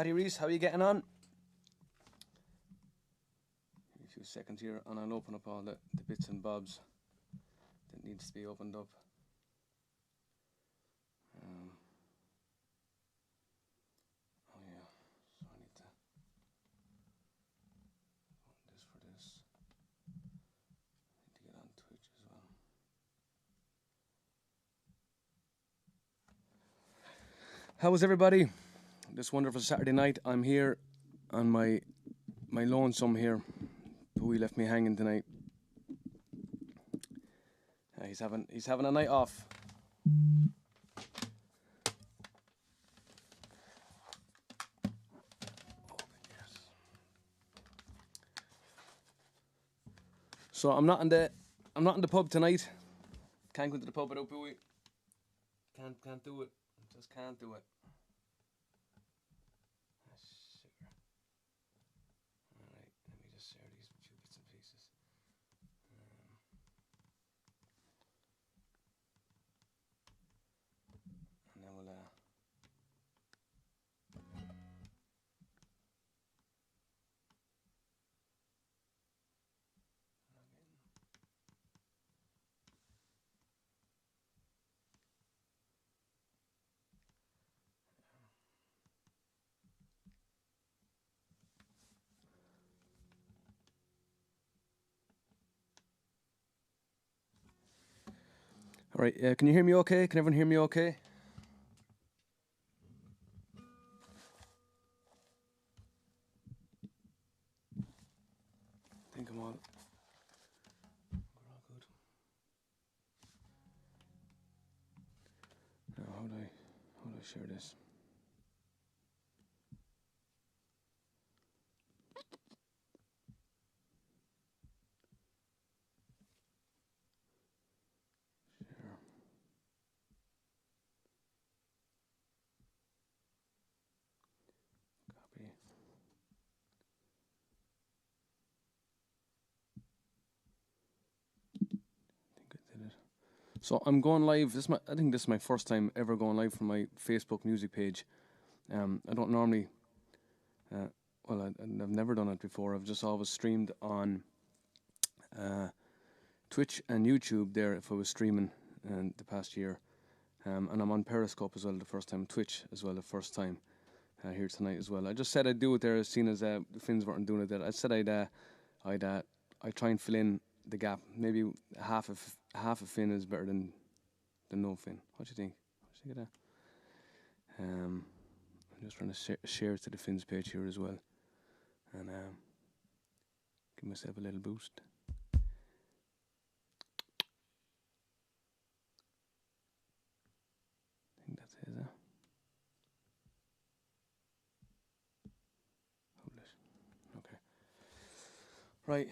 Paddy Reese, how are you getting on? A few seconds here, and I'll open up all the bits and bobs that needs to be opened up. Oh yeah, so I need to this for this. Need to get on Twitch as well. How was everybody? This wonderful Saturday night. I'm here on my lonesome here. Who left me hanging tonight. He's having a night off. So I'm not in the pub tonight. Can't go to the pub without Bowie. Can't do it. Just can't do it. Alright, let me just share these few bits and pieces. And then we'll All right, can you hear me okay? Can everyone hear me okay? I think we're all good. Now, how do I share this? Copy. So I'm going live. I think this is my first time ever going live from my Facebook music page. I don't normally. I've never done it before. I've just always streamed on Twitch and YouTube. There, if I was streaming in the past year, and I'm on Periscope as well the first time. Twitch as well the first time here tonight as well. I just said I'd do it there, seeing as the Finns weren't doing it there. I said I'd try and fill in the gap. Maybe half of Finn is better than no Finn. What do you think? What do you think of that? I'm just trying to share it to the Finns page here as well, and give myself a little boost. I think that's it. Okay. Right.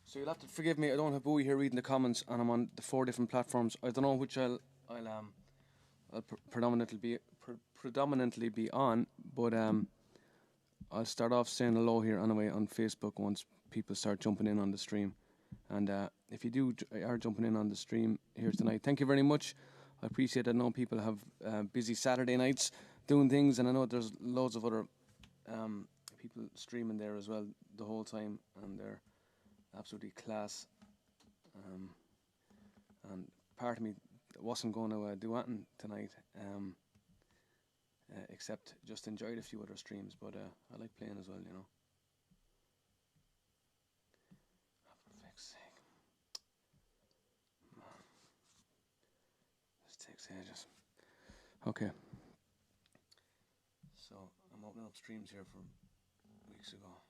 So you'll have to forgive me. I don't have Bowie here reading the comments, and I'm on the 4 different platforms. I don't know which I'll predominantly be on, but I'll start off saying hello here anyway on Facebook once people start jumping in on the stream. And if you are jumping in on the stream here tonight, thank you very much. I appreciate it. I know people have busy Saturday nights doing things, and I know there's loads of other people streaming there as well the whole time, and they're absolutely class. And part of me wasn't going to do anything tonight, except just enjoyed a few other streams, but I like playing as well, you know. For fuck's sake. This takes ages. Okay. So I'm opening up streams here from weeks ago.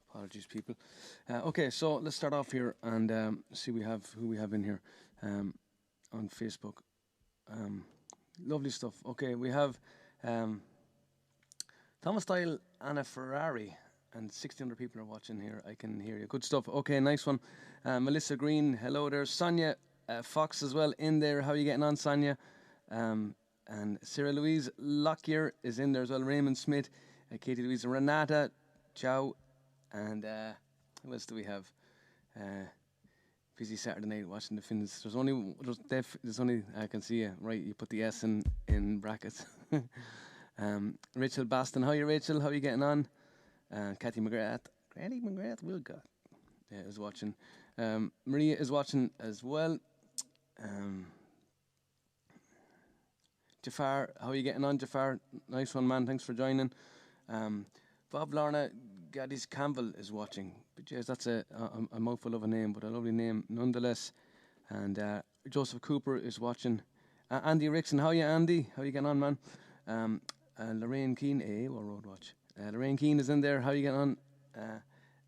Apologies, people. Okay, so let's start off here and see who we have in here on Facebook. Lovely stuff. Okay, we have Thomas Style, Anna Ferrari. and 600 people are watching here. I can hear you. Good stuff. Okay, nice one. Melissa Green, hello there. Sonia Fox as well in there. How are you getting on, Sonia? And Sarah Louise Lockyer is in there as well. Raymond Smith, Katie Louise, Renata Chow, and who else do we have? Busy Saturday night watching the Finns. There's only I can see you right. You put the S in brackets. Rachel Baston, how are you, Rachel? How are you getting on? Kathy McGrath, Wilcott is watching. Maria is watching as well. Jafar, how are you getting on, Jafar? Nice one, man. Thanks for joining. Bob Lorna Gaddis Campbell is watching. But yes, that's a mouthful of a name, but a lovely name nonetheless. And Joseph Cooper is watching. Andy Rickson, how are you, Andy? How are you getting on, man? And Lorraine Keane, or Road Watch. Lorraine Keane is in there. How are you getting on?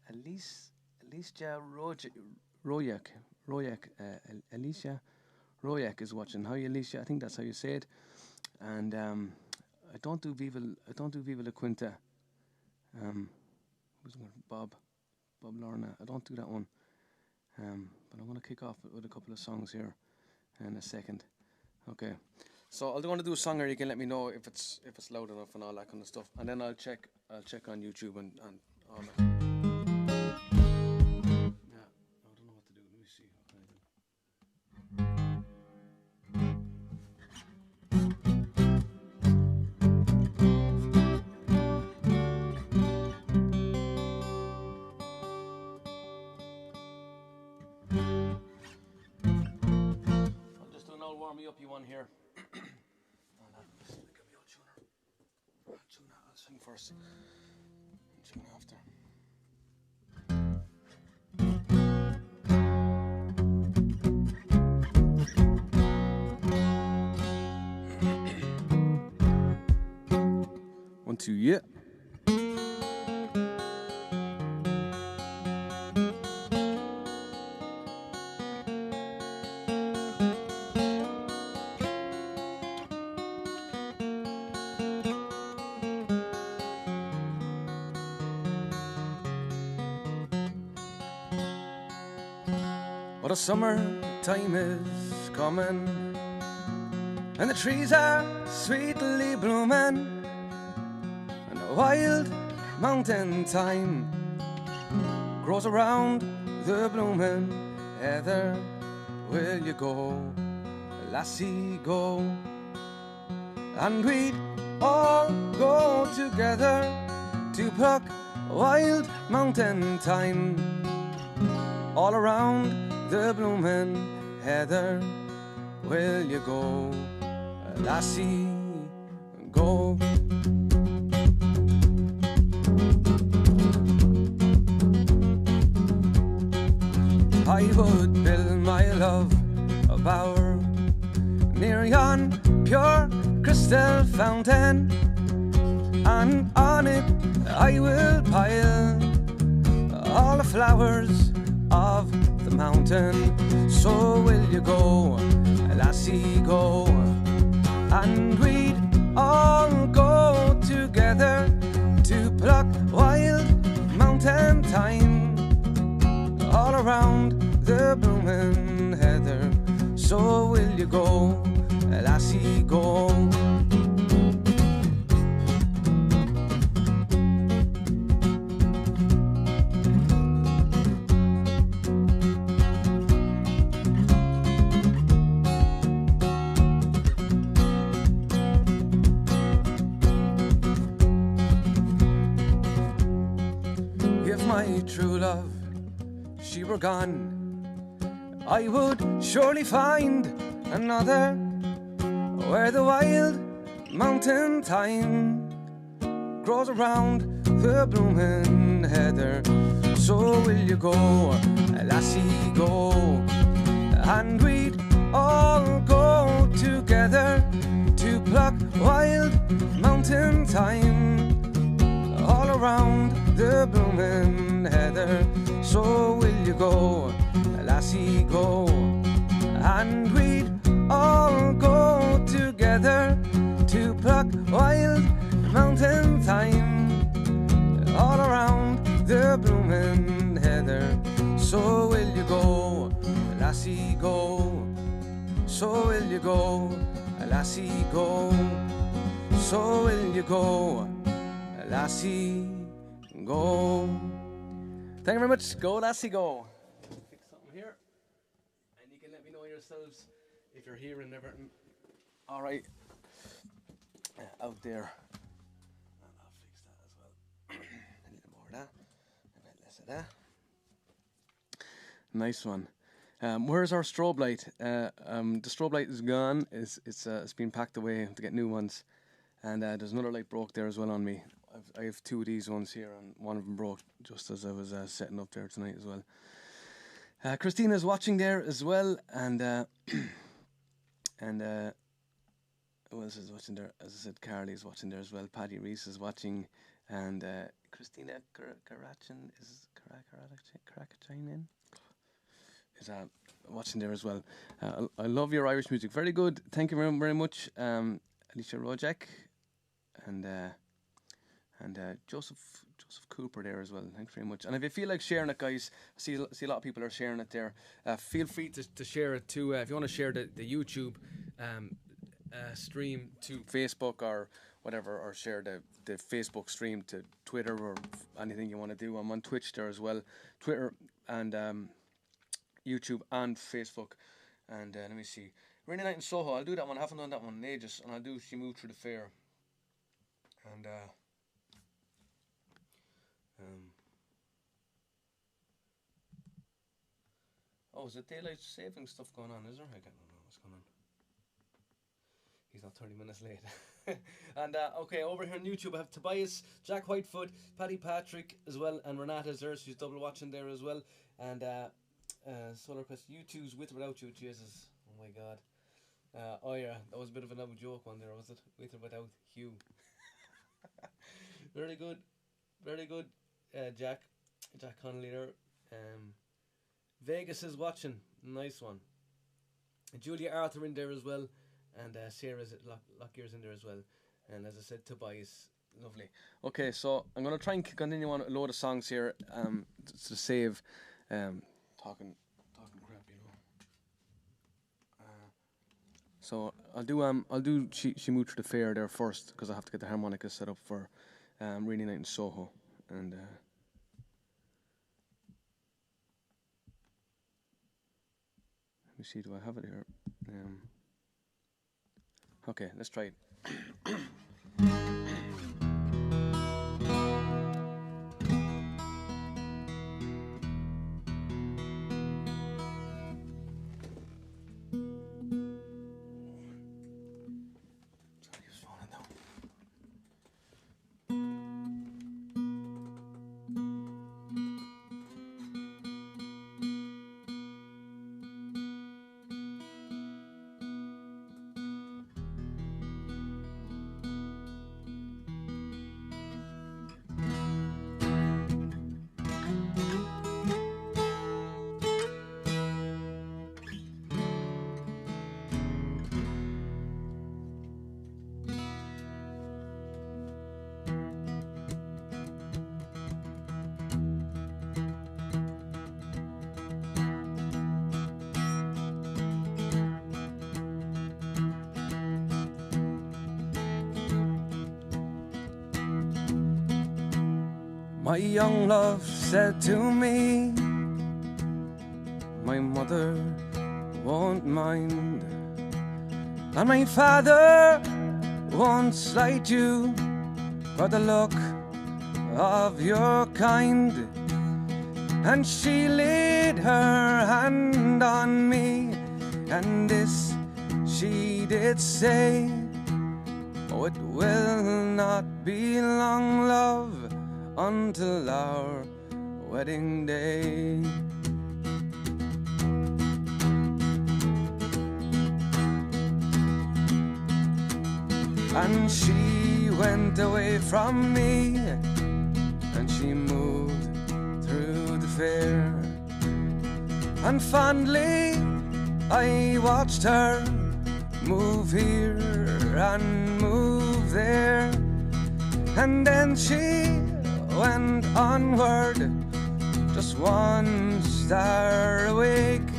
Alicia Royak. Alicia Royak is watching. How are you, Alicia? I think that's how you say it. And I don't do Viva La Quinta. Bob Lorna. I don't do that one. But I'm going to kick off with a couple of songs here in a second. Okay. So I'm going to do a song here. You can let me know if it's loud enough and all that kind of stuff. And then I'll check on YouTube and all that. Yeah. I don't know what to do. Let me see. I'll just do an old warm-me-up one here. I'll sing first. Sing after. One, two, yeah. But the summer time is coming, and the trees are sweetly blooming, and the wild mountain thyme grows around the blooming heather. Will you go, lassie, go? And we'd all go together to pluck wild mountain thyme all around the bloomin' heather. Will you go, lassie, go? I would build my love a bower near yon pure crystal fountain, and on it I will pile all the flowers of the mountain. So will you go, lassie, go? And we'd all go together to pluck wild mountain thyme all around the bloomin' heather. So will you go, lassie, go? True love, she were gone, I would surely find another where the wild mountain thyme grows around the bloomin' heather. So will you go, lassie, go? And we'd all go together to pluck wild mountain thyme all around the bloomin' heather. So will you go, lassie, go? And we'd all go together to pluck wild mountain thyme all around So will you go, lassie, go? So will you go, lassie, go? So will you go, lassie, go? Thank you very much. Go, lassie, go. Fix something here, and you can let me know yourselves if you're hearing everything. All right, out there. I'll fix that as well. A little more of that, a bit less of that. Nice one. Where's our strobe light? The strobe light is gone. It's been packed away to get new ones, and there's another light broke there as well on me. I have two of these ones here, and one of them broke just as I was setting up there tonight as well. Christina's watching there as well, and who else is watching there? As I said, Carly's watching there as well. Paddy Reese is watching, and Christina Karachin is watching there as well. I love your Irish music. Very good. Thank you very, very much, Alicia Rojak, and Joseph Cooper there as well. Thanks very much. And if you feel like sharing it, guys, I see a lot of people are sharing it there. Feel free to share it too. If you want to share the YouTube stream to Facebook or whatever, or share the Facebook stream to Twitter or anything you want to do. I'm on Twitch there as well. Twitter and YouTube and Facebook. And let me see. Rainy Night in Soho. I'll do that one. I haven't done that one in ages. And I'll do She Moved Through the Fair. And oh, is it daylight saving stuff going on? Is there? I don't know what's going on. He's not 30 minutes late. And okay, over here on YouTube I have Tobias, Jack Whitefoot, Paddy Patrick as well, and Renata's there. She's double watching there as well. And Solar Quest, you two's With or Without You. Jesus, oh my god. Oh yeah, that was a bit of another joke one there, was it? With or Without Hugh. Very good, very good. Jack Connolly there. Vegas is watching, nice one. Julia Arthur in there as well, and Sarah's Lockyear's in there as well. And as I said, Tobias, lovely. Okay, so I'm gonna try and continue on a load of songs here, to save talking crap, you know. So I'll do She Moved Through the Fair there first, because I have to get the harmonica set up for Rainy Night in Soho, and let me see, do I have it here? Okay, let's try it. My young love said to me, my mother won't mind, and my father won't slight you for the look of your kind. And she laid her hand on me, and this she did say, oh, it will not be long, love, until our wedding day. And she went away from me, and she moved through the fair, and fondly I watched her move here and move there. And then she went onward just one star awake,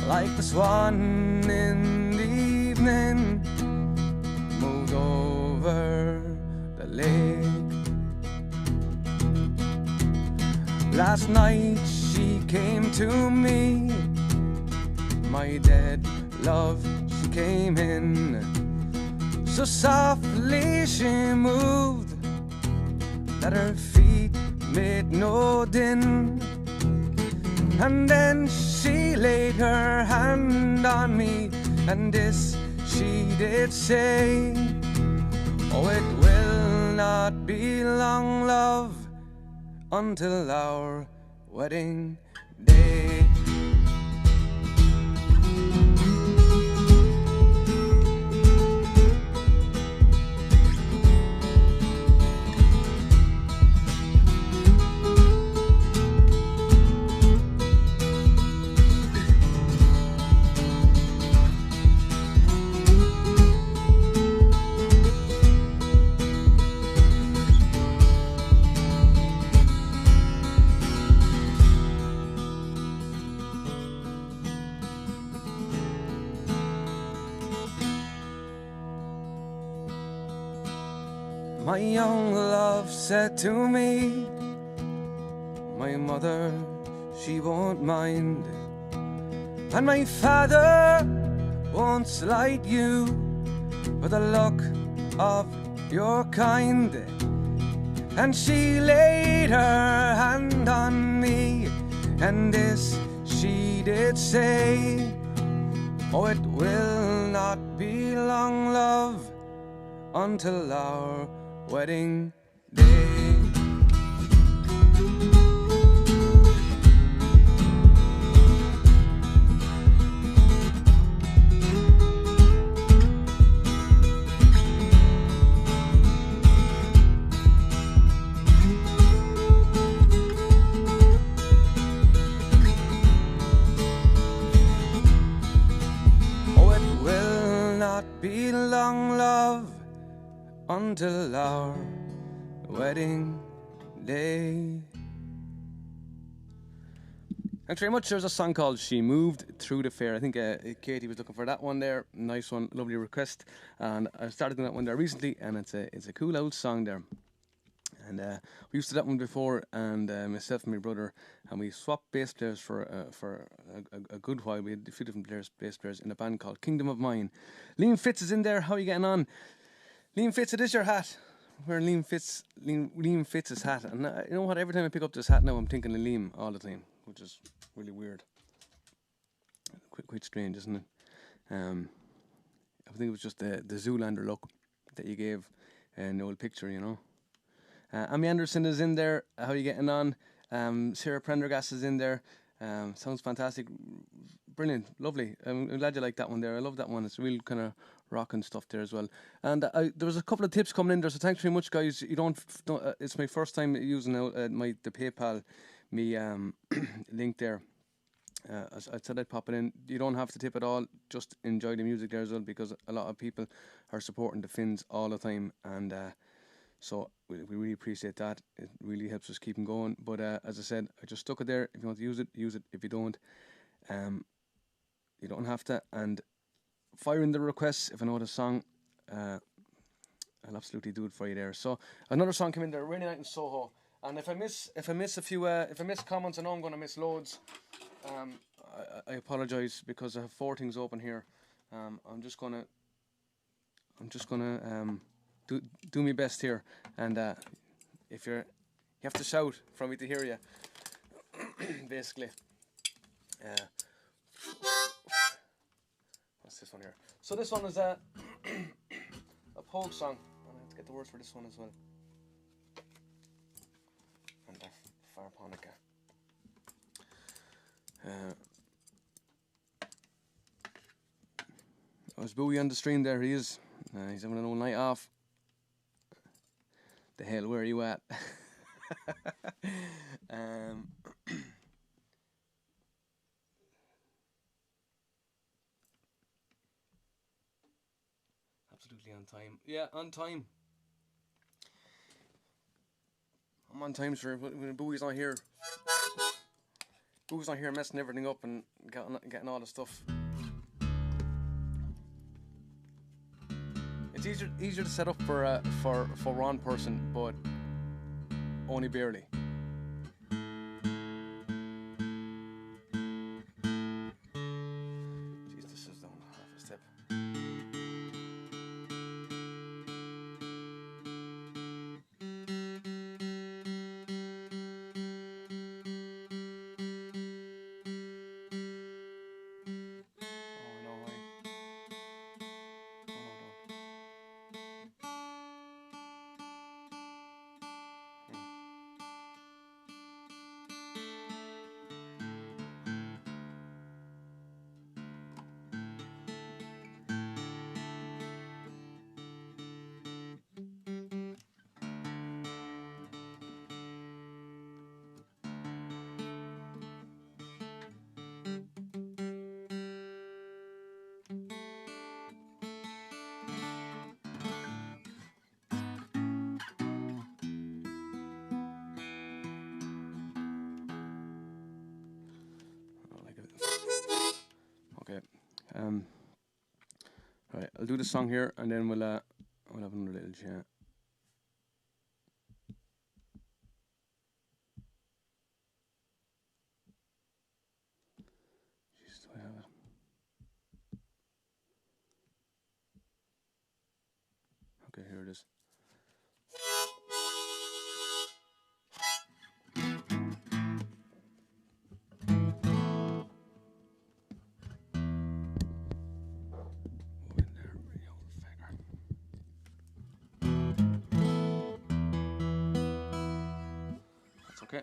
like the swan in the evening moved over the lake. Last night she came to me, my dead love, she came in. So softly she moved that her feet made no din. And then she laid her hand on me, and this she did say, oh, it will not be long, love, until our wedding day. My young love said to me, my mother, she won't mind, and my father won't slight you for the luck of your kind. And she laid her hand on me, and this she did say, oh, it will not be long, love, until our wedding day. Oh, it will not be long, love, until our wedding day. Thanks very much. There's a song called She Moved Through the Fair. I think Katie was looking for that one there. Nice one, lovely request. And I started doing that one there recently, and it's a cool old song there. And we used to do that one before, and myself and my brother, and we swapped bass players for a good while. We had a few different bass players in a band called Kingdom of Mine. Liam Fitz is in there. How are you getting on? Liam Fitz, it is your hat. Wearing Liam Fitz's hat. And you know what? Every time I pick up this hat now, I'm thinking of Liam all the time, which is really weird. Quite strange, isn't it? I think it was just the Zoolander look that you gave in the old picture, you know. Amy Anderson is in there. How are you getting on? Sarah Prendergast is in there. Sounds fantastic. Brilliant. Lovely. I'm glad you like that one there. I love that one. It's real kind of rocking stuff there as well. And there was a couple of tips coming in there, so thanks very much, guys. You don't it's my first time using the PayPal link there. As I said, I'd pop it in. You don't have to tip at all. Just enjoy the music there as well, because a lot of people are supporting the Finns all the time, and so we really appreciate that. It really helps us keep them going. But as I said, I just stuck it there. If you want to use it, use it. If you don't, you don't have to. And fire in the requests. If I know the song, I'll absolutely do it for you there. So another song came in there, Rainy Night in Soho. And if I miss comments, I know I'm going to miss loads. I apologise, because I have 4 things open here. I'm just gonna do my best here, and if you have to shout for me to hear you, basically. What's this one here? So this one is a folk song. I have to get the words for this one as well. And Farponica. There's Bowie on the stream there. He is. He's having an old night off. The hell, where are you at? Absolutely on time. Yeah, on time. I'm on time, sir. When Bowie's not here, Who's not here messing everything up and getting all the stuff. It's easier to set up for one person, but only barely. Jeez, this is down half a step. Okay. Right, I'll do the song here, and then we'll have another little chat. Jeez, do I have it? Okay, here it is. Okay.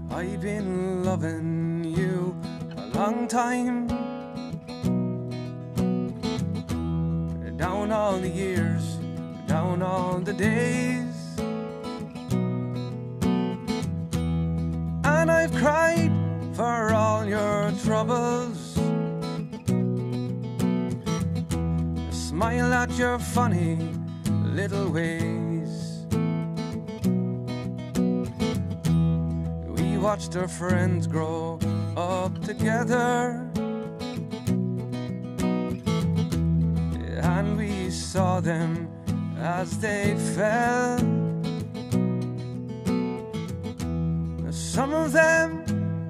I've been loving you a long time, down all the years, down all the days, and I've cried for all your troubles, smile at your funny little ways. Watched our friends grow up together, and we saw them as they fell. Some of them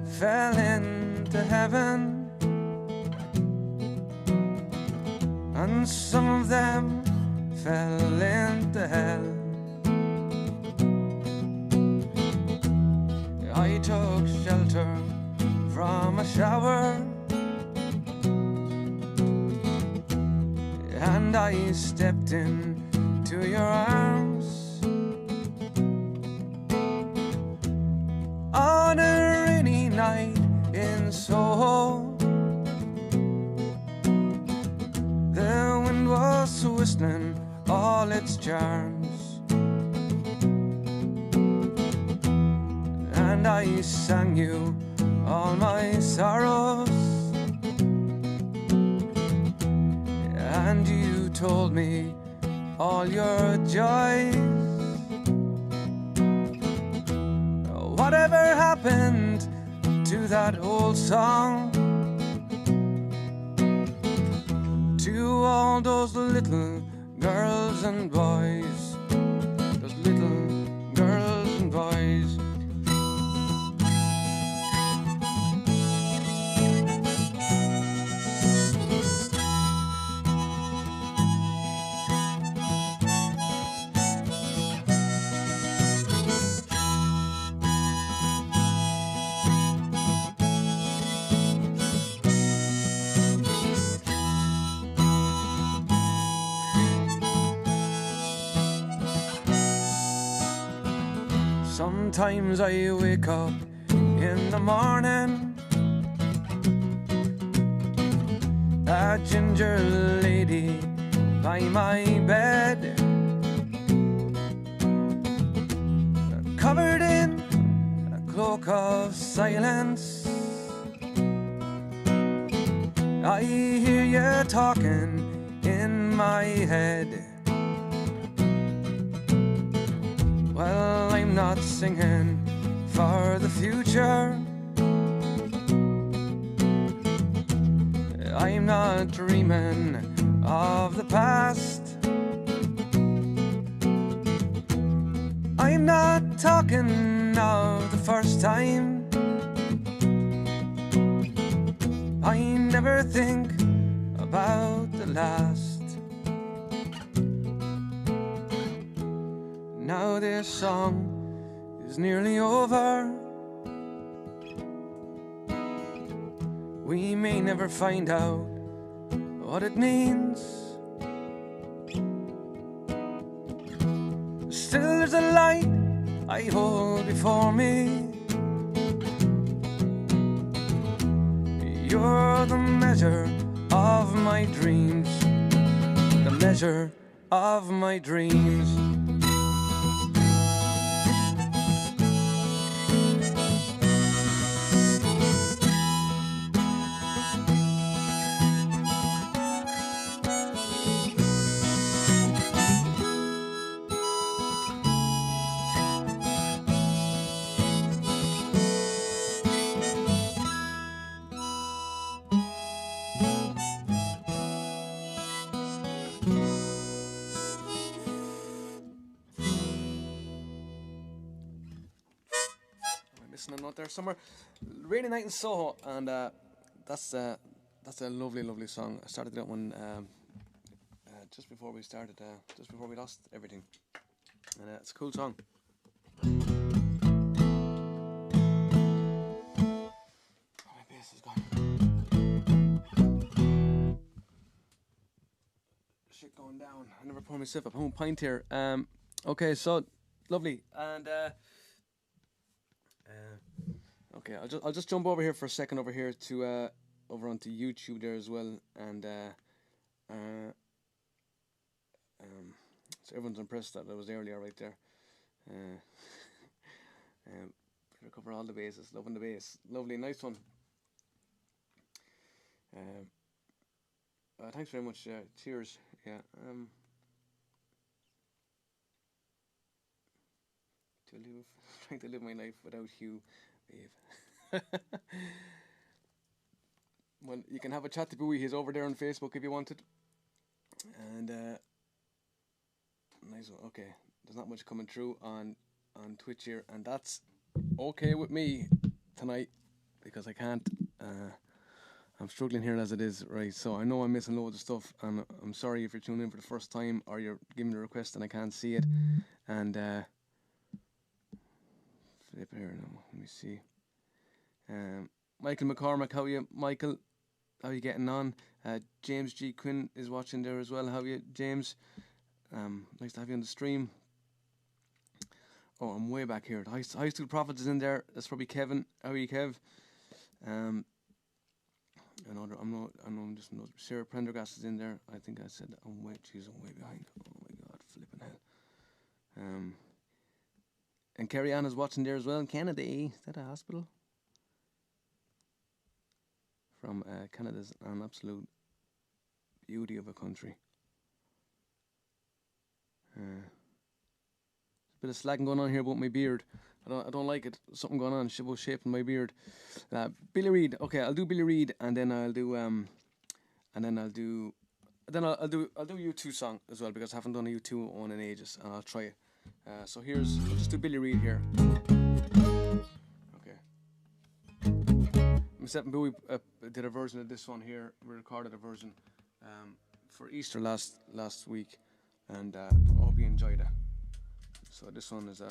fell into heaven, and some of them fell into hell. I took shelter from a shower, and I stepped into your arms on a rainy night in Soho. The wind was whistling all its charms, and I sang you all my sorrows, and you told me all your joys. Whatever happened to that old song, to all those little girls and boys, those little girls and boys? Sometimes I wake up in the morning, a ginger lady by my bed, covered in a cloak of silence. I hear you talking in my head. Well, I'm not singing for the future, I'm not dreaming of the past, I'm not talking of the first time. I never think about the last. Now this song is nearly over. We may never find out what it means. Still there's a light I hold before me. You're the measure of my dreams, the measure of my dreams. Missing a note there somewhere. Rainy Night in Soho, and that's a lovely, lovely song. I started that one just before we started, just before we lost everything, and it's a cool song. Oh, my bass is gone. Shit going down. I never pour myself up home pint here. Okay, so lovely, and okay, I'll just jump over here for a second over here to over onto YouTube there as well, and so everyone's impressed that I was earlier right there. Recover all the bases, loving the bass, lovely, nice one. Thanks very much. Cheers. Yeah. Trying to live my life without you, babe. Well, you can have a chat to Bowie. He's over there on Facebook if you wanted. And nice one. Okay, there's not much coming through on Twitch here, and that's okay with me tonight because I can't. I'm struggling here as it is, right? So I know I'm missing loads of stuff, and I'm sorry if you're tuning in for the first time or you're giving a request and I can't see it. And flip here now. Let me see. Michael McCormack, how are you, Michael? How are you getting on? James G. Quinn is watching there as well. How are you, James? Nice to have you on the stream. Oh, I'm way back here. The High School Prophets is in there. That's probably Kevin. How are you, Kev? I'm just Sarah Prendergast is in there. I think I said I'm way behind. Oh my God, flipping hell. And Kerry Ann is watching there as well in Canada. Is that a hospital? From Canada's an absolute beauty of a country. There's a bit of slagging going on here about my beard. I don't like it. Something going on about shaping my beard. Billy Reid. Okay, I'll do Billy Reid, and then I'll do I'll do U2 song as well because I haven't done a U2 one in ages, and I'll try it. So I'll just do Billy Reid here. Okay. Myself and Bowie did a version of this one here. We recorded a version for Easter last week, and I hope you enjoyed it. So this one is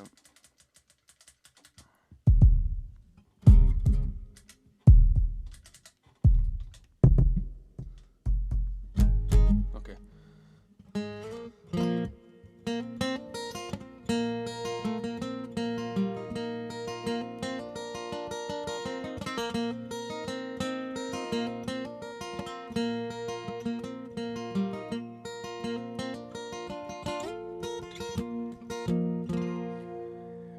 okay.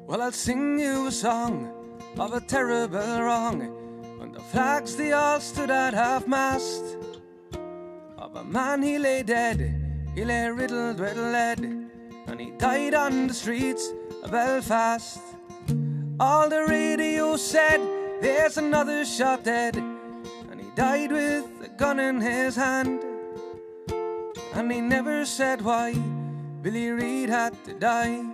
Well, I'll sing you a song of a terrible wrong, when the flags they all stood at half-mast. Of a man he lay dead, he lay riddled with lead, and he died on the streets of Belfast. All the radio said, there's another shot dead, and he died with a gun in his hand. And he never said why Billy Reid had to die,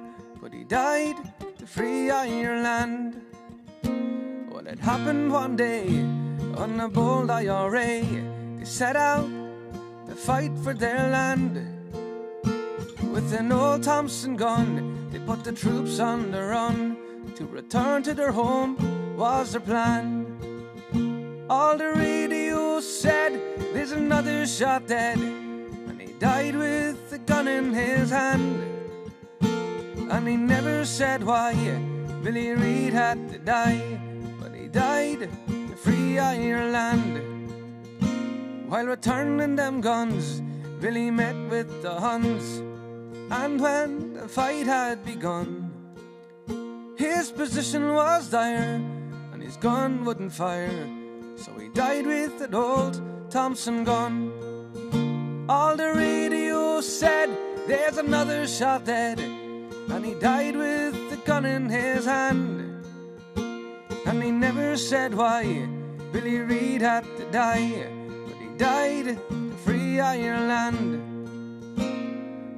but he died to free Ireland. Well, it happened one day on a bold IRA. They set out to fight for their land. With an old Thompson gun, they put the troops on the run. To return to their home was their plan. All the radio said, there's another shot dead, and he died with a gun in his hand. And he never said why Billy Reid had to die, but he died to free Ireland. While returning them guns, Billy met with the Huns, and when the fight had begun, his position was dire, and his gun wouldn't fire, so he died with an old Thompson gun. All the radio said, there's another shot dead, and he died with the gun in his hand. And he never said why Billy Reid had to die, but he died to free Ireland.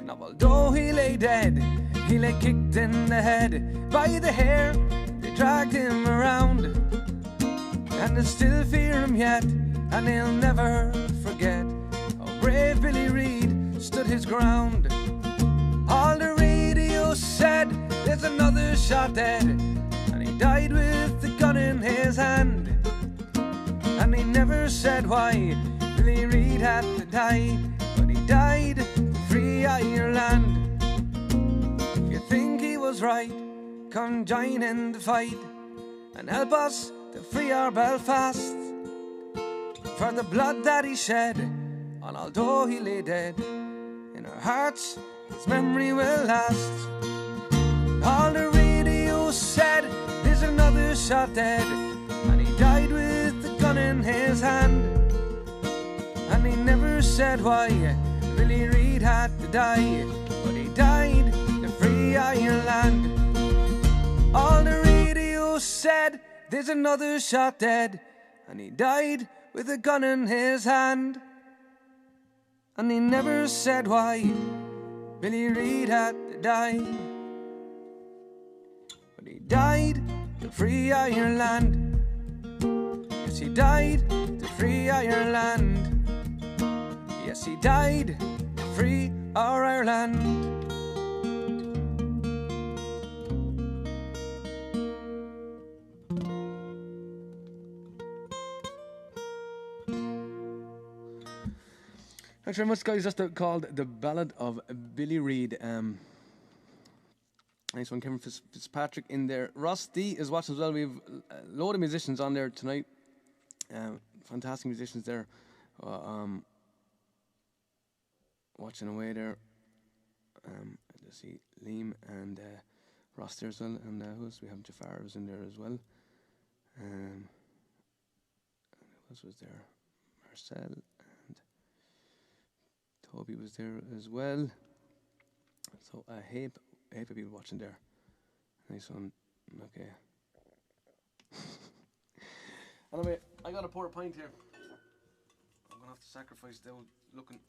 Now although he lay dead, he lay kicked in the head by the hair. They dragged him around, and they still fear him yet, and they'll never forget how brave Billy Reid stood his ground. All the radio said, there's another shot dead, and he died with the gun in his hand. And he never said why Billy Reid had to die, but he died to free Ireland. If you think he was right, come join in the fight and help us to free our Belfast. For the blood that he shed, and although he lay dead, in our hearts his memory will last. All the radio said, there's another shot dead, and he died with the gun in his hand. And he never said why Billy Reid had to die, but he died to free Ireland. All the radio said, there's another shot dead, and he died with a gun in his hand. And he never said why Billy Reid had to die, but he died to free Ireland. Yes, he died to free Ireland. Yes, he died to free our Ireland. Thanks very much, guys. That's called The Ballad of Billy Reid. Nice one, Kevin Fitzpatrick in there. Ross D is watching as well. We have a load of musicians on there tonight. Fantastic musicians there. Watching away there. Let's see, Liam and Ross there as well. And who else? We have Jafar was in there as well. Who else was there? Marcel. Toby was there as well. So I hate people watching there. Nice one. Okay. Anyway, I got a pour a pint here. I'm gonna have to sacrifice the old looking.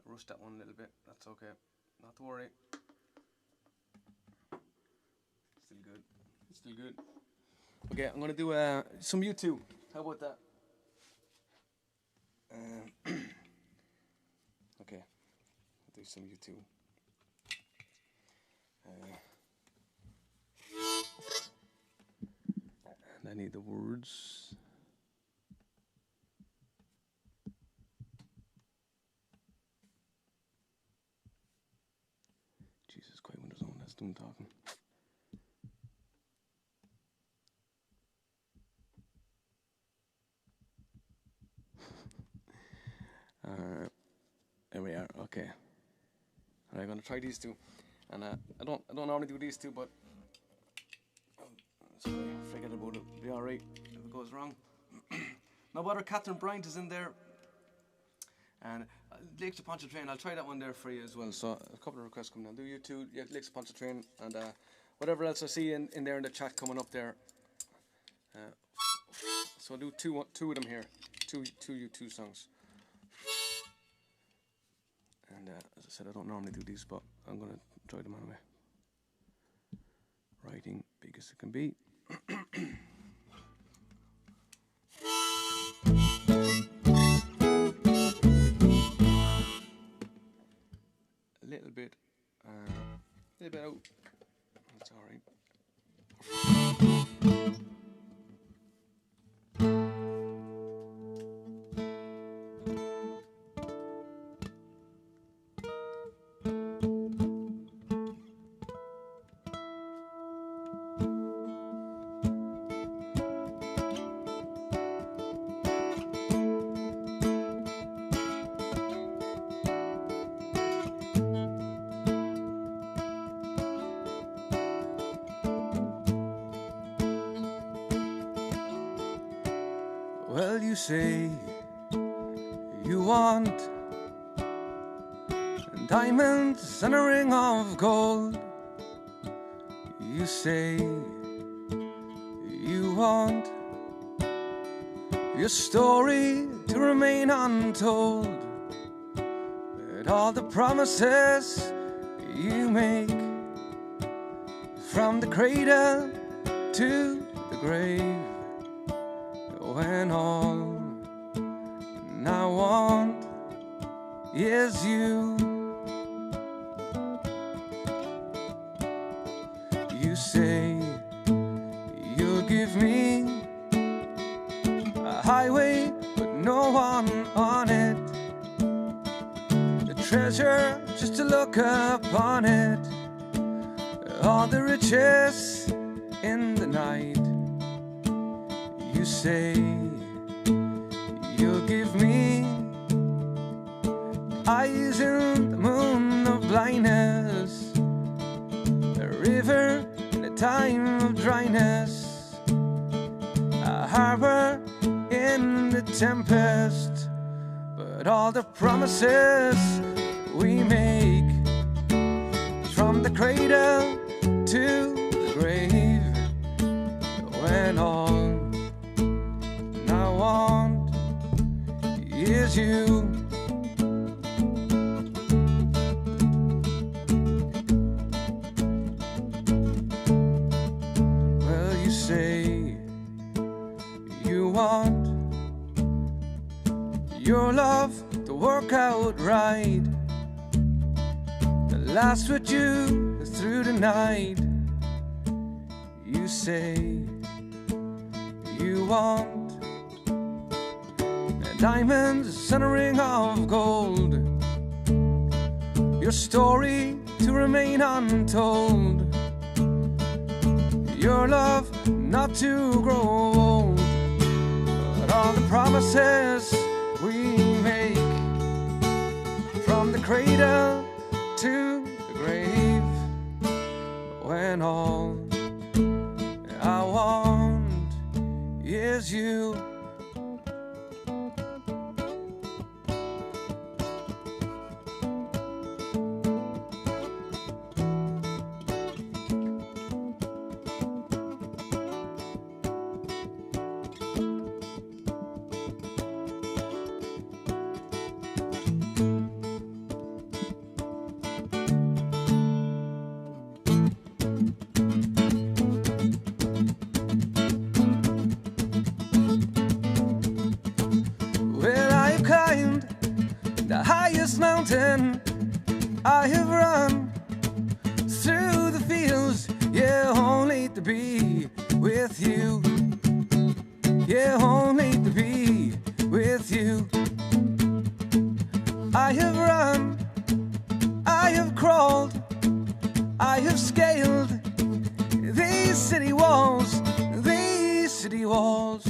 Rushed that one a little bit. That's okay. Not to worry. Still good. It's still good. Okay, I'm gonna do some U2. How about that? me some U2. And I need the words. Jesus, quite when there's no one that's doing talking. There we are. Okay. I'm gonna try these two, and I don't normally do these two, but sorry, forget about it. It'll be all right if it goes wrong. No bother. Catherine Bryant is in there, and Lakes of Pontchartrain. I'll try that one there for you as well. So a couple of requests coming. I'll do you two. Yeah, Lakes of Pontchartrain, and whatever else I see in there in the chat coming up there. So I'll do two of them here. Two U2 songs. And as I said, I don't normally do these, but I'm going to try them anyway. Writing big as it can be. A little bit out. That's all right. Well, you say you want diamonds and a ring of gold. You say you want your story to remain untold, but all the promises you make, from the cradle to the grave, when all I want is you. You say you'll give me a highway but no one on it, a treasure just to look upon it, all the riches in the night. You say you'll give me eyes in the moon of blindness, a river in a time of dryness, a harbor in the tempest, but all the promises we make, from the cradle to the grave, when all I want is you. Well, you say you want your love to work out right, to last with you through the night. You say you want diamonds and a ring of gold, your story to remain untold, your love not to grow old, but all the promises we make, from the cradle to the grave, when all I want is you. The highest mountain I have run through the fields, yeah, only to be with you. Yeah, only to be with you. I have run, I have crawled, I have scaled these city walls, these city walls.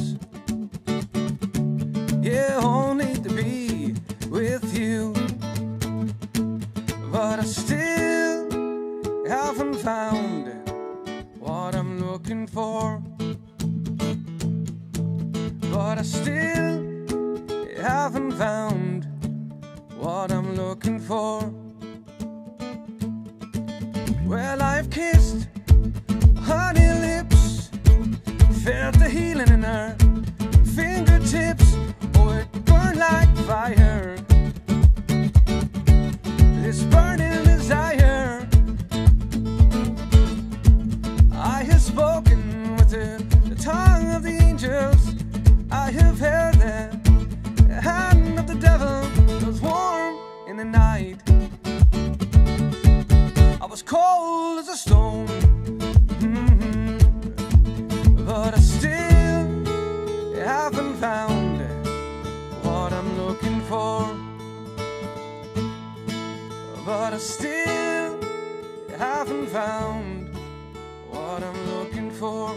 Yeah, only to be with you. But I still haven't found what I'm looking for. But I still haven't found what I'm looking for. Well, I've kissed honey lips, felt the healing in her fingertips. Oh, it burned like fire, this burning desire. I have spoken with the tongue of the angels. I have held the hand of the devil. It was warm in the night, I was cold as a stone. But I still haven't found what I'm looking for. But I still haven't found what I'm looking for.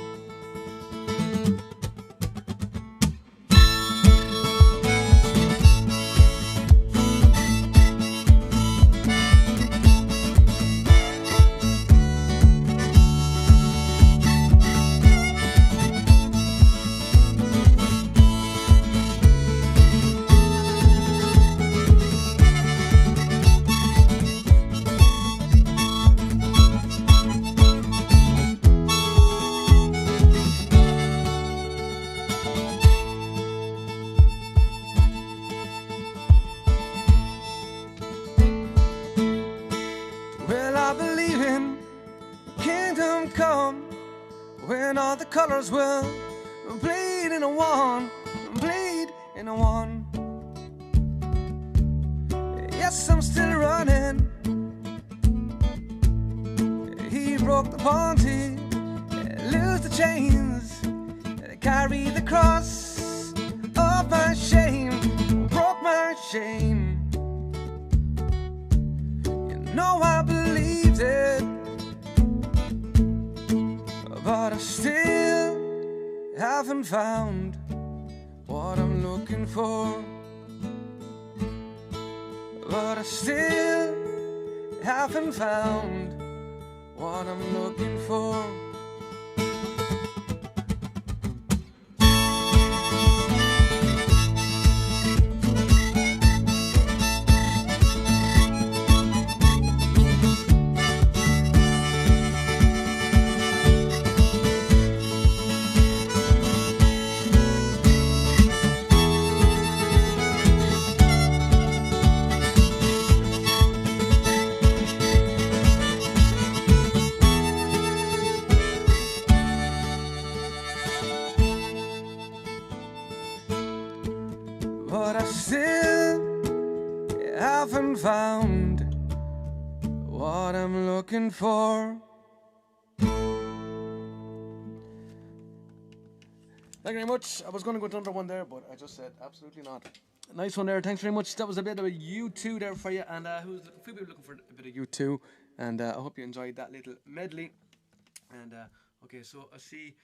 When all the colors will bleed in a one, bleed in a one. Yes, I'm still running. He broke the bounty, loose the chains, carry the cross of my shame, broke my shame. You know I believed it, but I still haven't found what I'm looking for. But I still haven't found what I'm looking for. But I still haven't found what I'm looking for. Thank you very much. I was going to go to another one there, but I just said absolutely not. Nice one there. Thanks very much. That was a bit of a U2 there for you. And who's looking? Few people looking for a bit of U2. And I hope you enjoyed that little medley. And okay, so I see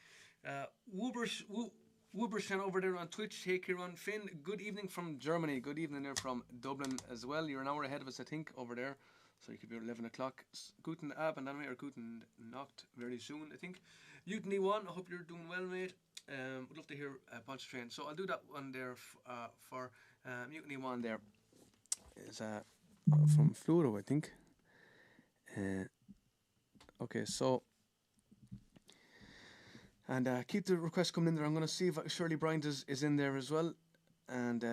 Wuberschen over there on Twitch. Hey, Kieran. Finn, good evening from Germany. Good evening there from Dublin as well. You're an hour ahead of us, I think, over there. So you could be at 11 o'clock. Guten Abend, or Guten Nacht very soon, I think. Mutiny 1, I hope you're doing well, mate. Would love to hear Punch Train. So I'll do that one there for Mutiny 1 there. Is from Fluro, I think. Okay, so... And keep the requests coming in there. I'm going to see if Shirley Bryant is in there as well. And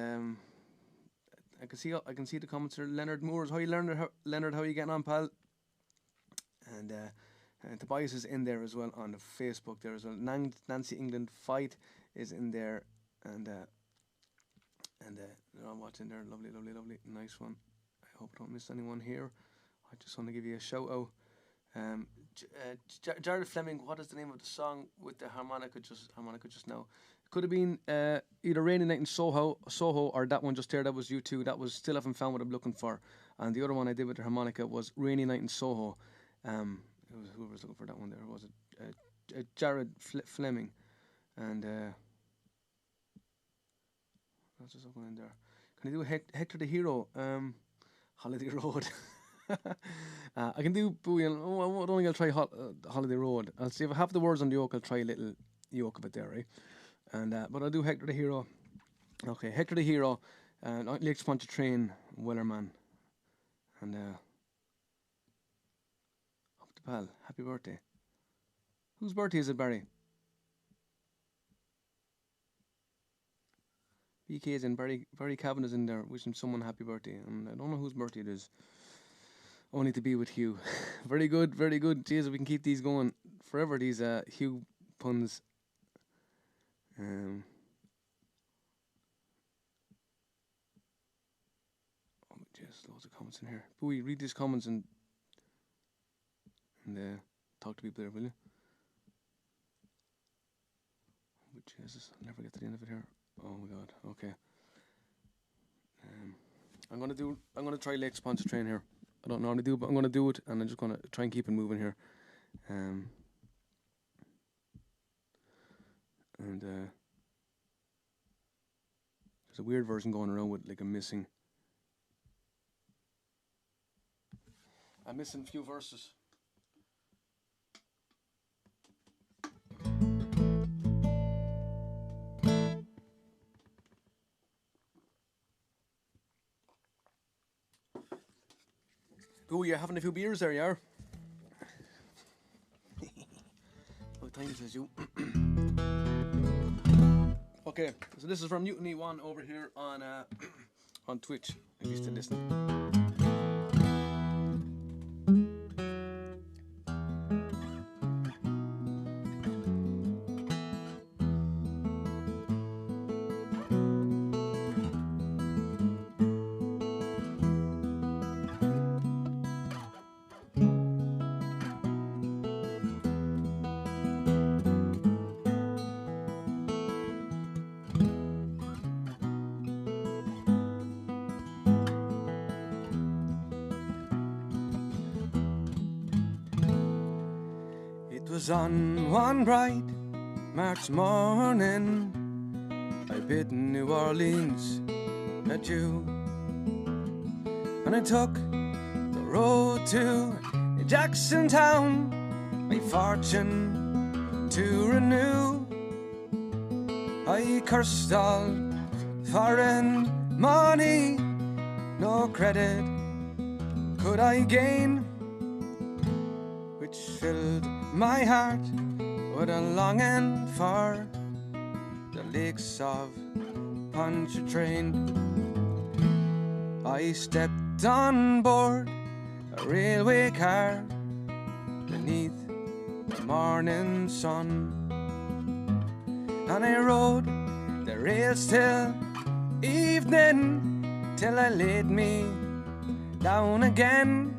I can see the comments there. Leonard Moores, how you Leonard? How you getting on, pal? And Tobias is in there as well on the Facebook there as well. Nancy England Fight is in there, and they're all watching there. Lovely, nice one. I hope I don't miss anyone here. I just want to give you a shout out. Jared Fleming, what is the name of the song with the harmonica just now? It could have been either Rainy Night in Soho, or that one just there. That was U2. That was Still Haven't Found What I'm Looking For. And the other one I did with the harmonica was Rainy Night in Soho. It was whoever was looking for that one there. Was it Jared Fleming? And what's just going in there? Can you do Hector the Hero? Holiday Road. I can do Bowie. I don't think I'll try Holiday Road. I'll see if I have the words on the yoke. I'll try a little yoke of it there, right? And but I'll do Hector the Hero. Okay, Hector the Hero. Lakes Pontchartrain, Wellerman, and up the pal. Happy birthday. Whose birthday is it, Barry? BK is in. Barry Cavan is in there wishing someone happy birthday, and I don't know whose birthday it is. Only to be with Hugh. Very good, very good. Jeez, we can keep these going forever, these Hugh puns. Oh, jeez, loads of comments in here. Bowie, read these comments and talk to people there, will you? Oh, Jesus, I'll never get to the end of it here. Oh my God, okay. I'm gonna try Lakes Pontchartrain here. I don't normally do, but I'm going to do it, and I'm just going to try and keep it moving here. There's a weird version going around with like a missing few verses. Oh, you're having a few beers there, you are? What time is you? Okay, so this is from Mutiny One over here on Twitch. If you're still listening. On one bright March morning, I bid New Orleans adieu, and I took the road to Jacksontown, my fortune to renew. I cursed all foreign money, no credit could I gain, which filled my heart with a longing for the lakes of Pontchartrain. I stepped on board a railway car beneath the morning sun, and I rode the rails till evening, till I laid me down again.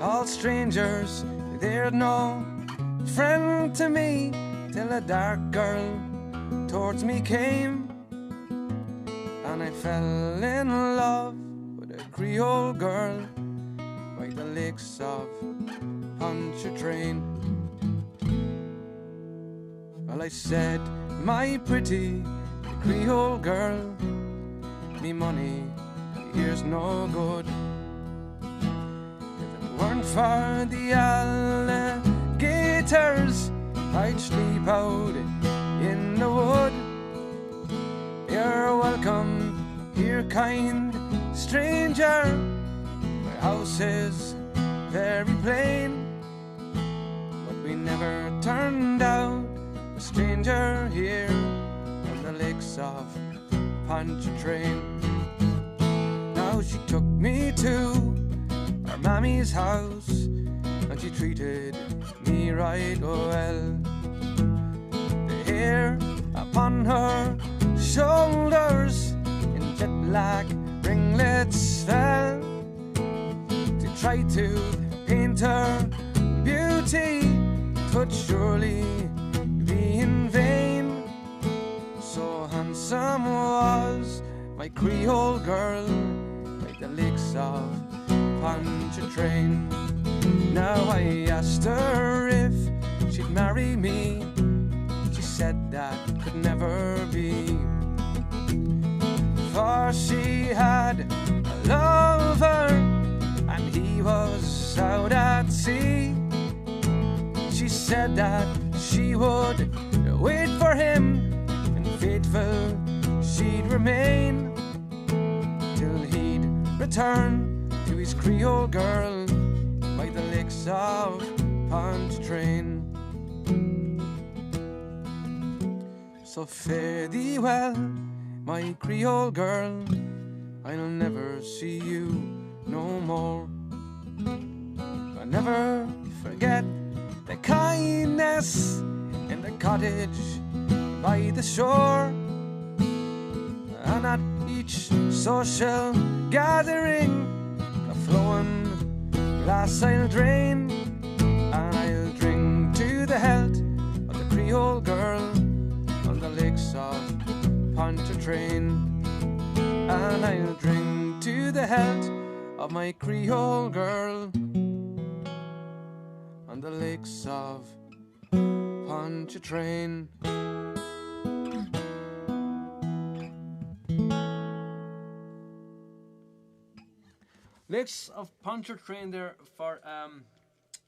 All strangers, they're no friend to me, till a dark girl towards me came, and I fell in love with a Creole girl by the lakes of Pontchartrain. Well, I said, my pretty Creole girl, me money here's no good. Weren't for the alligators, I'd sleep out in the wood. You're welcome here, kind stranger. My house is very plain, but we never turned out a stranger here on the lakes of Pontchartrain. Now she took me to our mammy's house, and she treated me right well. The hair upon her shoulders in jet black ringlets fell to tried to paint her beauty, 'twould surely be in vain. So handsome was my Creole girl, like the lakes of Pontchartrain. Now I asked her if she'd marry me. She said that could never be, for she had a lover and he was out at sea. She said that she would wait for him, and faithful she'd remain till he'd return to his Creole girl by the lakes of Pontchartrain. So fare thee well, my Creole girl, I'll never see you no more. I'll never forget the kindness in the cottage by the shore, and at each social gathering a flowing glass I'll drain, and I'll drink to the health of the Creole girl on the lakes of Pontchartrain. And I'll drink to the health of my Creole girl on the lakes of Pontchartrain. Lakes of Pontchartrain there for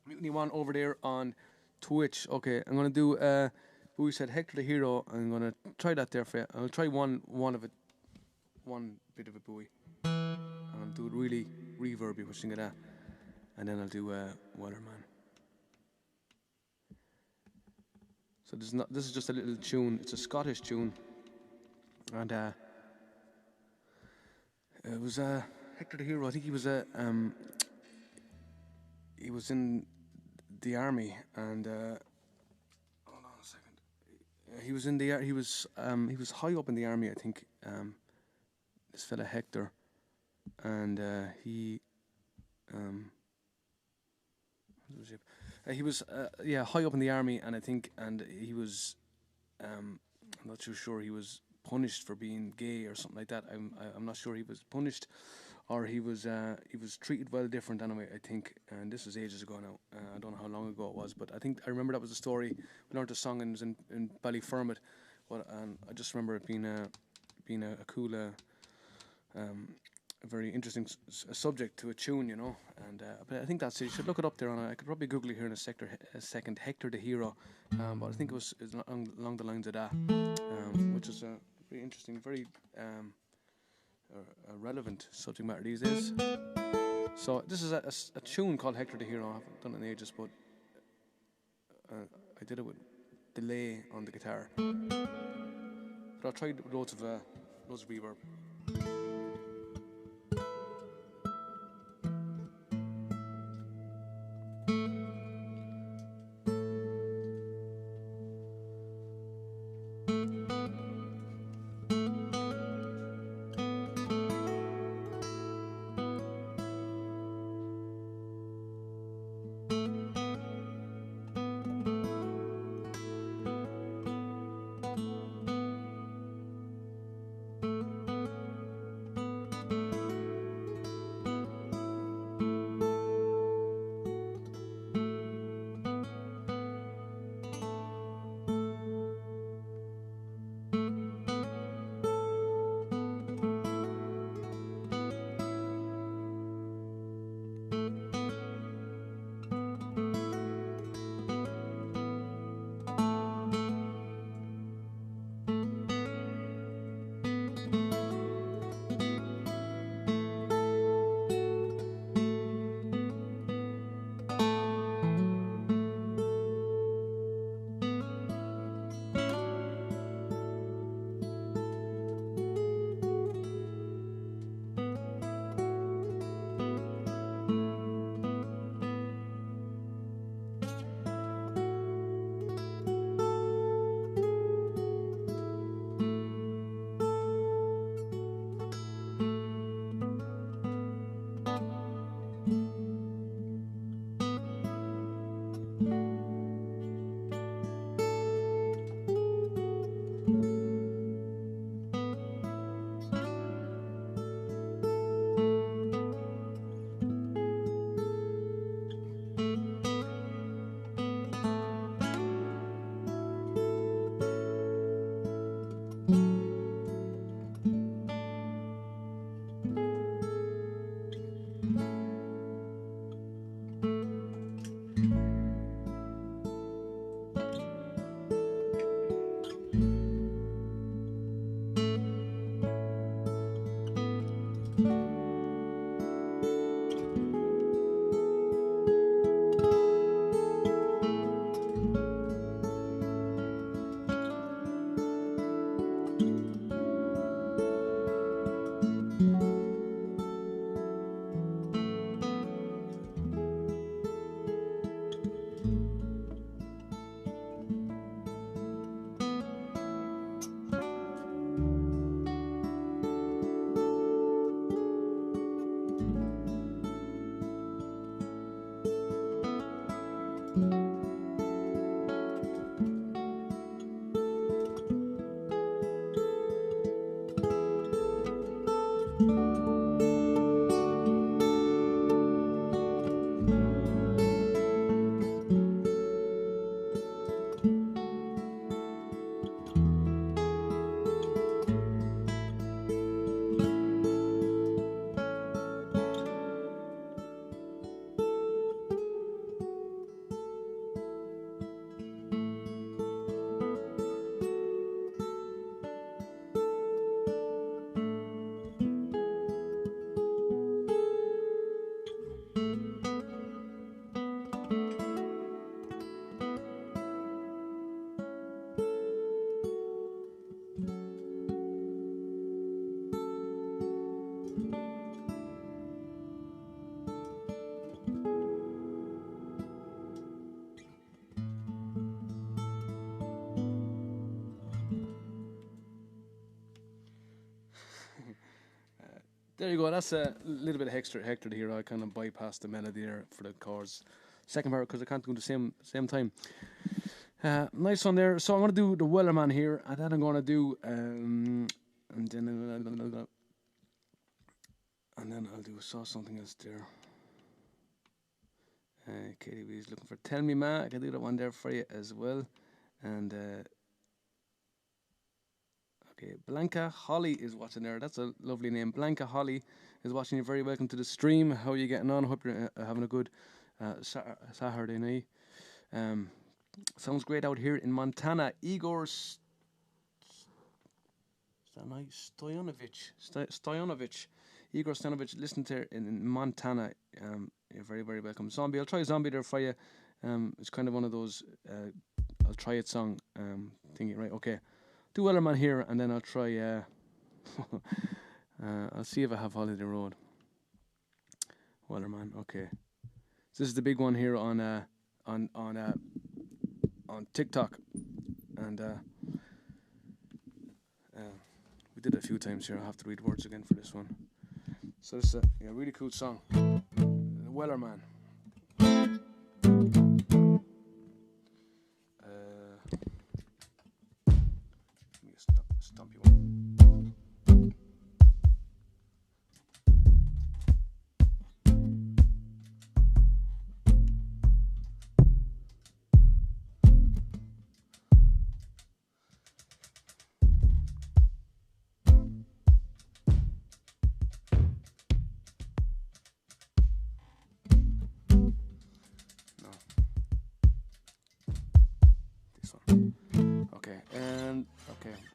Mutiny One over there on Twitch. Okay, I'm gonna do who said Hector the Hero. I'm gonna try that there for you. I'll try one of it, one bit of a buoy, and I'll do it really reverby, which thing of that, and then I'll do Wellerman. So this is just a little tune. It's a Scottish tune, and it was Hector the Hero. I think he was in the army, and hold on a second. He was high up in the army, I think. This fella Hector, and he was high up in the army, and I think, and he was I'm not too sure, he was punished for being gay or something like that. I'm not sure he was punished, or he was treated well different anyway, I think. And this was ages ago now. I don't know how long ago it was, but I remember that was the story. We learned the song and it was in Ballyfermot, and I just remember it being a cool, a very interesting subject to a tune, you know. And but I think that's it. You should look it up there. I could probably Google it here in a second. Hector the Hero, but I think it was along the lines of that, which is very interesting, very a relevant subject matter these days. So this is a tune called Hector the Hero. I haven't done it in ages, but I did it with delay on the guitar. But I'll try loads of reverb. There you go. That's a little bit of Hector here. I kind of bypassed the melody there for the chorus. Second part because I can't do the same time. Nice one there. So I'm going to do the Wellerman here, and then I'm going to do and then I'll do something else there. KDB is looking for Tell Me Ma. I can do that one there for you as well. And okay, Blanca Holly is watching there. That's a lovely name. Blanca Holly is watching. You're very welcome to the stream. How are you getting on? I hope you're having a good Saturday night. Sounds great out here in Montana. Igor Stoyanovich. Igor Stoyanovich, listen to in Montana. You're very, very welcome. Zombie, I'll try Zombie there for you. It's kind of one of those I'll try it song thingy, right? Okay. Do Wellerman here, and then I'll try I'll see if I have Holiday Road. Wellerman, okay. So this is the big one here on TikTok, and we did it a few times here. I have to read words again for this one. So this is a really cool song, Wellerman. Let me stomp you one.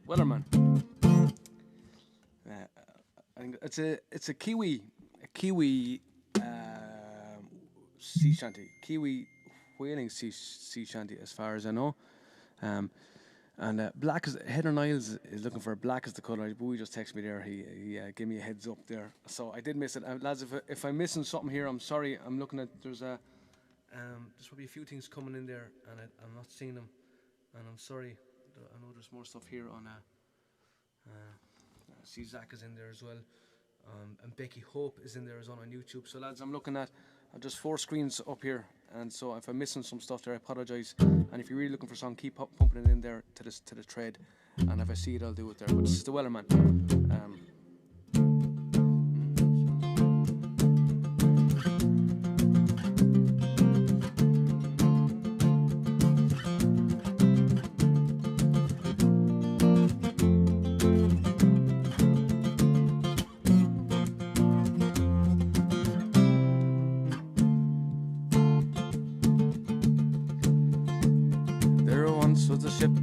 Wellerman. It's a Kiwi sea shanty, Kiwi whaling sea shanty, as far as I know. And Black is Heather Niles is looking for Black as the colour. Bowie just texted me there. He gave me a heads up there, so I did miss it. Lads, if I'm missing something here, I'm sorry. I'm looking at there's probably a few things coming in there, and I'm not seeing them, and I'm sorry. I know there's more stuff here on see Zach is in there as well, and Becky Hope is in there as well on YouTube. So lads, I'm looking at just 4 screens up here, and so if I'm missing some stuff there, I apologise. And if you're really looking for a song, keep pumping it in there to the thread, and if I see it, I'll do it there. But this is the Wellerman.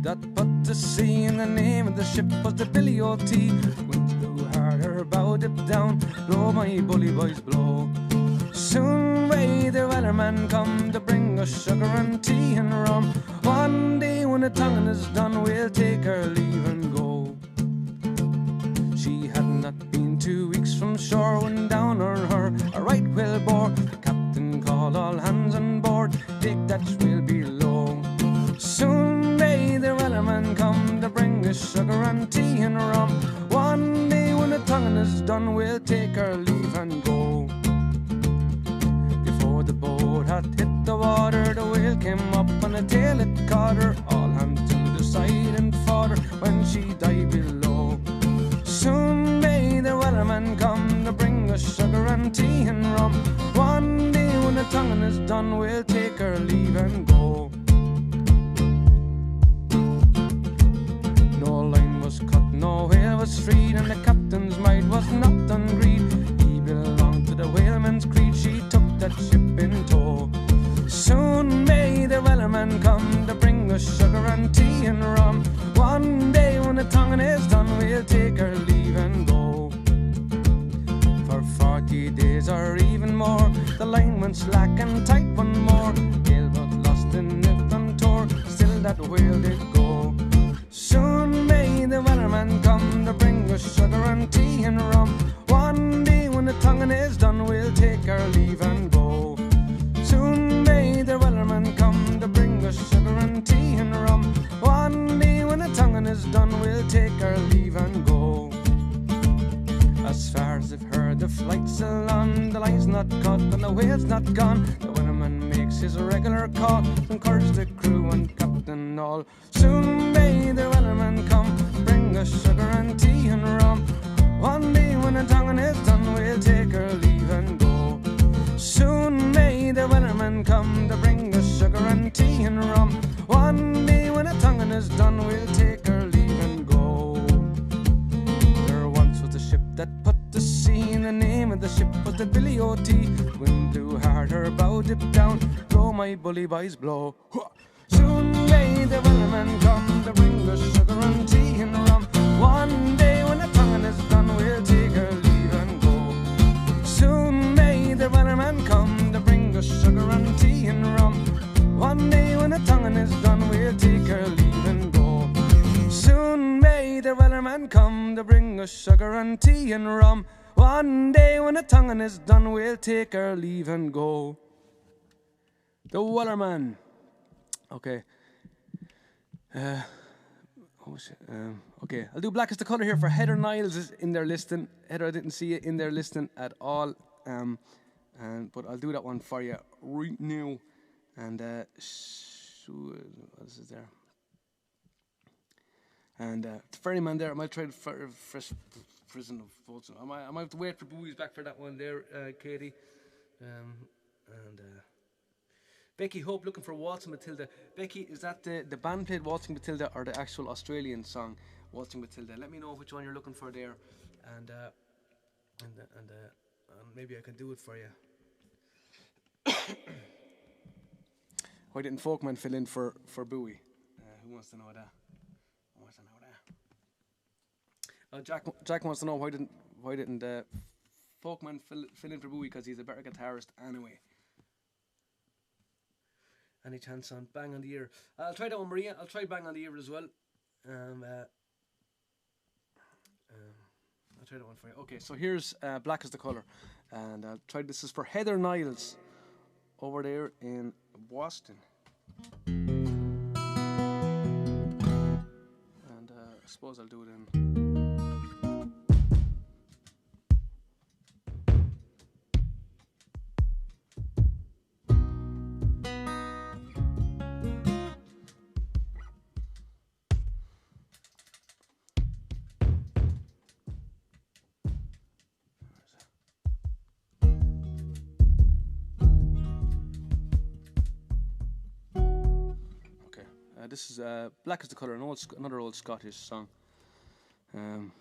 That put to sea, and the name of the ship was the Billy O.T. Wind blew harder, bow dipped down, blow my bully boys blow. Soon may the Wellerman come to bring us sugar and tea and rum. One day when the tonguing is done, we'll take our leave and go. She had not been 2 weeks from shore when down on her a right whale bore. The captain called all hands on board, take that we'll be low. Soon may the Wellerman come to bring us sugar and tea and rum. One day when the tonguing is done, we'll take our leave and go. Before the boat had hit the water, the whale came up on the tail it caught her. All hands to the side and fought her when she died below. Soon may the Wellerman come to bring us sugar and tea and rum. One day when the tonguing is done, we'll take our leave and go. No whale was freed, and the captain's might was not ungreed. He belonged to the whaleman's creed, she took that ship in tow. Soon may the Wellerman come to bring us sugar and tea and rum. One day when the tonguing is done, we'll take our leave and go. For 40 days or even more, the line went slack and tight one more. Gale was lost in it and tore, still that whale did go. Soon may the Wellerman come to bring us sugar and tea and rum. One day when the tonguing is done, we'll take our leave and go. Soon may the Wellerman come to bring us sugar and tea and rum. One day when the tonguing is done, we'll take our leave and go. As far as I've heard, mainsail on, the line's not cut and the whale's not gone. The wellerman makes his regular call, encourage the crew and captain all. Soon may the wellerman come, bring us sugar and tea and rum. One day when the tonguing is done, we'll take our leave and go. Soon may the wellerman come to bring us sugar and tea and rum. One day when the tonguing is done, we'll take our leave and go. There once was a ship that put to sea, and the name of the ship was the Billy O.T. The wind blew hard, her bow dipped down, blow my bully boys blow. Soon may the wellerman come to bring us sugar and tea and rum. One day when the tonguing is done, we'll take our leave and go. Soon may the wellerman come to bring us sugar and tea and rum. One day when the tonguing is done, we'll take our leave and go. Soon may the wellerman come to bring us sugar and tea and rum. One day when the tonguing is done, we'll take our leave and go. The wellerman. Okay. Okay, I'll do Black is the Colour here for Heather Niles is in their listing. Heather, I didn't see it in their listing at all. But I'll do that one for you right now. And what is it there? And the Ferryman there, I might try to fresh prison of votes. I might have to wait for Bowie's back for that one there, Katie. Becky Hope looking for Waltzing Matilda. Becky, is that the band played Waltzing Matilda or the actual Australian song Waltzing Matilda? Let me know which one you're looking for there, and maybe I can do it for you. Why didn't Folkman fill in for Bowie? Who wants to know that? I want to know that. Jack wants to know why didn't Folkman fill in for Bowie, because he's a better guitarist anyway. Any chance on Bang on the Ear? I'll try that one, Maria. I'll try Bang on the Ear as well. I'll try that one for you. Okay, so here's Black is the Colour. And I'll try this. Is for Heather Niles over there in Boston. And I suppose I'll do it in... This is Black is the Colour, another old Scottish song. And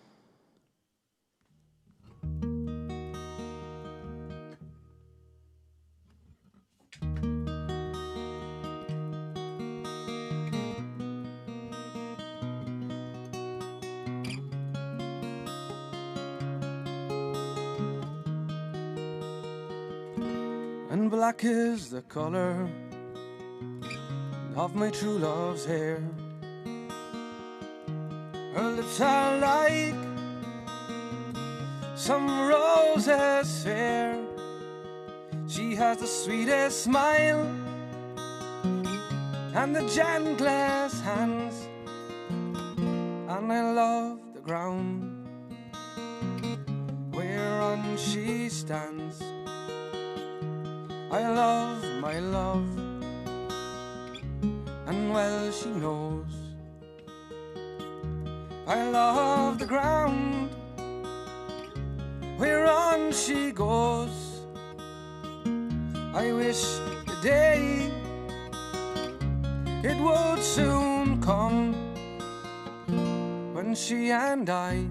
black is the colour of my true love's hair. Her lips are like some roses fair. She has the sweetest smile and the gentlest hands, and I love the ground whereon she stands. I love my love, and well she knows. I love the ground whereon she goes. I wish the day it would soon come when she and I,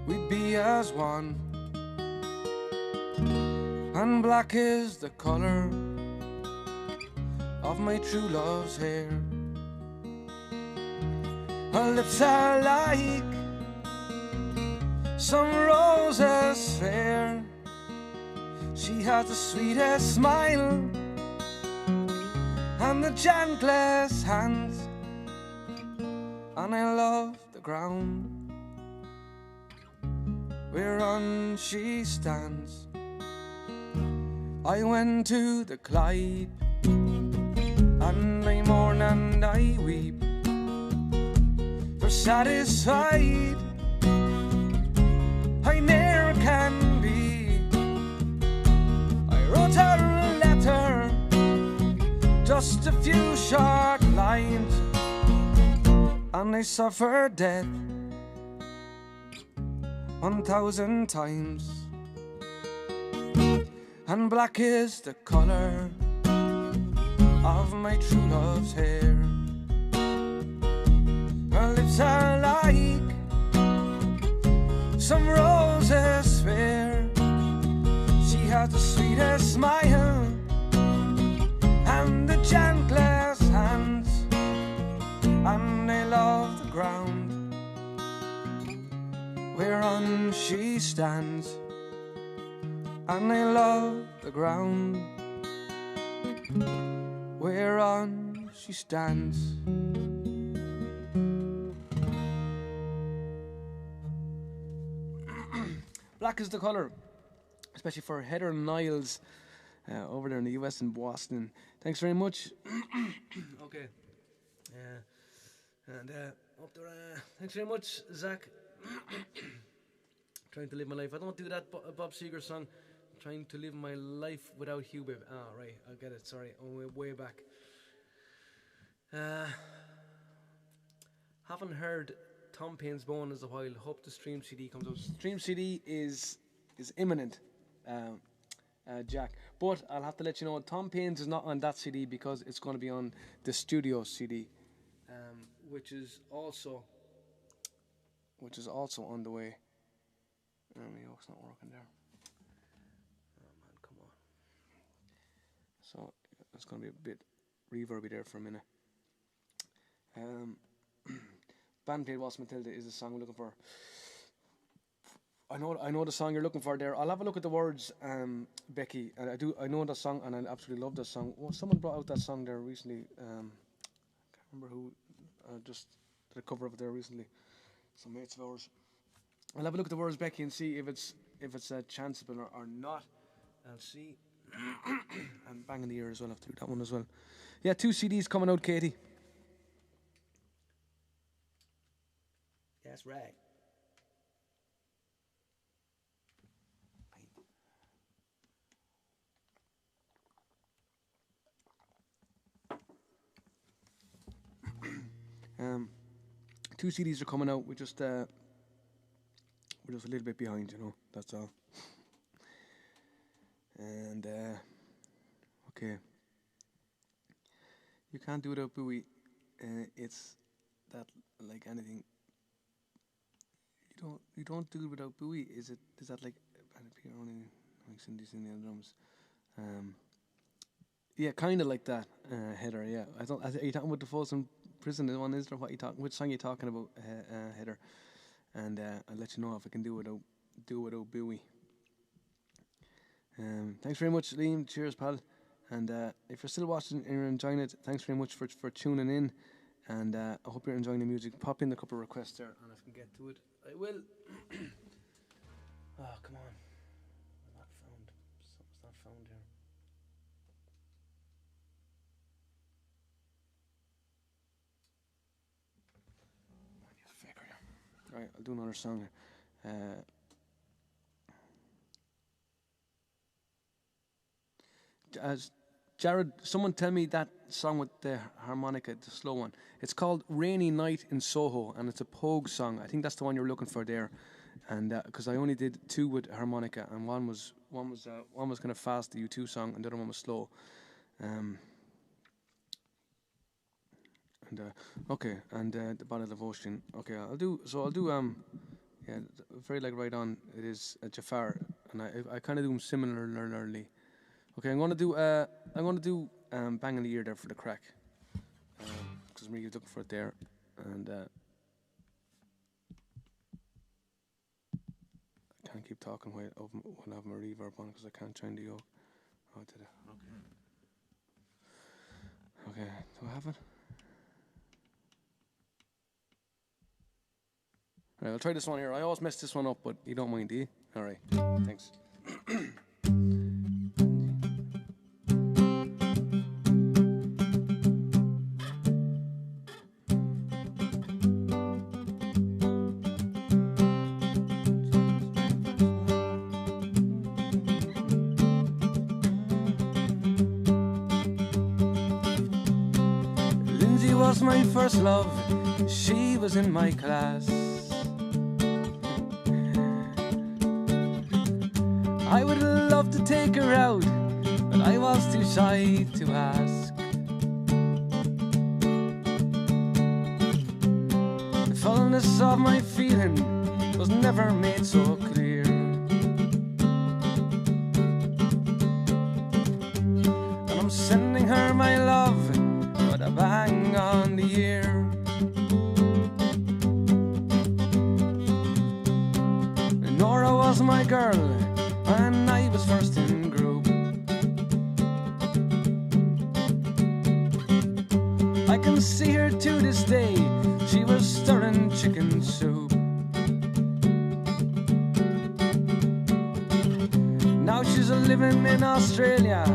we'd be as one. And black is the colour of my true love's hair. Her lips are like some roses fair. She has the sweetest smile and the gentlest hands, and I love the ground whereon she stands. I went to the Clyde, and I mourn and I weep, for satisfied I ne'er I suffered death 1,000 times, and black is the color of my true love's hair. Her lips are like some roses fair. She has the sweetest smile and the gentlest hands, and I love the ground whereon she stands, and I love the ground whereon she stands. Black is the colour, especially for Heather Niles over there in the US in Boston. Thanks very much. Okay. Up there, thanks very much, Zach. Trying to live my life. I don't do that Bob Seger song. Trying to live my life without Hugh, babe. Ah, right, I get it. Sorry, way back. Haven't heard Tom Paine's Bone in a while. Hope the Stream CD comes out. Stream CD is imminent, Jack. But I'll have to let you know, Tom Paine's is not on that CD because it's going to be on the studio CD, which is also on the way. My yoke's not working there. Oh man, come on. So it's going to be a bit reverby there for a minute. Band played Waltz Matilda is the song we're looking for. I know the song you're looking for there. I'll have a look at the words, Becky. And I know that song, and I absolutely love that song. Well, someone brought out that song there recently. I can't remember who. Just did a cover of it there recently. Some mates of ours. I'll have a look at the words, Becky, and see if it's chanceable or not. I'll see. And Bang in the Ear as well. I'll have to do that one as well. Yeah, 2 CDs coming out, Katie. That's right. Two CDs are coming out. We're just a little bit behind, you know. That's all. And okay, you can't do it without Bowie. It's that like anything. You don't do it without Bowie. Is that like only like Cindy singing the drums? Yeah, kind of like that, Heather. Yeah, are you talking about the Folsom Prison one? Is there what you talking? Which song are you talking about, Heather? And I'll let you know if I can do it without Bowie. Thanks very much, Liam. Cheers, pal. And if you're still watching and you're enjoying it, thanks very much for tuning in. And I hope you're enjoying the music. Pop in a couple of requests there, and if I can get to it, I will. Oh, come on. Something's not found here. Right, I'll do another song here. Jared, someone tell me that song with the harmonica, the slow one. It's called Rainy Night in Soho, and it's a Pogue song. I think that's the one you're looking for there. And because I only did 2 with harmonica, and one was kind of fast, the U2 song, and the other one was slow. Okay, and the Ballad of Ocean. Okay, I'll do. Yeah, very like Right On. It is a Jafar, and I kind of do them similarly. Okay, I'm gonna do Bang in the Ear there for the crack, because I'm really looking for it there, and I can't keep talking while I have my reverb on because I can't change the yoke. Oh, did it? Okay. Okay, do I have it? Alright, I'll try this one here. I always mess this one up, but you don't mind, do you? Alright, thanks. Lindsay was my first love. she was in my class. I would love to take her out, but I was too shy to ask. The fullness of my feeling was never made so clear. And I'm sending her my love with a bang on the ear. Nora was my girl when I was first in group. I can see her to this day, she was stirring chicken soup. Now she's a living in Australia,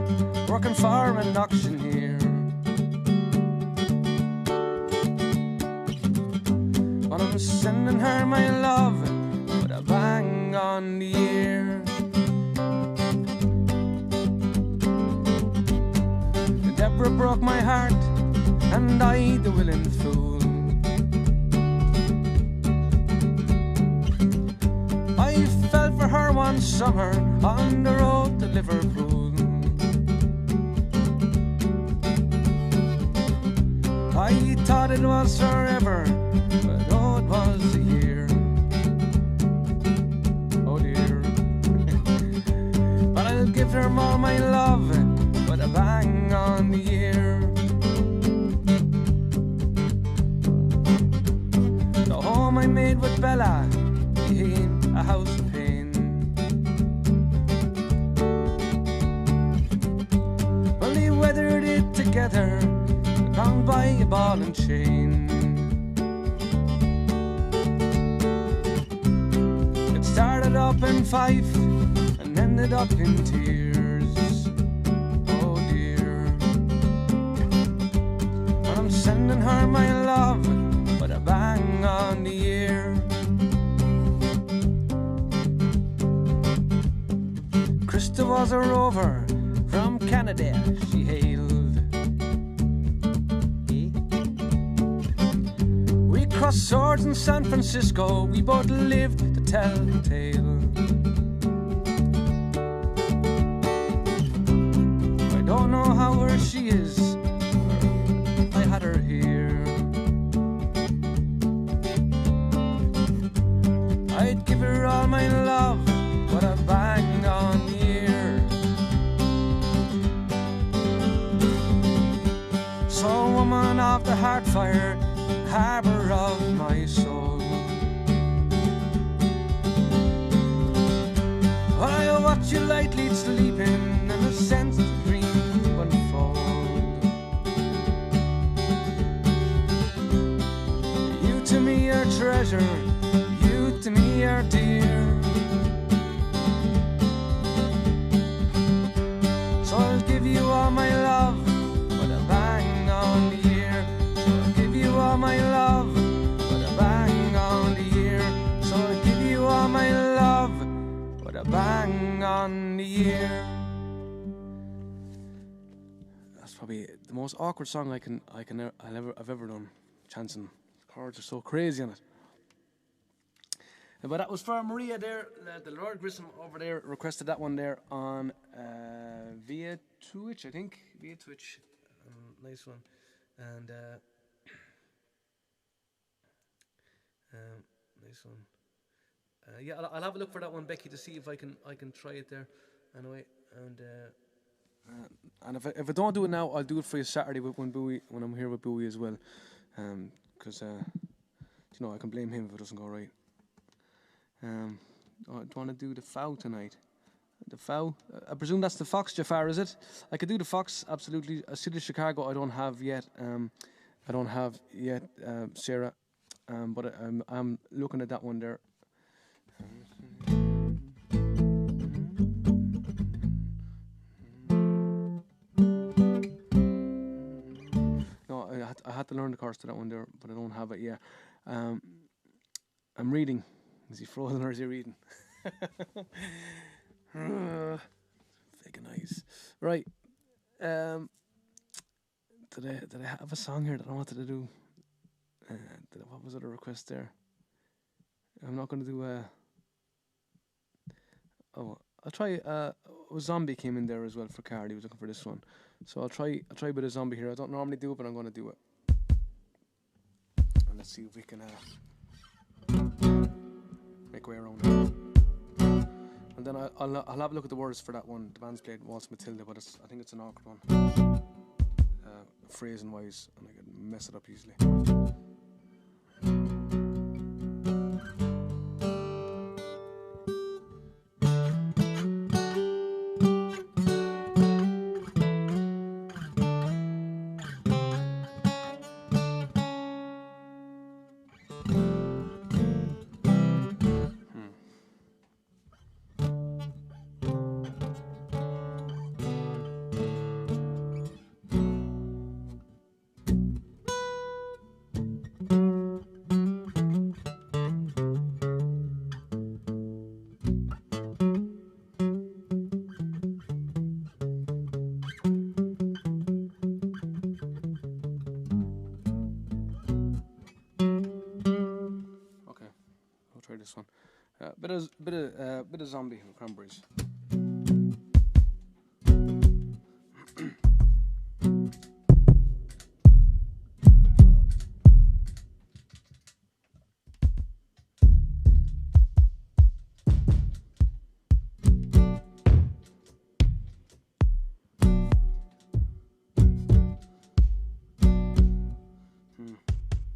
working for an auctioneer. But I'm sending her my love with a bang on the ear. Deborah broke my heart, and I the willing fool. I fell for her one summer on the road to Liverpool. I thought it was forever, but oh, it was a year. Oh dear. But I'll give her all my love with a bang on the ear. The home I made with Bella became a house of pain. Well, they weathered it together, bound by a ball and chain. It started up in Fife and ended up in tears. Oh dear. But I'm sending her my love with a bang on the ear. Krista was a rover from Canada, she hailed. We crossed swords in San Francisco, we both lived to tell the tale. I don't know how where she is, I had her here. I'd give her all my love, but a bang on the ear. So woman of the heart fire, harbour of my soul, I watch you lightly sleeping and a sense of dream unfold. You to me are treasure, you to me are dear. So I'll give you all my love with a bang on the ear. So I'll give you all my love with a bang on the ear. So I'll give you all my love with a bang on the ear. That's probably the most awkward song I've ever done. Chanson. The chords are so crazy on it. But that was for Maria there. The Lord Grissom over there requested that one there on via Twitch, I think. Via Twitch. Nice one. And nice one. Yeah, I'll have a look for that one, Becky, to see if I can try it there. Anyway, and if I don't do it now, I'll do it for you Saturday when I'm here with Bowie as well. Because you know, I can blame him if it doesn't go right. Do you want to do the Fow tonight? The Fow? I presume that's the Fox, Jafar, is it? I could do the Fox, absolutely. City of Chicago I don't have yet. Sarah. But I'm looking at that one there. No, I had to learn the chorus to that one there, but I don't have it yet. I'm reading. Is he frozen or is he reading? Fake eyes. Right. Did I have a song here that I wanted to do? What was the request there? I'm not going to do I'll try. Zombie came in there as well for Cardi. He was looking for this one, so I'll try a bit of Zombie here. I don't normally do it, but I'm going to do it. And let's see if we can make way around it. And then I'll have a look at the words for that one. The band's played Waltz Matilda, but I think it's an awkward one, phrasing wise, and I can mess it up easily. This one, bit of Zombie from Cranberries.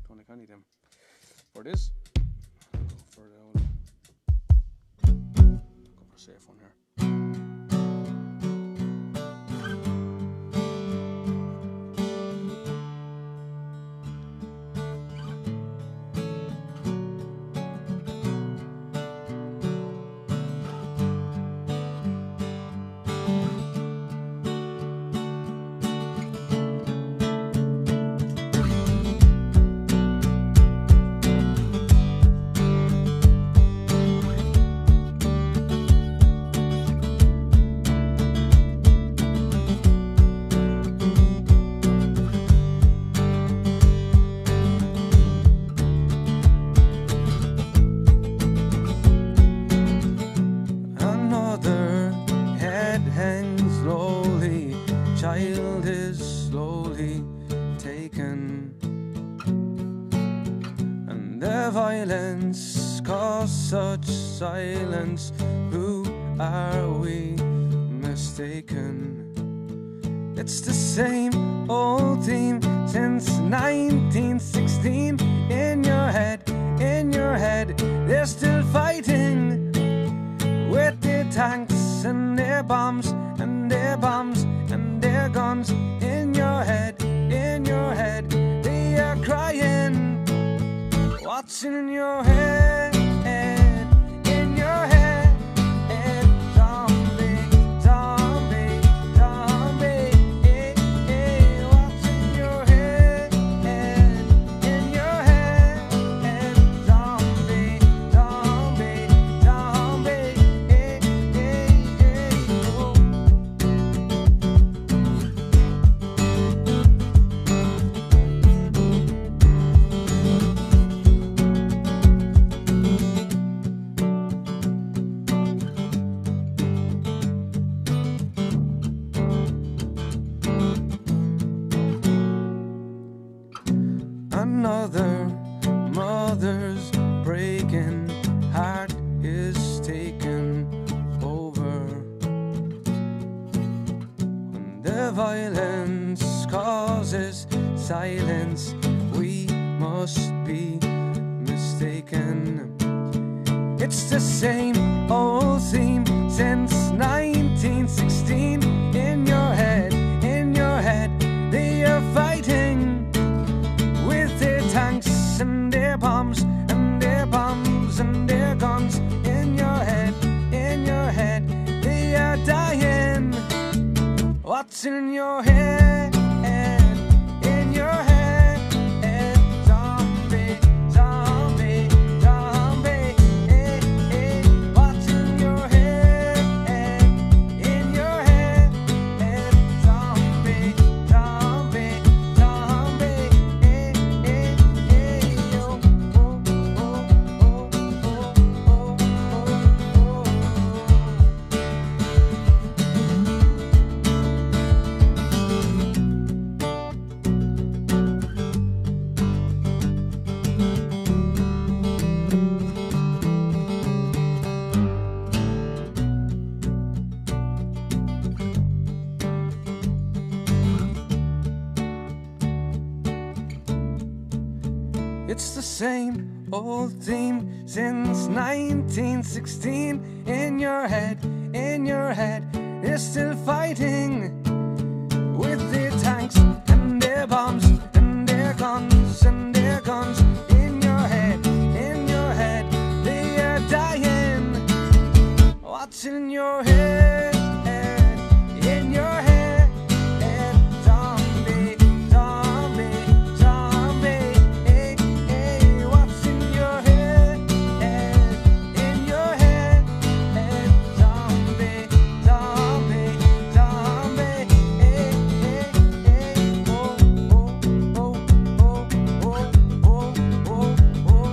Don't think I need them for this. Safe one here. Child is slowly taken, and the violence caused such silence. Who are we mistaken? It's the same old theme since 1916. In your head, they're still fighting with their tanks and their bombs and their bombs and their guns. In your head, they are crying. What's in your head? In your head, zombie, zombie, zombie. What's in your head? In your head, zombie, zombie, zombie. Another mother's breaking heart is taken over, when the violence causes silence. We must be mistaken. It's the same old theme since 1916. In your head, they are fighting with their tanks and their bombs and their bombs and their guns. In your head, they are dying. What's in your head? In your head, zombie, zombie, zombie. What's in your head? In your head, zombie, zombie, zombie. It's the same old theme since 1916. In your head, they're still fighting with their tanks and their bombs and their guns and their guns. In your head, they are dying. What's in your head? In your head, zombie, zombie, zombie. Hey, hey, what's in your head? In your head, zombie, zombie, zombie. Hey, hey, hey, oh, oh, oh, oh, oh, oh, oh, oh,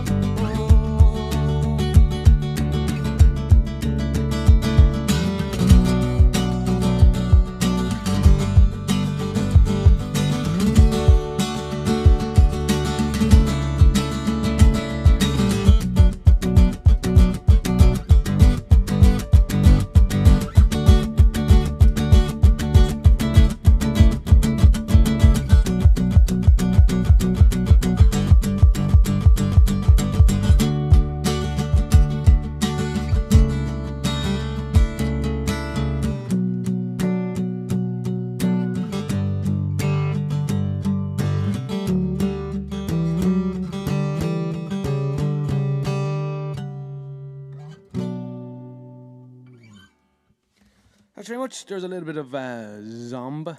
Thanks very much. There's a little bit of Zomba.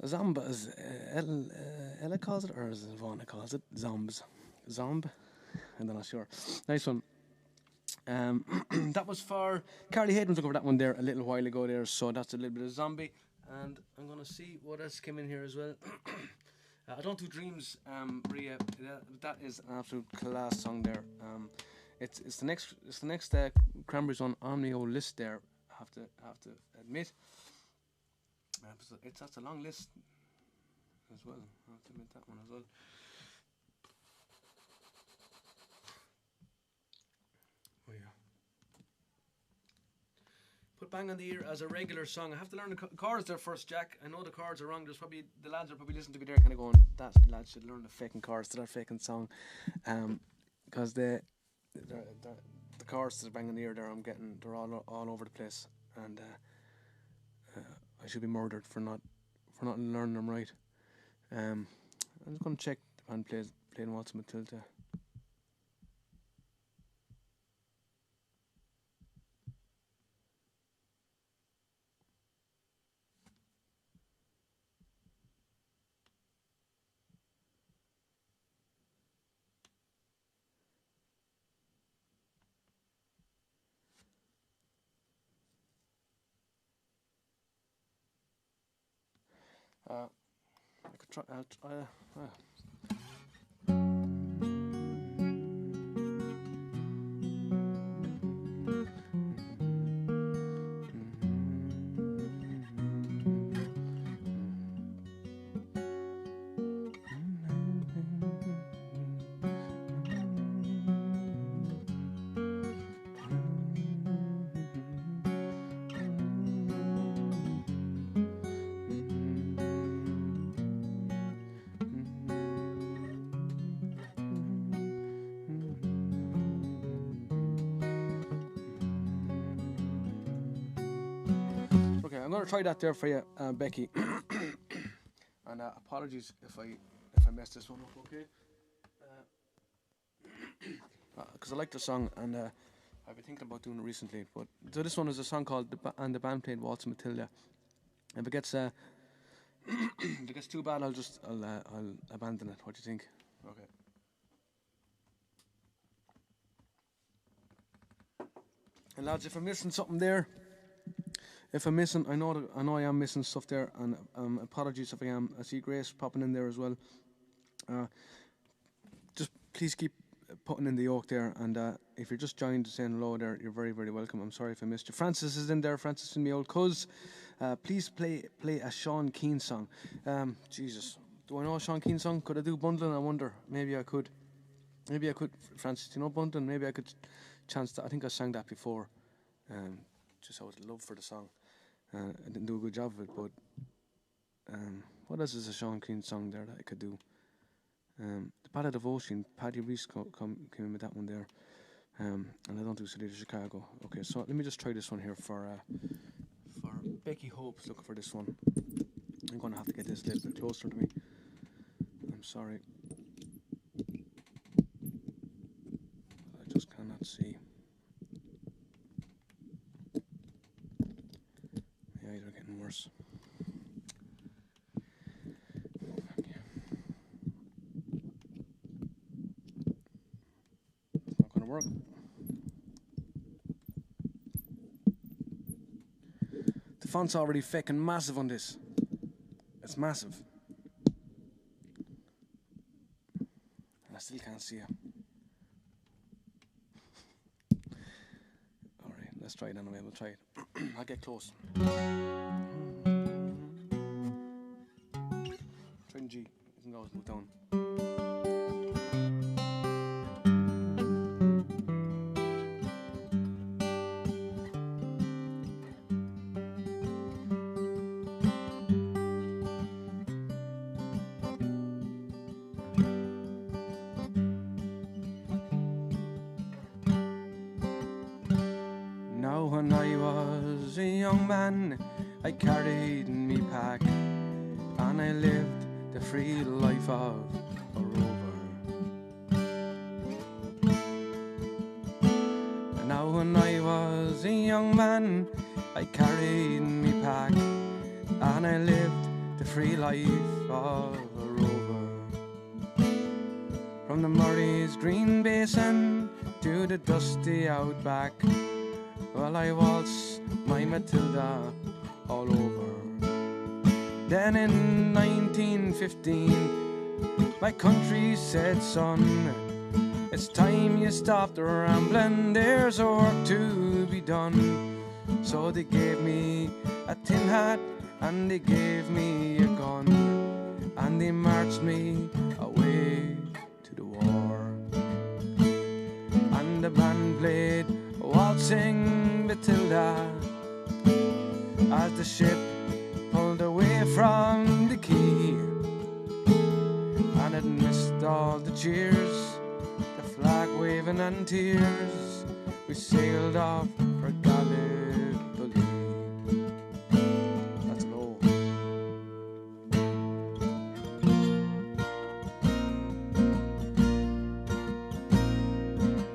Zomba, as Ella calls it, or as Ivana calls it, Zombs. Zomb? I'm not sure. Nice one. That was for Carly Hayden took over that one there a little while ago there, so that's a little bit of Zombie. And I'm going to see what else came in here as well. I Don't Do Dreams, Ria. That is an absolute class song there. It's the next Cranberries on the old list there. Have to admit. That's a long list as well. I have to admit that one as well. Oh yeah. Put Bang on the Ear as a regular song. I have to learn the chords there first, Jack. I know the chords are wrong. There's probably the lads are probably listening to me there, kind of going, "That lad should learn the fucking chords to that fucking song," because the chords to the Bang on the Ear there, they're all over the place, and I should be murdered for not learning them right. I'm just going to check the band playing Waltz Matilda. I could try. I'm going to try that there for you, Becky. And apologies if I messed this one up, okay? Because I like the song, and I've been thinking about doing it recently. But so this one is a song called the band played Waltz Matilda. If it gets if it gets too bad, I'll abandon it. What do you think? Okay. And lads, if I'm missing something there. If I'm missing, I know I am missing stuff there, and apologies if I am. I see Grace popping in there as well. Just please keep putting in the yoke there, and if you're just joined saying hello there, you're very, very welcome. I'm sorry if I missed you. Francis is in there. Francis and me old cuz. Please play a Sean Keane song. Jesus, do I know a Sean Keane song? Could I do Bundling? I wonder. Maybe I could. Francis, do you know Bundling? Maybe I could chance that. I think I sang that before. Just out of love for the song. I didn't do a good job of it, but what else is a Sean Keane song there that I could do? The Ballad of Oisin, Paddy Reese came in with that one there. And I don't do City of Chicago. Okay, so let me just try this one here for Becky Hope's looking for this one. I'm going to have to get this a little bit closer to me. I'm sorry. I just cannot see. My eyes are getting worse. Okay. It's not going to work. The font's already fucking massive on this. It's massive. And I still can't see it. Alright, let's try it anyway. We'll try it. I'll get close. Try in G. You can always move down. Now when I was a young man, I carried me pack, and I lived the free life of a rover. And now when I was a young man, I carried me pack, and I lived the free life of a rover. From the Murray's green basin to the dusty outback, well, I waltzed my Matilda all over. Then in 1915, my country said, son, it's time you stopped rambling, there's work to be done. So they gave me a tin hat and they gave me a gun, and they marched me away to the war. And the band played waltzing Matilda as the ship pulled away from the quay, and it missed all the cheers, the flag waving and tears. We sailed off for Gallipoli. That's low.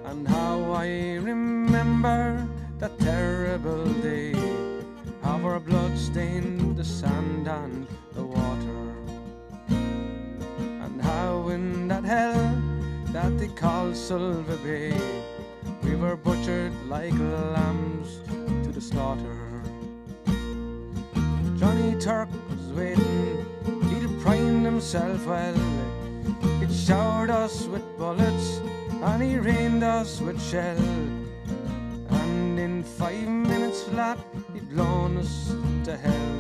And how I remember that terrible day, how our blood stained the sand and the water, and how in that hell that they call Silver Bay, we were butchered like lambs to the slaughter. Johnny Turk was waiting, he'd primed himself well, he'd showered us with bullets and he rained us with shell, and in 5 minutes flat he'd blown us to hell,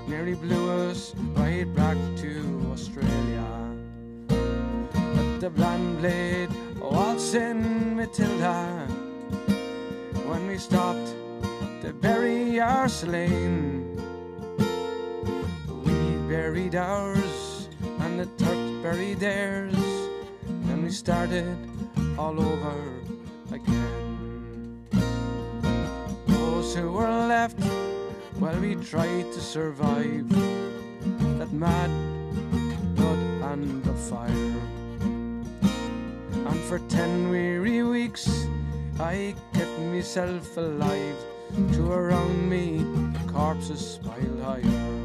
nearly blew us right back to Australia. But the band played waltzing Matilda when we stopped to bury our slain. We buried ours and the Turks buried theirs, and we started all over again. Those who were left, well, we tried to survive that mad blood and the fire. And for 10 weary weeks I kept myself alive, to around me corpses piled higher.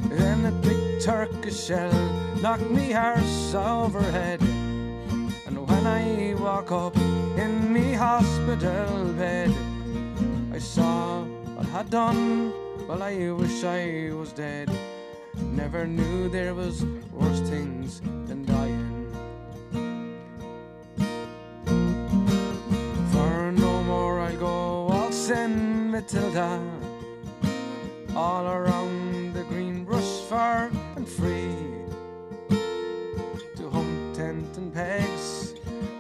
Then a big Turkish shell knocked me arse overhead, and when I woke up in me hospital bed, I saw what I had done. Well, I wish I was dead. Never knew there was worse things than dying. For no more I'll go waltzing Matilda all around the green brush, far and free, to hump tent and pegs,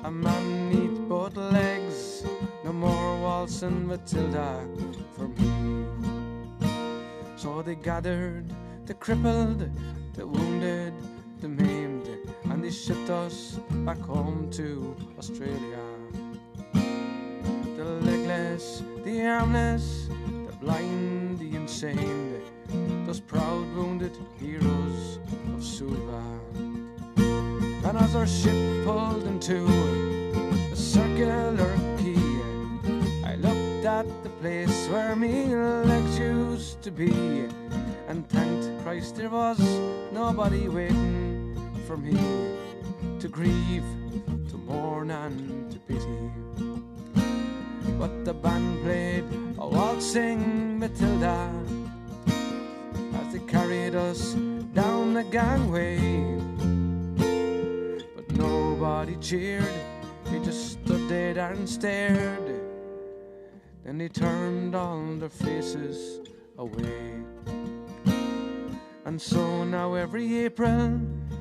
a man need both legs. No more waltzing Matilda for me. So they gathered the crippled, the wounded, the maimed, they shipped us back home to Australia. The legless, the armless, the blind, the insane, those proud wounded heroes of Suva. And as our ship pulled into a circular quay, I looked at the place where me legs used to be, and thanked Christ there was nobody waiting for me to grieve, to mourn and to pity. But the band played a waltzing Matilda as they carried us down the gangway. But nobody cheered, they just stood there and stared. Then they turned all their faces away. And so now every April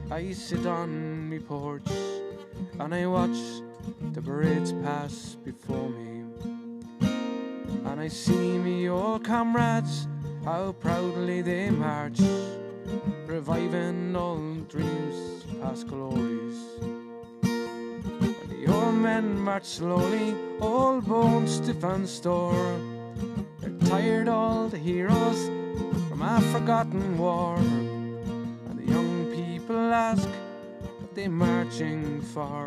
I sit on me porch and I watch the parades pass before me. And I see me old comrades, how proudly they march, reviving old dreams, past glories. And the old men march slowly, old bones stiff and store. They're tired, all the heroes from a forgotten war. And the young people ask what they marching for,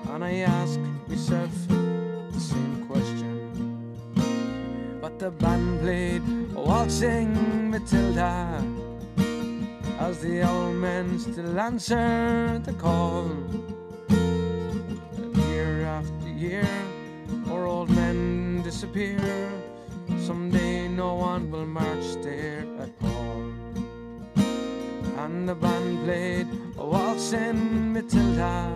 and I ask myself the same question. But the band played a waltzing Matilda as the old men still answered the call. And year after year our old men disappear. Someday no one will march there at all. And the band played a waltzing Matilda.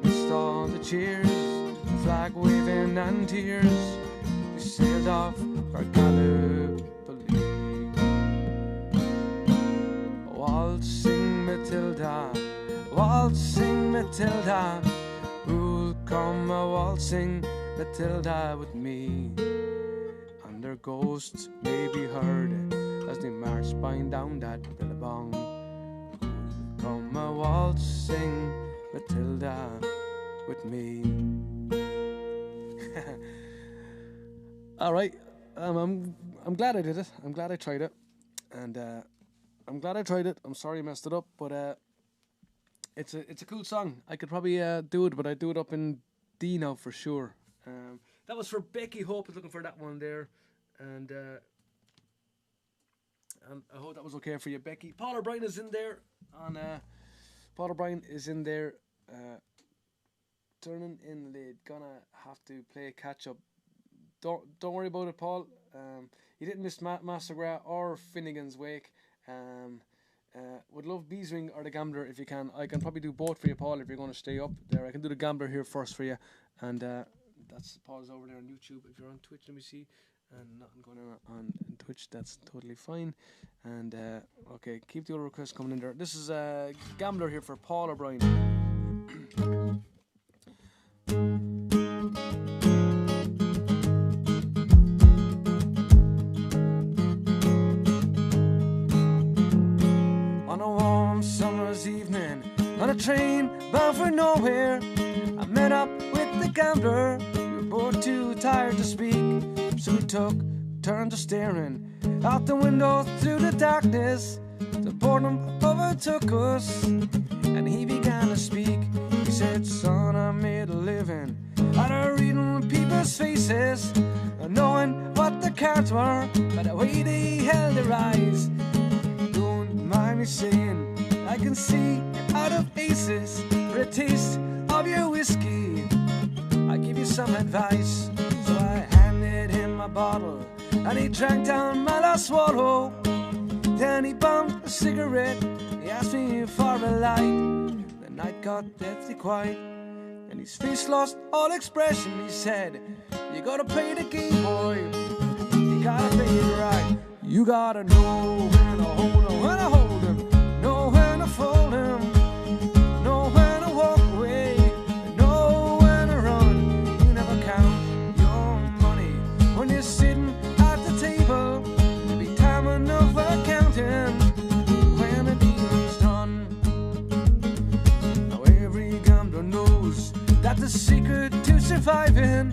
Missed all the cheers, flag waving and tears. We sailed off for Gallipoli. Waltzing Matilda, waltzing Matilda, who'll come a waltzing Matilda with me? And their ghosts may be heard as they march spine down that billabong. Who'll come a waltzing Matilda with me? All right, I'm glad I did it. I'm glad I tried it, and I'm glad I tried it. I'm sorry I messed it up, but it's a cool song. I could probably do it, but I do it up in D now for sure. That was for Becky Hope. I was looking for that one there, and I hope that was okay for you, Becky. Paul O'Brien is in there. Paul O'Brien is in there. Turning in late. Gonna have to play catch up. Don't worry about it, Paul. You didn't miss Mastergra or Finnegan's Wake. Would love Beeswing or the Gambler if you can. I can probably do both for you, Paul, if you're going to stay up there. I can do the Gambler here first for you, and that's Paul's over there on YouTube. If you're on Twitch, let me see. And nothing going on Twitch, that's totally fine. And okay, keep the other requests coming in there. This is Gambler here for Paul O'Brien. On a warm summer's evening, on a train bound for nowhere, I met up with the Gambler. We were both too tired to speak, so we took turns of staring out the window through the darkness. The boredom overtook us, and he began to speak. He said, son, I made a living out of reading people's faces, and knowing what the cards were by the way they held their eyes. Don't mind me saying, I can see out of aces for a taste of your whiskey. I give you some advice. So I handed him my bottle, and he drank down my last swallow. Then he bummed a cigarette, he asked me for a light. The night got deathly quiet, and his face lost all expression. He said, you gotta play the game, boy, you gotta play it right. You gotta know when to hold him, when to hold him, know when to fold him, know when to walk away, know when to run. You never count your money when you're sitting at the table. Every time the secret to surviving.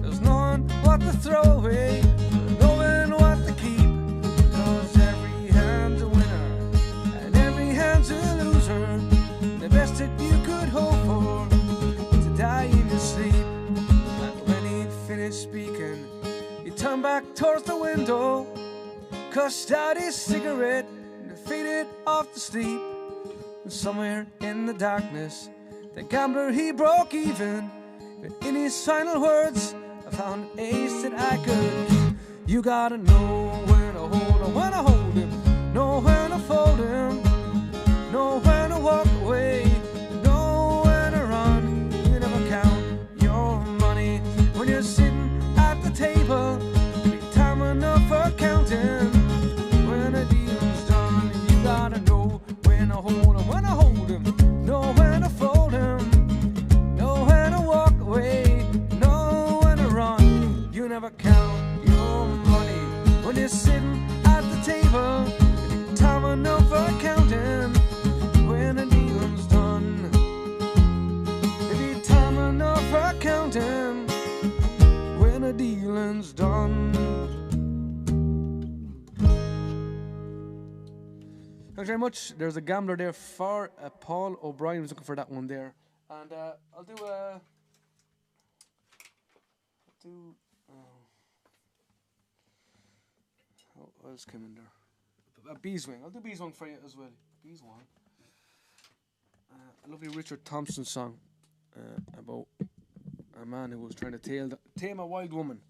There's knowing what to throw away, knowing what to keep. Cause every hand's a winner and every hand's a loser. The best that you could hope for to die in your sleep. And when he'd finished speaking, he turned back towards the window, cussed out his cigarette, and faded off to sleep. And somewhere in the darkness, the gambler he broke even. But in his final words, I found an ace that I could keep. You gotta know when to hold him, when to hold him, know when to fold him, know when to walk away, know when to run. You never count your money when you're sitting at the table. Be time enough for counting when a deal's done. You gotta know when to hold him, when to hold him, know when to fold him, know when to walk away, know when to run. You never count your money when you're sitting at the table. Be time enough for counting when a deal's done. Be time enough for counting when a dealing's done. Thanks very much. There's a gambler there for Paul O'Brien was looking for that one there. And I'll do what else came in there? A Beeswing. I'll do Beeswing for you as well. Beeswing. A lovely Richard Thompson song about a man who was trying to tame a wild woman.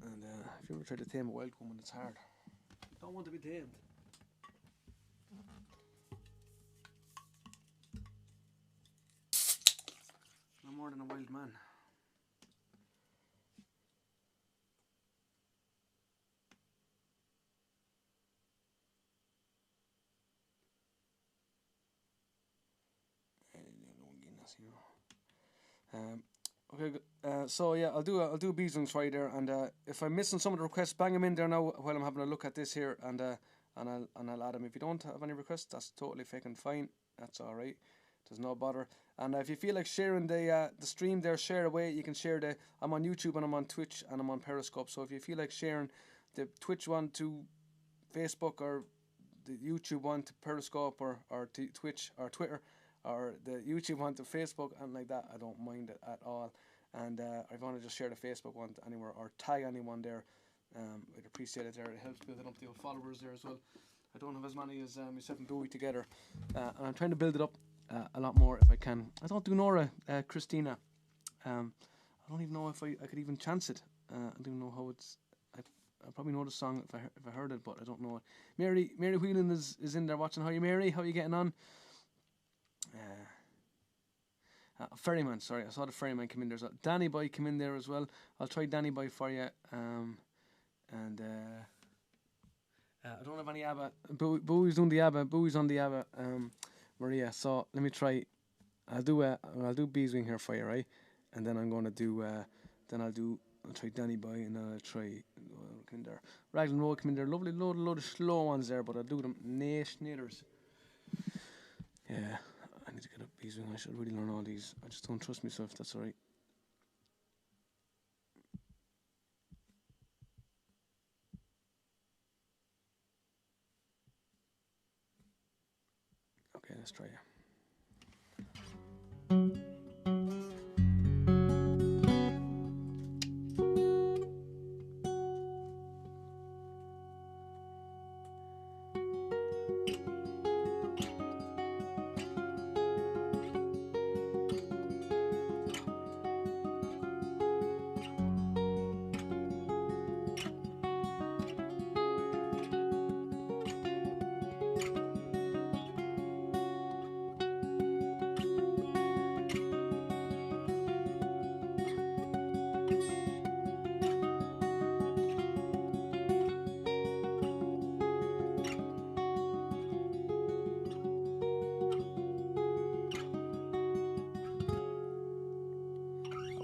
And if you ever try to tame a wild woman, it's hard. You don't want to be tamed. No more than a wild man. Okay, so yeah, I'll do a Beeswings for you there, and if I'm missing some of the requests, bang them in there now while I'm having a look at this here, and I'll add them. If you don't have any requests, that's totally fucking fine. That's all right. There's no bother. And if you feel like sharing the stream there, share away. You can share I'm on YouTube and I'm on Twitch and I'm on Periscope. So if you feel like sharing the Twitch one to Facebook or the YouTube one to Periscope or to Twitch or Twitter, or the YouTube one to Facebook and like that, I don't mind it at all. And if you want to just share the Facebook one to anywhere or tag anyone there, I'd appreciate it there. It helps building up the old followers there as well. I don't have as many as myself and Bowie together, and I'm trying to build it up a lot more if I can. I don't do Nora, Christina. I don't even know if I could even chance it. I don't know how it's. I probably know the song if I heard it, but I don't know it. Mary Whelan is in there watching. How are you, Mary? How are you getting on? Ferryman, sorry, I saw the Ferryman come in there. So Danny Boy come in there as well. I'll try Danny Boy for you. I don't have any ABBA. Bowie's on the ABBA. Bowie's on the ABBA. Maria. So let me try. I'll do Beeswing here for you, right? And then I'm gonna do. I'll try Danny Boy, and then I'll try. Come in there. Raglan Road come in there. Lovely load of slow ones there, but I'll do them knitters. Yeah. I need to get up Beeswing. I should really learn all these. I just don't trust myself. That's alright. Okay, let's try it.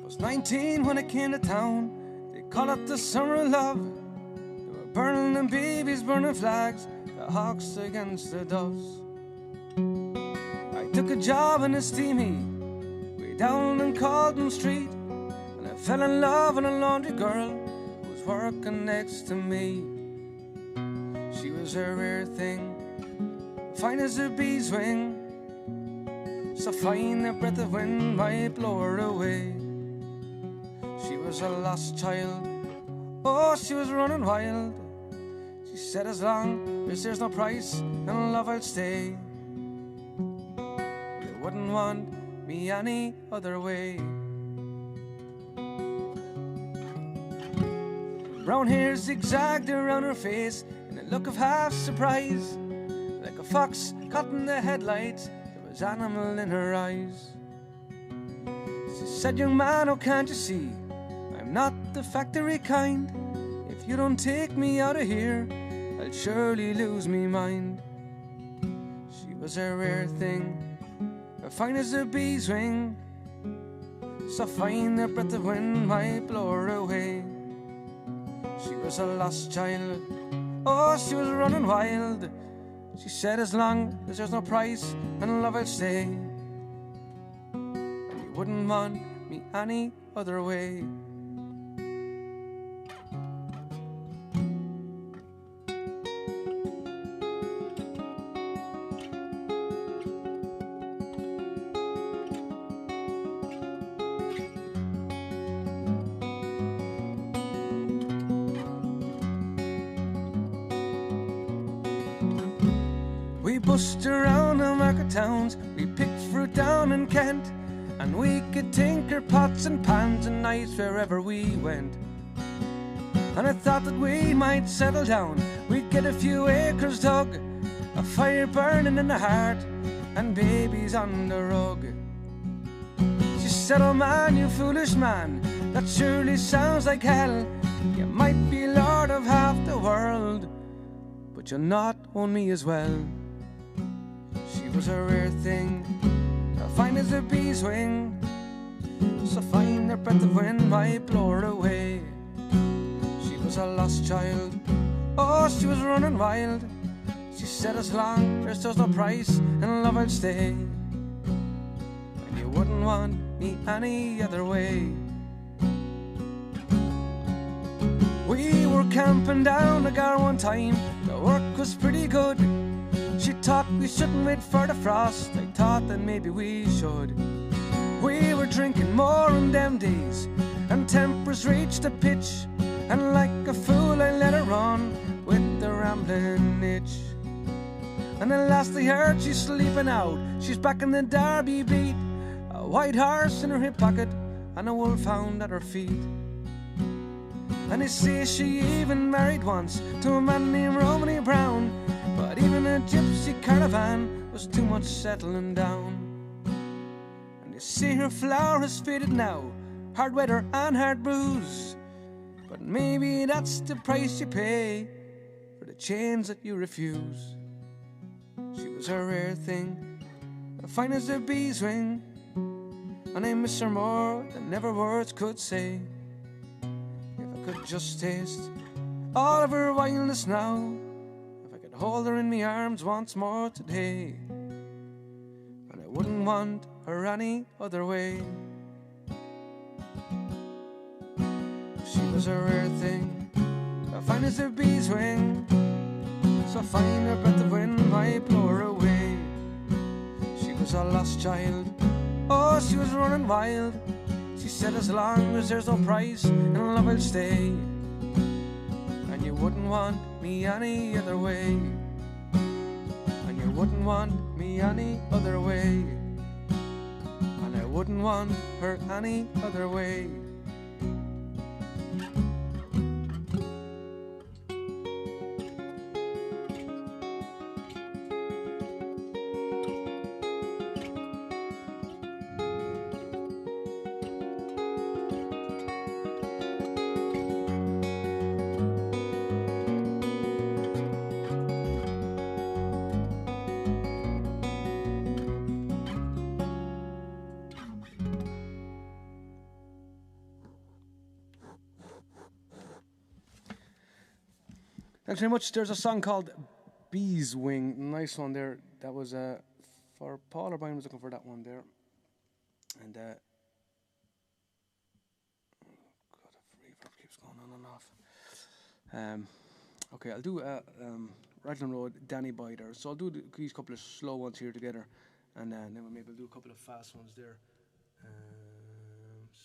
I was 19 when I came to town. They call it the summer of love. They were burning them babies, burning flags, the hawks against the doves. I took a job in a steamy way down in Calden Street, and I fell in love with a laundry girl who was working next to me. She was a rare thing, fine as a bee's wing, so fine a breath of wind might blow her away. She was a lost child, oh, she was running wild. She said, as long as there's no price in love, I'll stay. You wouldn't want me any other way. Brown hair zigzagged around her face in a look of half surprise. Like a fox caught in the headlights, there was animal in her eyes. She said, young man, oh, can't you see, I'm not the factory kind. If you don't take me out of here, I'll surely lose me mind. She was a rare thing, as fine as a bee's wing, so fine the breath of wind might blow her away. She was a lost child, oh, she was running wild. She said, as long as there's no price in love, I'll stay. And you wouldn't want me any other way. We bussed around the market towns, we picked fruit down in Kent, and we could tinker pots and pans and knives wherever we went. And I thought that we might settle down, we'd get a few acres dug, a fire burning in the heart, and babies on the rug. She said, oh man, you foolish man, that surely sounds like hell. You might be lord of half the world, but you'll not own me as well. She was a rare thing, as fine as a bee's wing, so fine the breath of wind might blow her away. She was a lost child, oh, she was running wild. She said, as long as there's no price in love, I'll stay. And you wouldn't want me any other way. We were camping down the Gar one time, the work was pretty good. She thought we shouldn't wait for the frost, I thought that maybe we should. We were drinking more in them days, and tempers reached a pitch, and like a fool I let her run with the rambling itch. And at last I heard she's sleeping out, she's back in the Derby beat, a white horse in her hip pocket, and a wolfhound at her feet. And they say she even married once to a man named Romany Brown, but even a gypsy caravan was too much settling down. And they say her flower has faded now, hard weather and hard booze, but maybe that's the price you pay for the chains that you refuse. She was a rare thing, as fine as a bee's wing, and I miss her more than ever words could say. Could just taste all of her wildness now, if I could hold her in my arms once more today, and I wouldn't want her any other way. She was a rare thing, as fine as a bee's wing, so fine a breath of wind might blow her away. She was a lost child, oh, she was running wild. She said, as long as there's no price in love, I'll stay. And you wouldn't want me any other way. And you wouldn't want me any other way. And I wouldn't want her any other way. Thanks very much. There's a song called Bees Wing, nice one there. That was for Paul O'Brien was looking for that one there. And God, the reverb keeps going on and off. Okay, I'll do Raglan Road, Danny Boy there. So I'll do these couple of slow ones here together, and then maybe I'll do a couple of fast ones there.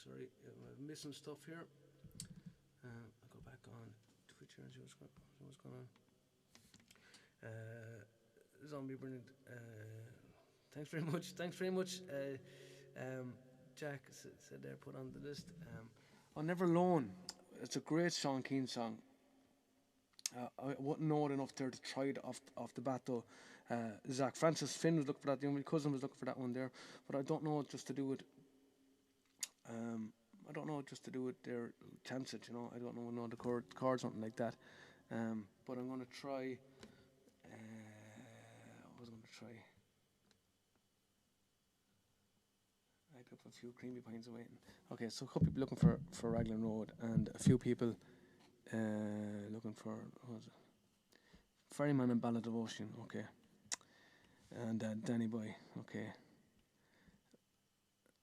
Sorry, I'm missing stuff here. I'll go back on Twitter and see what's going on. Zombie Brilliant. Thanks very much. Jack said there, put on the list. On Never Alone. It's a great Sean Keane song. I wouldn't know it enough there to try it off the bat though. Zach Francis Finn was looking for that. My cousin was looking for that one there, but I don't know it just to do it. I don't know just to do it their chance it, you know. I don't know the chord something like that. But I'm gonna try. I was gonna try. I have a few creamy pints of waiting. Okay, so a couple people looking for Raglan Road, and a few people looking for what was it? Ferryman and Ballad of Ocean. Okay, and Danny Boy. Okay.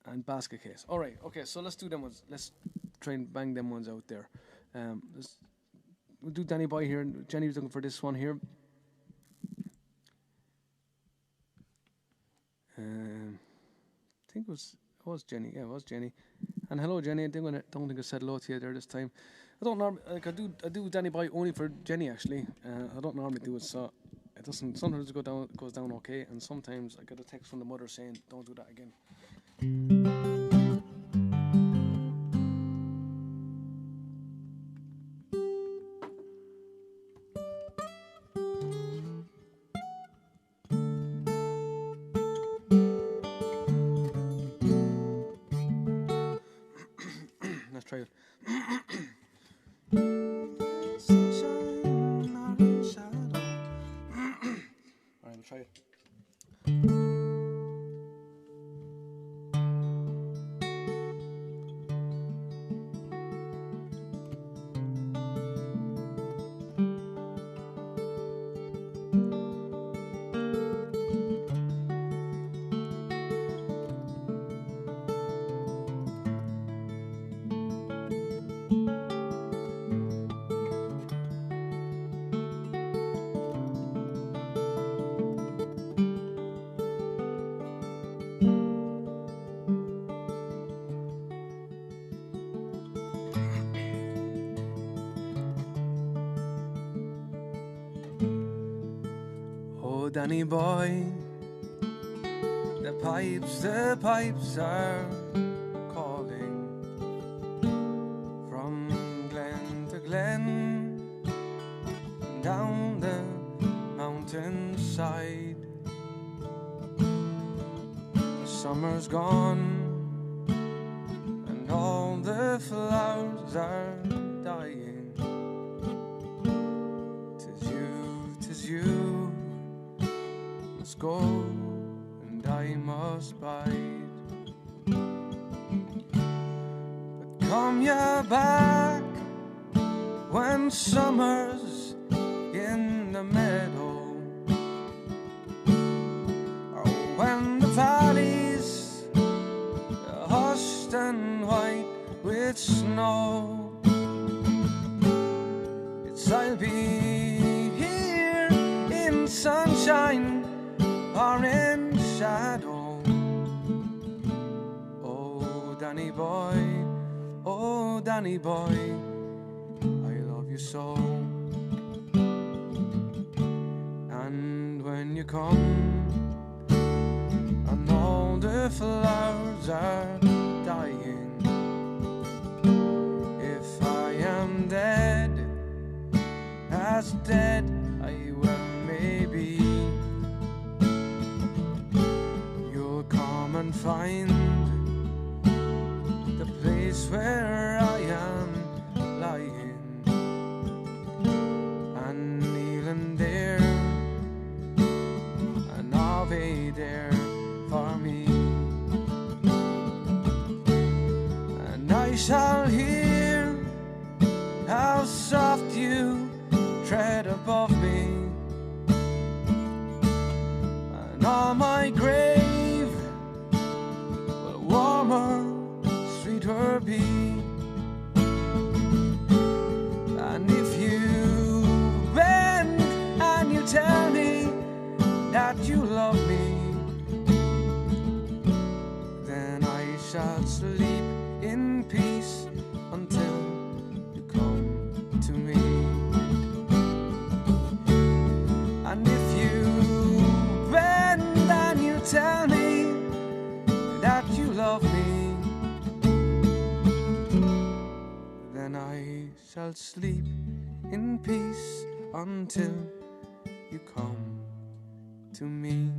And Basket Case. All right. Okay. So let's do them ones. Let's try and bang them ones out there. We'll do Danny Boy here. Jenny was looking for this one here. I think it was Jenny. Yeah, it was Jenny. And hello, Jenny. I don't think I said hello to you there this time. I don't normally I do Danny Boy only for Jenny actually. I don't normally do it, so it doesn't. Sometimes it goes down okay, and sometimes I get a text from the mother saying, "Don't do that again." Let's try it. Sunshine, not in shadow. Alright, we'll try it. Danny Boy, the pipes are calling from glen to glen, down the mountainside. The summer's gone and all the flowers are dying. 'Tis you must go and I must bide. But come ya back when summer's in the meadow, or when the valleys are hushed and white with snow. I'll be here in sunshine or in shadow. Oh, Danny boy, oh, Danny boy, I love you so. And when you come and all the flowers are dying, if I am dead, as dead I well may be, you'll come and find the place where I am lying, and kneeling there, an Ave there for me, and I shall hear how soft you tread above me, on my grave will a warmer, sweeter be. And if you bend and you tell me that you love me, then I shall sleep in peace until you come to me. And if you bend and you tell me that you love me, then I shall sleep in peace until you come to me.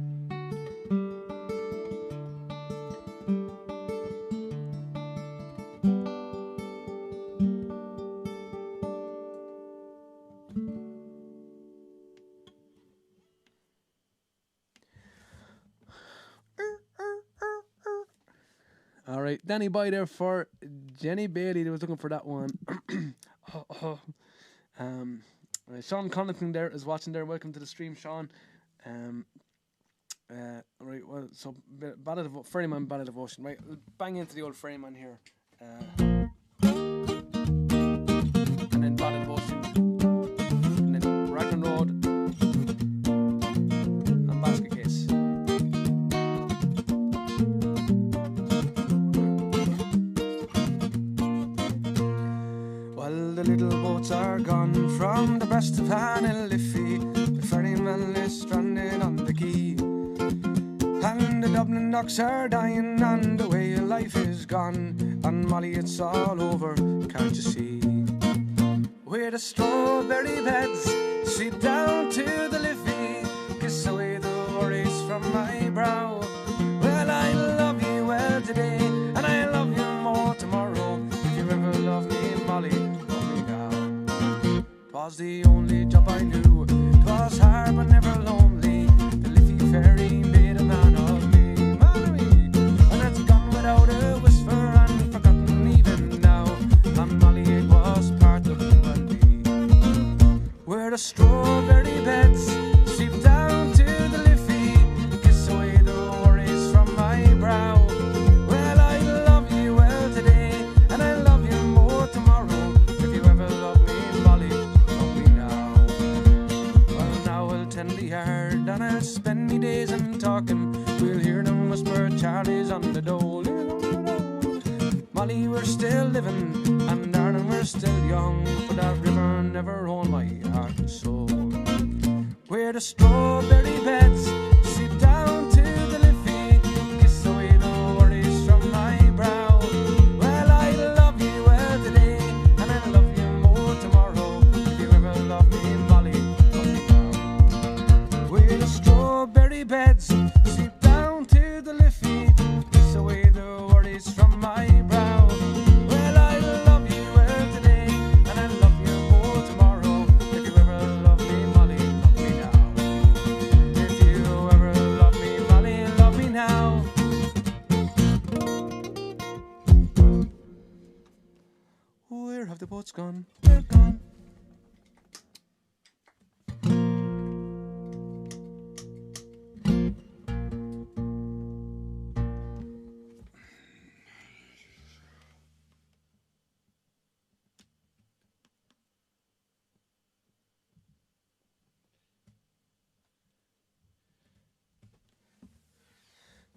All right, Danny Boy there for Jenny Bailey. They was looking for that one. Sean Connaughton there is watching there. Welcome to the stream, Sean. Right, well, so Ballad of Ferryman, Ballad of Ocean. Right, I'll bang into the old Ferryman here, and then Ballad of Ocean, and then Raglan Road, and Basket Case. Well, the little boats are gone from the breast of Hannah Liffey. The ferryman is stranded on the quay, and the Dublin docks are dying, and the way of life is gone. And Molly, it's all over, can't you see? Where the strawberry beds sweep down to the Liffey, kiss away the worries from my brow. Well, I love you well today, and I love you more tomorrow. If you ever love me, Molly, love me now. 'Twas the only job I knew, 'twas hard but never lonely. The Liffey ferry made a man of me, and it's gone without a whisper and forgotten even now. And Molly, it was part of you and me. Where the strawberry beds sweep down to the Liffey, kiss away the worries from my brow. Well, I love you well today, and I love you more tomorrow. If you ever love me, Molly, love me now. Well, now I'll tend the yard, and I'll spend me days in talking. We'll hear them whisper, Charlie's on the dole. Molly, we're still living, and darling, we're still young, but that river never owned my heart and soul. Where the strawberry beds sweep down to the Liffey, kiss away the worries from my brow. Well, I love you well today, and I love you more tomorrow. If you ever love me, Molly, love me now. Where the strawberry beds sweep down to the Liffey, kiss away the worries from my brow. Well, I love you well today, and I love you more tomorrow. If you ever love me, Molly, love me now. If you ever love me, Molly, love me now. Where have the boats gone? They're gone.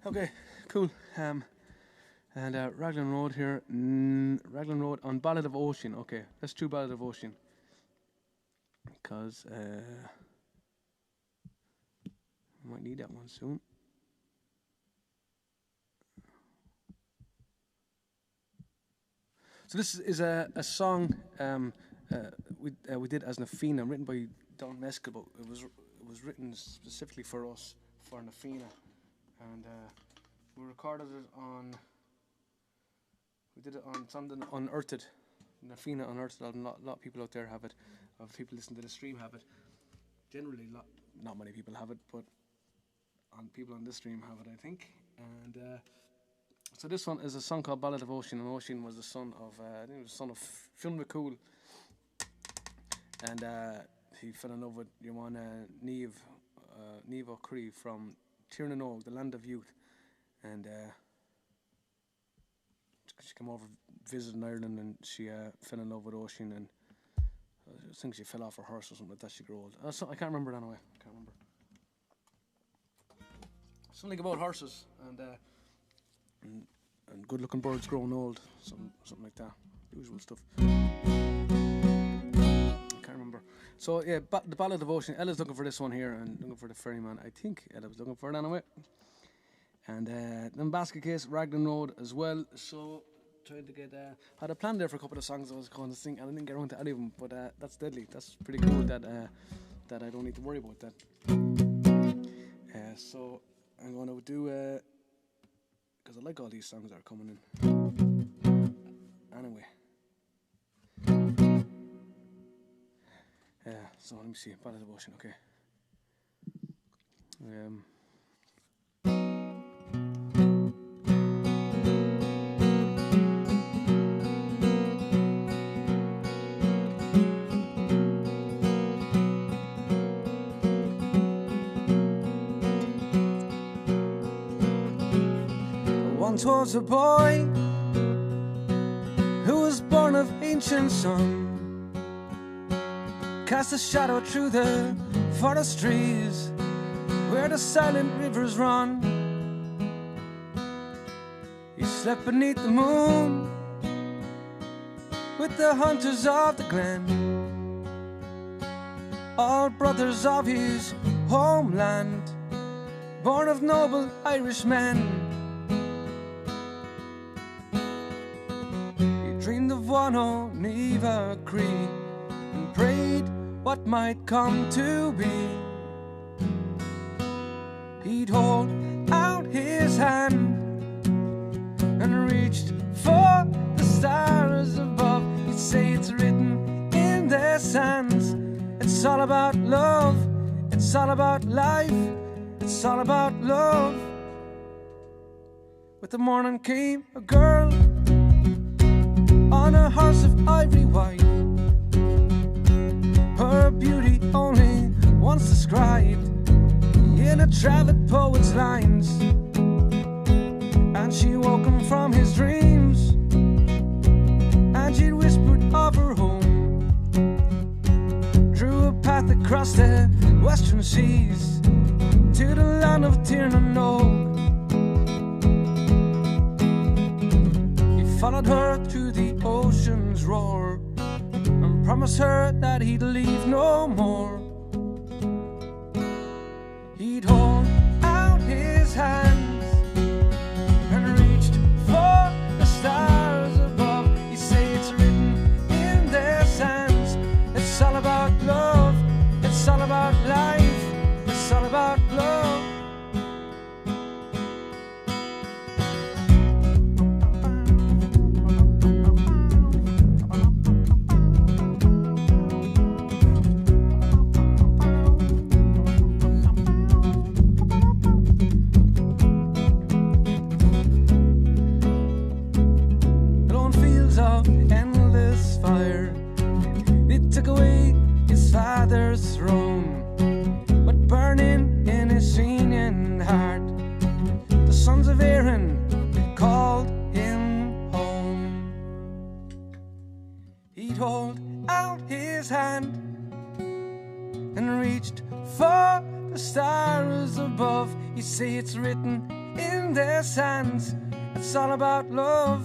Okay, cool. And Raglan Road here. Raglan Road on Ballad of Ocean. Okay, let's do Ballad of Ocean. Because I might need that one soon. So this is a song we did as Nafina, written by Don Mescal, but it was written specifically for us, for Nafina. And we recorded it on, we did it on something Unearthed, Nafina Unearthed. A lot of people out there have it, people listening to the stream have it. Generally, not many people have it, but people on this stream have it, I think. And so this one is a song called Ballad of Ocean, and Ocean was the son of, I think it was the son of Fionn McCool. And he fell in love with Joanna Niamh O'Cree from Tiernan, the land of youth, and she came over, visited in Ireland, and she fell in love with Oisin, and I think she fell off her horse or something like that. She grew old. I can't remember it anyway. I can't remember. Something about horses and good-looking birds growing old, something like that. Usual stuff. I can't remember. So yeah, the Ballad of Oisin. Ella's looking for this one here, and looking for the Ferryman. I think Ella was looking for it anyway. And then Basket Case, Raglan Road as well. So tried to get. Had a plan there for a couple of songs I was going to sing, and I didn't get around to any of them. But that's deadly. That's pretty cool that I don't need to worry about that. So I'm going to do because I like all these songs that are coming in. Anyway. So let me see. Ballad of Oisin, okay. Once was a boy who was born of ancient sun, cast a shadow through the forest trees where the silent rivers run. He slept beneath the moon with the hunters of the glen, all brothers of his homeland, born of noble Irish men. He dreamed of one O'Neva Cree and prayed what might come to be. He'd hold out his hand and reached for the stars above. He'd say it's written in their sands. It's all about love, it's all about life, it's all about love. With the morning came a girl on a horse of ivory white, her beauty only once described in a traveled poet's lines. And she woke him from his dreams, and she whispered of her home, drew a path across the western seas to the land of Tiernan. He followed her through the ocean's roar and promised her that he'd leave no more. He'd hold out his hands and reached for the stars above. He'd say it's written in their sands. It's all about love, it's all about life, it's all about love. Father's throne, but burning in his Fenian heart, the sons of Aaron called him home. He'd hold out his hand and reached for the stars above. He'd say it's written in their sands. It's all about love,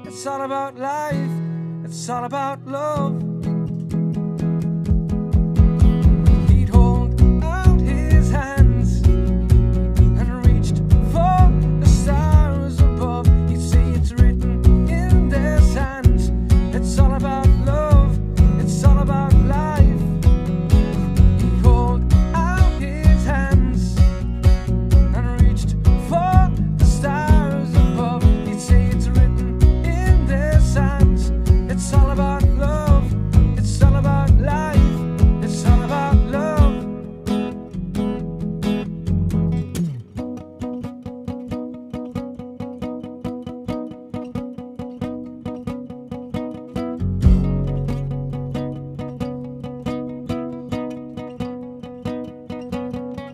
it's all about life, it's all about love.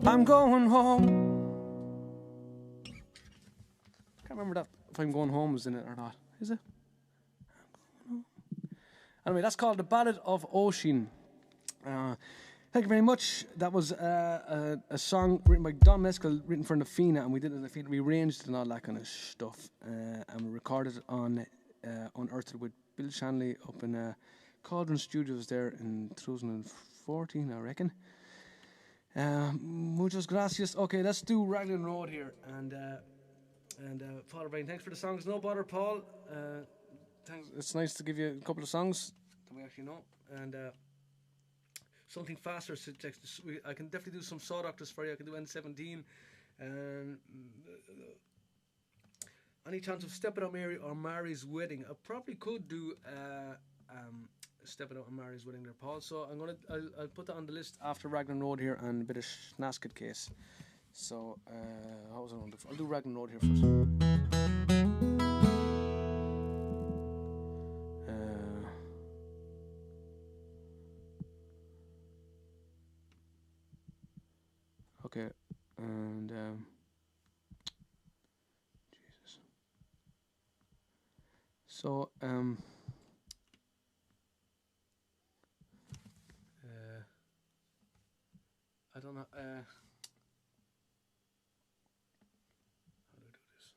I'm going home if I'm Going Home is in it or not. Is it? Anyway, that's called The Ballad of Oisin. Thank you very much. That was a song written by Don Mescal, written for Nafina, and we did it in Nafina. We arranged it and all that kind of stuff, and we recorded it on Unearthed with Bill Shanley up in Cauldron Studios there in 2014, I reckon. Muchas gracias. Okay, let's do Raglan Road here, and Paul O'Brien, thanks for the songs. No bother, Paul. Thanks. It's nice to give you a couple of songs that we actually know, and something faster. I can definitely do some Saw Doctors for you. I can do N17. Any chance of Step It Out Mary or Mary's Wedding? I probably could do Step It Out and Mary's Wedding there, Paul. So I'll put that on the list after Raglan Road here and a bit of Snasket Case. So how was I going to do? I'll do Raglan Road here first. Okay, and Jesus. So I don't know. How do I do this?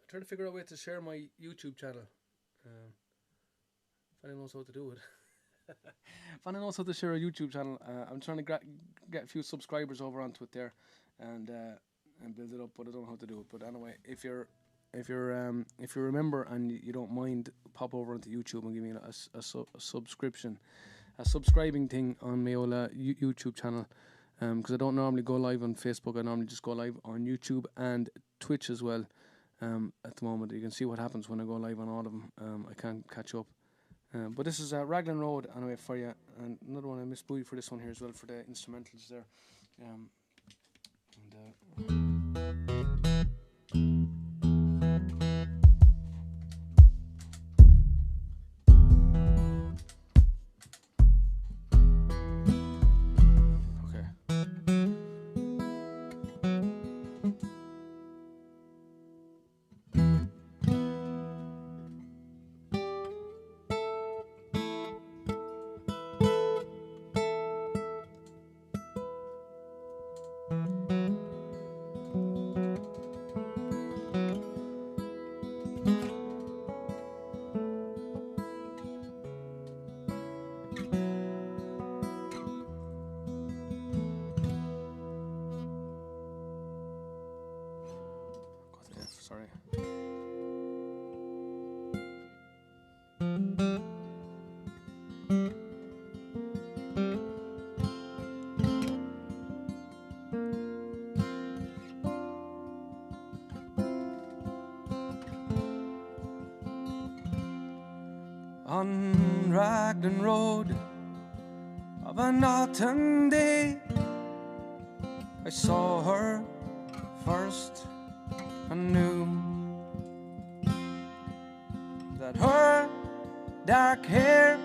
Trying to figure out a way to share my YouTube channel. If anyone knows how to do it. If anyone knows how to share a YouTube channel, I'm trying to get a few subscribers over onto it there, and build it up, but I don't know how to do it. But anyway, if you remember and you don't mind, pop over onto YouTube and give me a subscription, a subscribing thing on my old YouTube channel. Because I don't normally go live on Facebook. I normally just go live on YouTube and Twitch as well. At the moment, you can see what happens when I go live on all of them. I can't catch up. But this is Raglan Road anyway for you, and another one I missed Bowie for this one here as well for the instrumentals there. Sorry. On Raglan Road of an autumn day, I saw her first and knew that her dark hair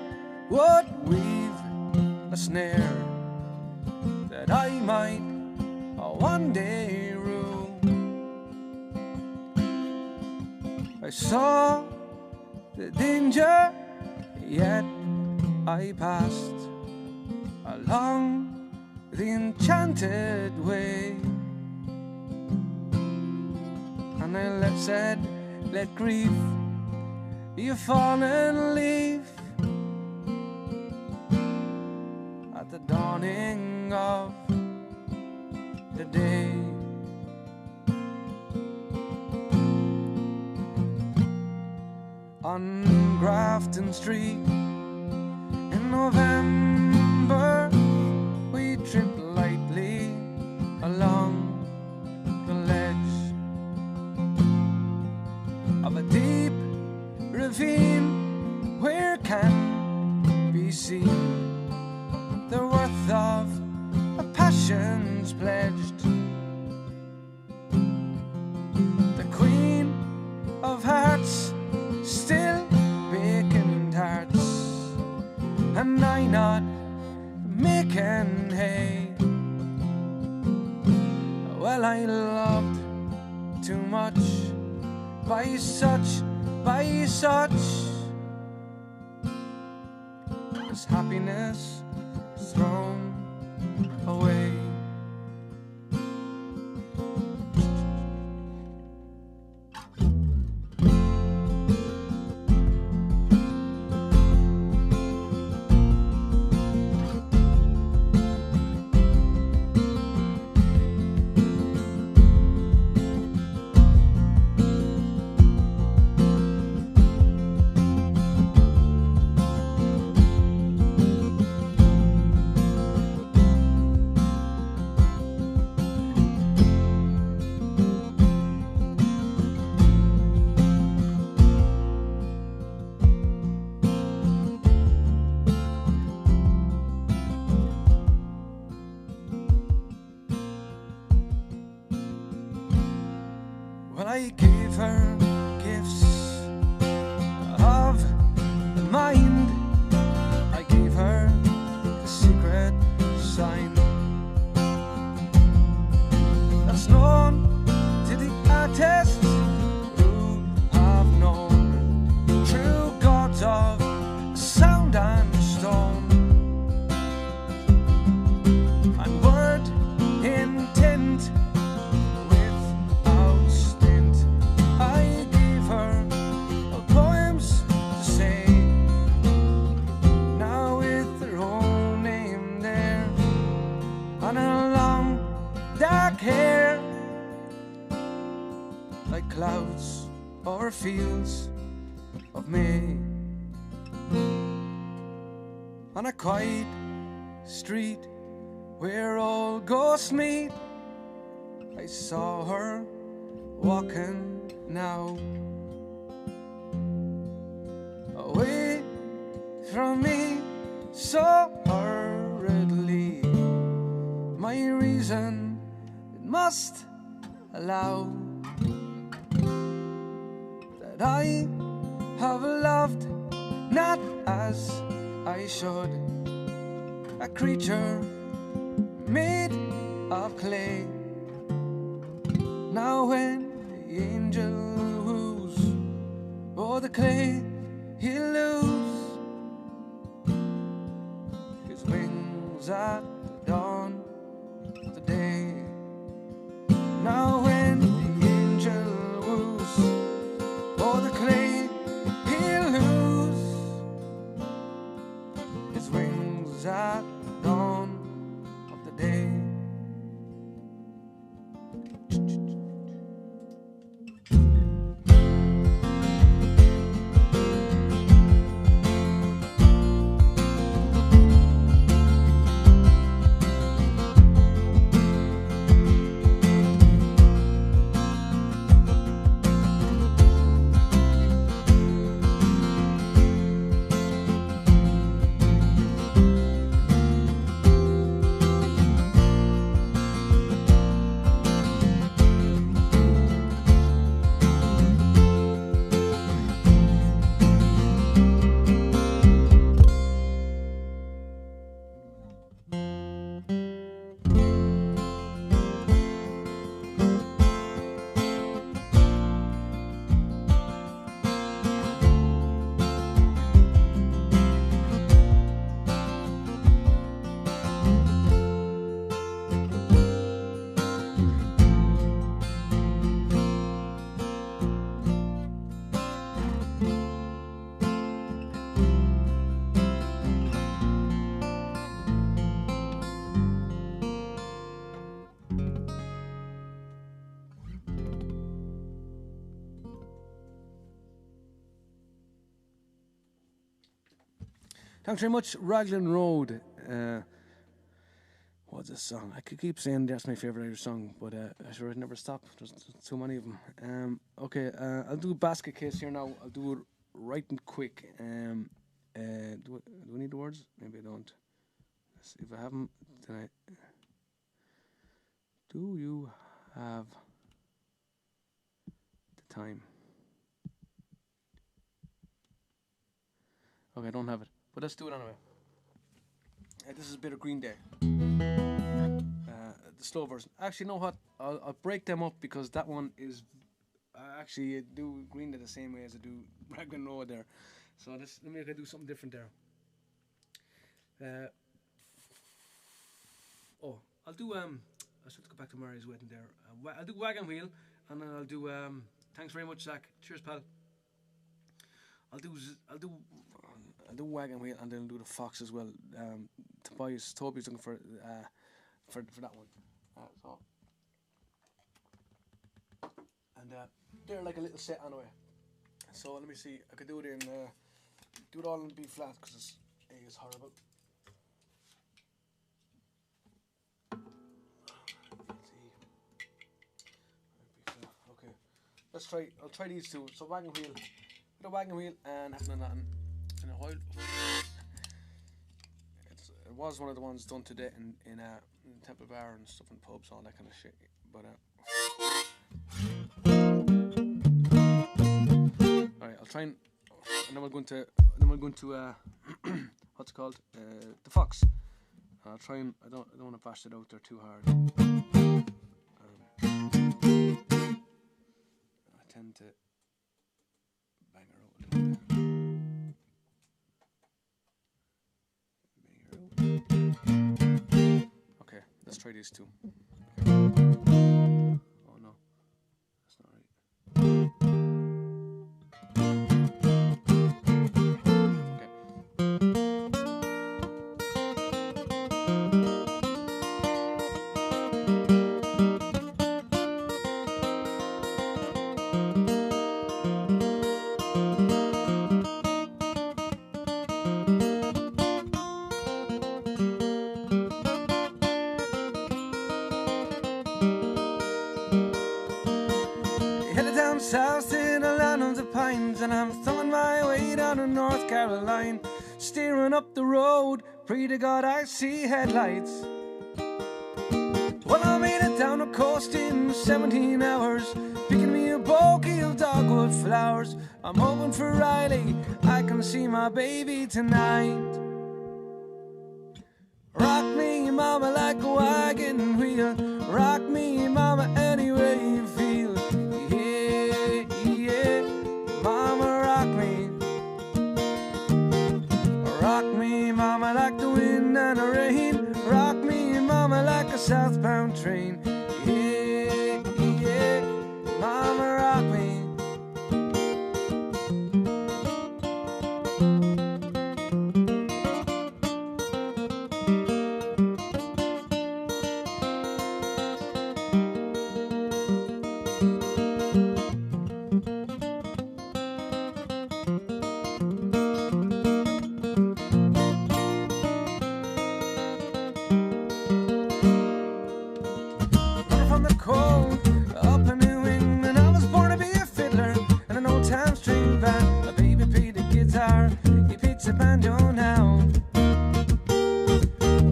would weave a snare that I might one day rue. I saw the danger, yet I passed along the enchanted way. And I said, let grief be a fallen leaf at the dawning of the day. On Grafton Street in November, we tripped lightly along the ledge of a deep ravine where can be seen the worth of nations pledged. The Queen of Hearts still baking tarts, and I not making hay. Well, I loved too much by such as happiness thrown away. I gave her gifts of the mind. I gave her the secret sign that's known to the artists who have known true gods of sound and stone, and word intent. Hair like clouds or fields of May. On a quiet street where all ghosts meet, I saw her walking now, away from me so hurriedly. My reason must allow that I have loved not as I should, a creature made of clay. Now when the angel woos, oh, the clay he'll lose his wings at the dawn of the day. Now when the angel woos, oh, the clay he'll lose his wings at the dawn of the day. Thanks very much, Raglan Road. What's this song? I could keep saying that's my favourite Irish song, but I sure I'd never stop. There's so many of them. Okay, I'll do Basket Case here now. I'll do it right and quick. Do I need the words? Maybe I don't. Let's see if I have them. Then Do you have the time? Okay, I don't have it, but let's do it anyway. This is a bit of Green Day. The slow version. Actually, you know what? I'll break them up because that one is. Actually, I do Green Day the same way as I do Raglan Road there. So let me do something different there. I'll do I should go back to Mari's wedding there. I'll do Wagon Wheel, and then I'll do thanks very much, Zach. Cheers, pal. I'll do Wagon Wheel, and then I'll do the Fox as well. Toby's looking for that one. They're like a little set anyway. So let me see. I could do it in do it all in B flat because it's horrible. Okay, let's try. I'll try these two. So Wagon Wheel, the Wagon Wheel, and nothing in a while. It was one of the ones done today in Temple Bar and stuff in pubs, all that kind of shit. But alright, I'll try and then we're going to what's it called? The Fox. I'll try and I don't want to bash it out there too hard. I tend to bang her out a little bit. Okay, let's try these two. Okay. Oh no, that's not right. South in the land of the pines, and I'm thumbing my way down to North Carolina, steering up the road, pray to God I see headlights. Well, I made it down the coast in 17 hours, picking me a bouquet of dogwood flowers. I'm hoping for Riley, I can see my baby tonight. Rock me, mama, like a wagon wheel, rock me, mama, any way you feel. Rock me, mama, like the wind and the rain. Rock me, mama, like a southbound train. Yeah, yeah, mama, rock me. Up in New England, I was born to be a fiddler and an old-time string band. My baby played the guitar, he picks a banjo now.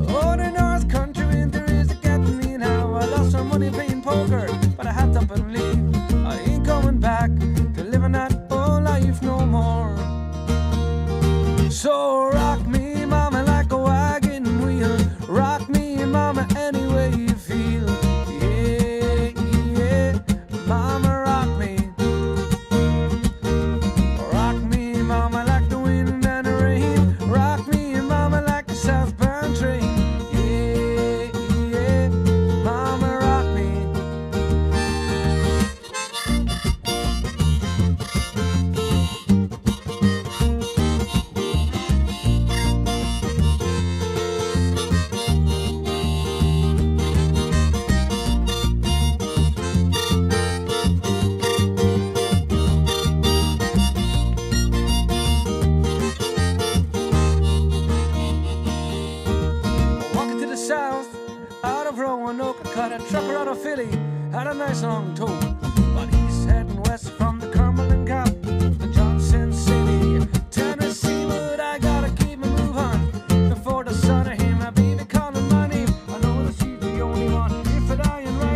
Oh, the North Country winter is getting me now. I lost some money playing poker, but I had to up and leave. I ain't going back to living that old life no more. So rock me, mama, like a wagon wheel. Rock me, mama, any way you feel. Mama, rock me. Rock me, mama, like the wind and the rain. Rock me, mama, like a southbound train. Yeah, yeah, mama, rock me. South, out of Roanoke, I caught a trucker out of Philly, had a nice long tow. But he's heading west from the Cumberland Gap to Johnson City, Tennessee. But I gotta keep my move on before the sun of him. My baby calling my name, I know that she's the only one. If it I ain't right.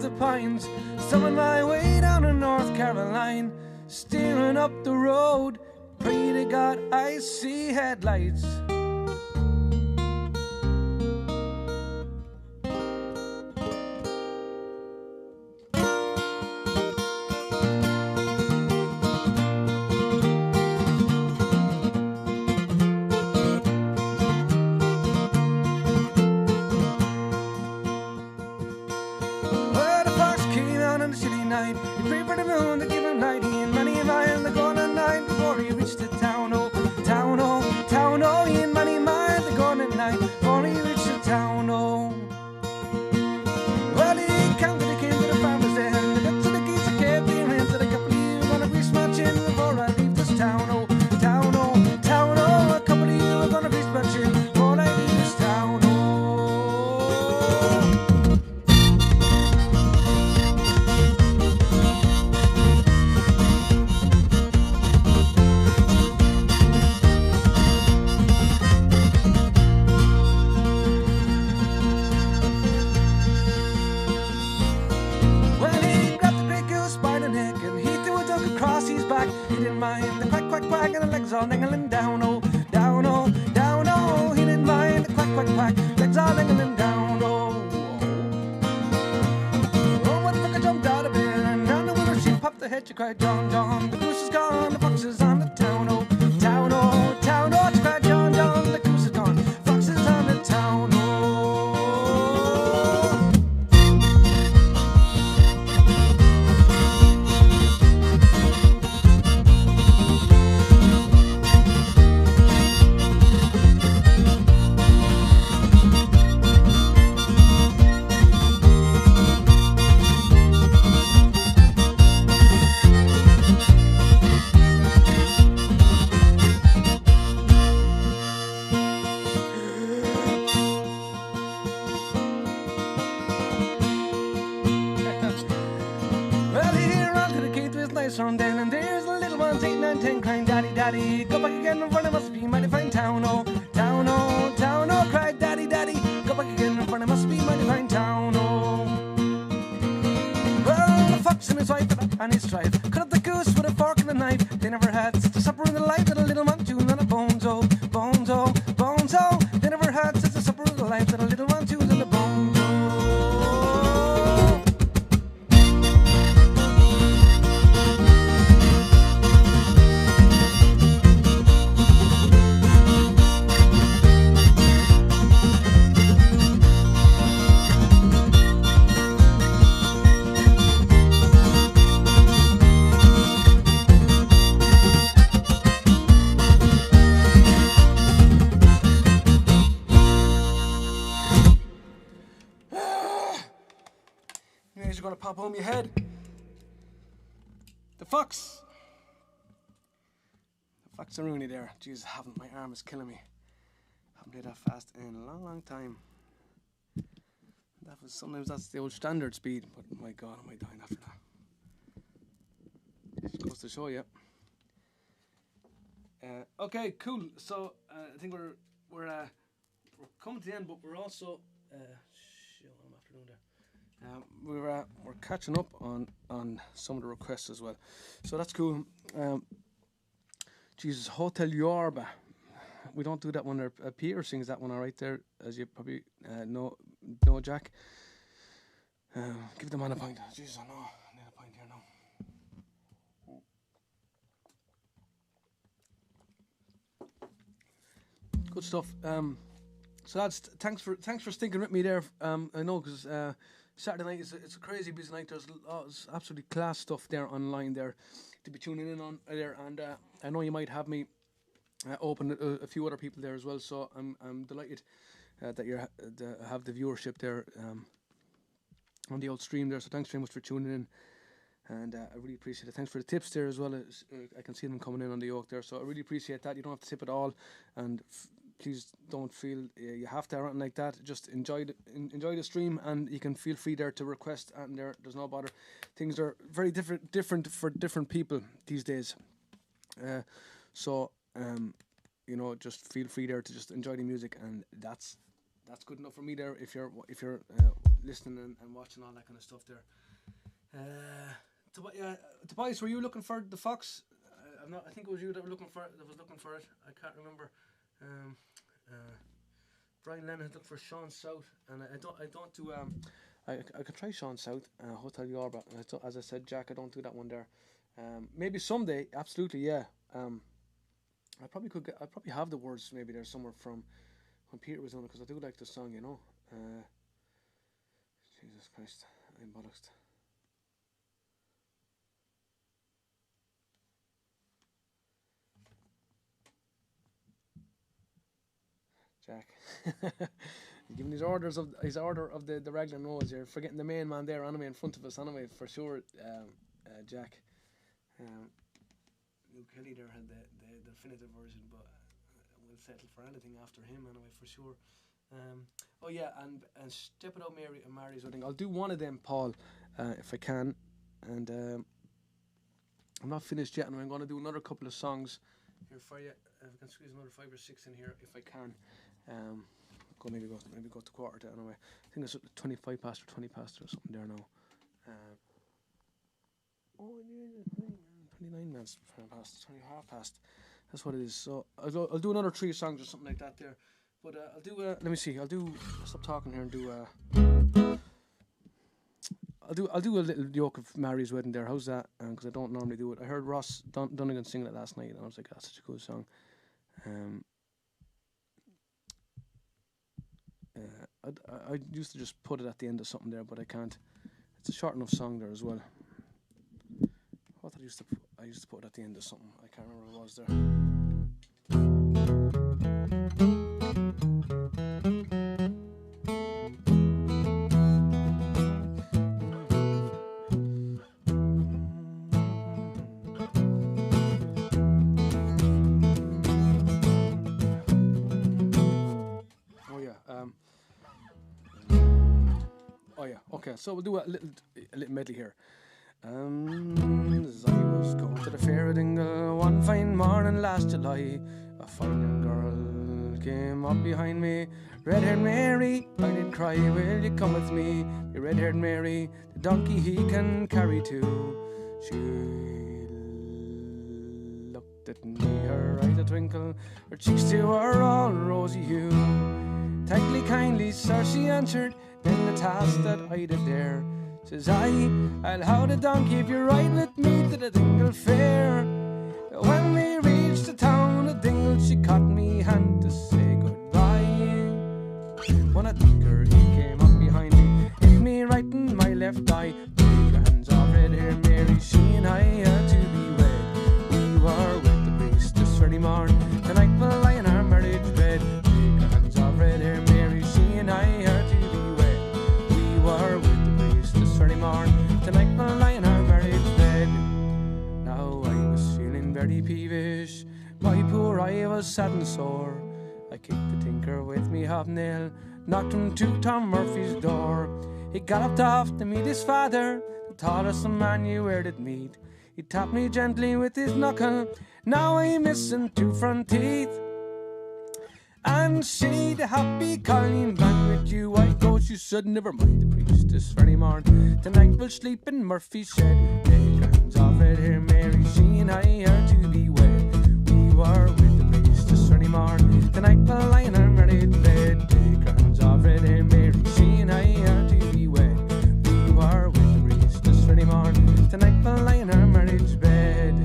the pines, summing my way down to North Carolina, steering up the road, pray to God I see headlights. He prayed for the moon to give him light. He and many miles the golden night before he reached the town. Oh, town, oh, town, oh. He and many miles the golden night before he reached the town. Oh, well, he counted the came to the farmers there, and the guts of the geese that kept their hands. That I can't believe I'm gonna reach my chin before I leave this town. Oh, town, oh, town, oh. I can't believe I'm gonna reach my chin before I leave this town. Oh. He didn't mind the quack, quack, quack, and the legs all dangling down, oh, down, oh, down, oh. He didn't mind the quack, quack, quack, legs all dangling down, oh. Oh, what the fuck, I jumped out of bed, and down the window she popped the head, she cried, John, John, the goose is gone, the fox is on the town, oh, town, oh, town, oh. She cried, John, John, the goose is gone, fox is on the town, oh. On down, and there's the little ones 8, 9, 10 crying, Daddy, Daddy, go back again, for it must be mighty fine town, oh, town, oh, town, oh, cried Daddy, Daddy, go back again, for it must be mighty fine town, oh. Well, the fox and his wife and his strife cut up the goose with a fork and a knife. They never had such a supper in their life that a little one chewed on a bones, oh, bones, oh, bones, oh. They never had such a supper in their life that a little one chewed on a bones, oh. You're gonna pop home your head. The fox. The fox are Rooney there. Jesus, my arm is killing me. Haven't played that fast in a long, long time. Sometimes that's the old standard speed, but my God, am I dying after that? Just goes to show you. Okay, cool. So I think we're coming to the end, but we're also shit, what am I after doing there? We're catching up on some of the requests as well, so that's cool. Jesus, Hotel Yorba. We don't do that one there. Peter sings that one all right there, as you probably know, Jack. Give the man a pint. Jesus, I know. I need a pint here now. Good stuff. So lads, thanks for sticking with me there. I know because Saturday night it's a crazy busy night. There's absolutely class stuff there online there to be tuning in on there, and I know you might have me open a few other people there as well. So I'm delighted that you have the viewership there on the old stream there. So thanks very much for tuning in, and I really appreciate it. Thanks for the tips there as well. I can see them coming in on the yoke there, so I really appreciate that. You don't have to tip at all, and please don't feel you have to or anything like that. Just enjoy the stream, and you can feel free there to request, and there's no bother. Things are very different for different people these days. So just feel free there to just enjoy the music, and that's good enough for me there. If you're listening and watching all that kind of stuff there. Tobias, were you looking for the Fox? I think it was you that was looking for it. I can't remember. Brian Lennon looked for Sean South, and I don't do I could try Sean South, Hotel Yorba. As I said, Jack, I don't do that one there. Maybe someday, absolutely, yeah. I probably have the words maybe there somewhere from when Peter was on it, because I do like the song, you know. Jesus Christ, I'm bollocks. Jack, giving his order of the regular nose. You're forgetting the main man there anyway in front of us anyway for sure. Jack. Luke Kelly there had the definitive version, but we'll settle for anything after him anyway for sure. Oh yeah, and Step It Out Mary and Mary's Wedding. I'll do one of them, Paul, if I can. And I'm not finished yet, and I'm going to do another couple of songs here for you. If I can squeeze another 5 or 6 in here, if I can. Maybe go to quarter to anyway. I think it's 25 past or 20 past or something there now. 29 minutes past, 20 half past. That's what it is. So I'll do another 3 songs or something like that there. But I'll do. Let me see. I'll stop talking here and do. I'll do a little yoke of Mary's Wedding there. How's that? Because I don't normally do it. I heard Ross Dunnigan sing it last night, and I was like, that's such a cool song. I used to just put it at the end of something there, but I can't. It's a short enough song there as well. What I used to put it at the end of something. I can't remember what it was there. Okay, so we'll do a little medley here. As I was going to the fair at Dingle one fine morning last July, a fine young girl came up behind me. Red-haired Mary, I did cry, will you come with me? The red-haired Mary, the donkey he can carry too. She looked at me, her eyes a twinkle, her cheeks too were all rosy hue. Thankfully, kindly, sir, she answered, then the task that I did there. Says I'll how the donkey if you ride with me to the Dingle Fair. When we reached the town of Dingle, she caught me hand to say goodbye. When I took her, he came up behind me, hit me right in my left eye. Big hands of red-haired Mary, she and I are to be wed. We were with the priestess early morn, tonight we'll lie in our marriage bed. Big hands of red-haired Mary, she and I are to be wed. We were with early morn, tonight we'll lie in our marriage bed. Now I was feeling very peevish, my poor eye was sad and sore. I kicked the tinker with me hobnail, knocked him to Tom Murphy's door. He galloped off to meet his father, the tallest man you e'er did meet. He tapped me gently with his knuckle, now I'm missing 2 front teeth. And she, the happy calling back with you, I go, she said, never mind the priestess early morn, tonight we'll sleep in Murphy's shed. Big hands of red-haired Mary, she and I are to be wed. We were with the priestess early morn, tonight we'll lie in our marriage bed. Big hands of red-haired Mary, she and I are to be wed. We were with the priestess early morn, tonight we'll lie in our marriage bed.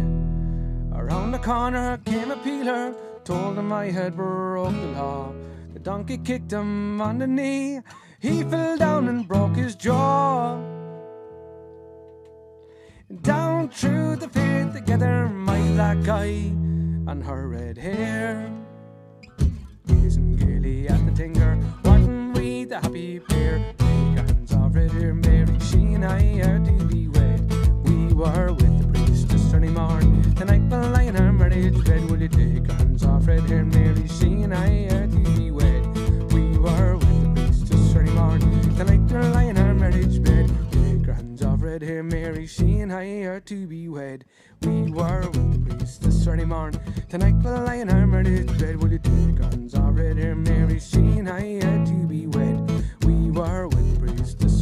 Around the corner came a peeler, told him I had broke the law. The donkey kicked him on the knee, he fell down and broke his jaw. Down through the fair together, my black eye and her red hair, gazing gaily at the tinker, weren't we the happy pair? Big hands of red-haired Mary, she and I are to be wed. We were with the priestess early morn, tonight we'll lie in our marriage bed. Will you take hands off red-haired Mary, she and I are to be wed. We were with the priestess early morn, tonight we'll lie in our marriage bed. Take hands off red-haired Mary, she and I are to be wed. We were with the priestess early morn, tonight we'll lie in our marriage bed. Will you take hands off red-haired Mary, she and I are to be wed. We were with the priestess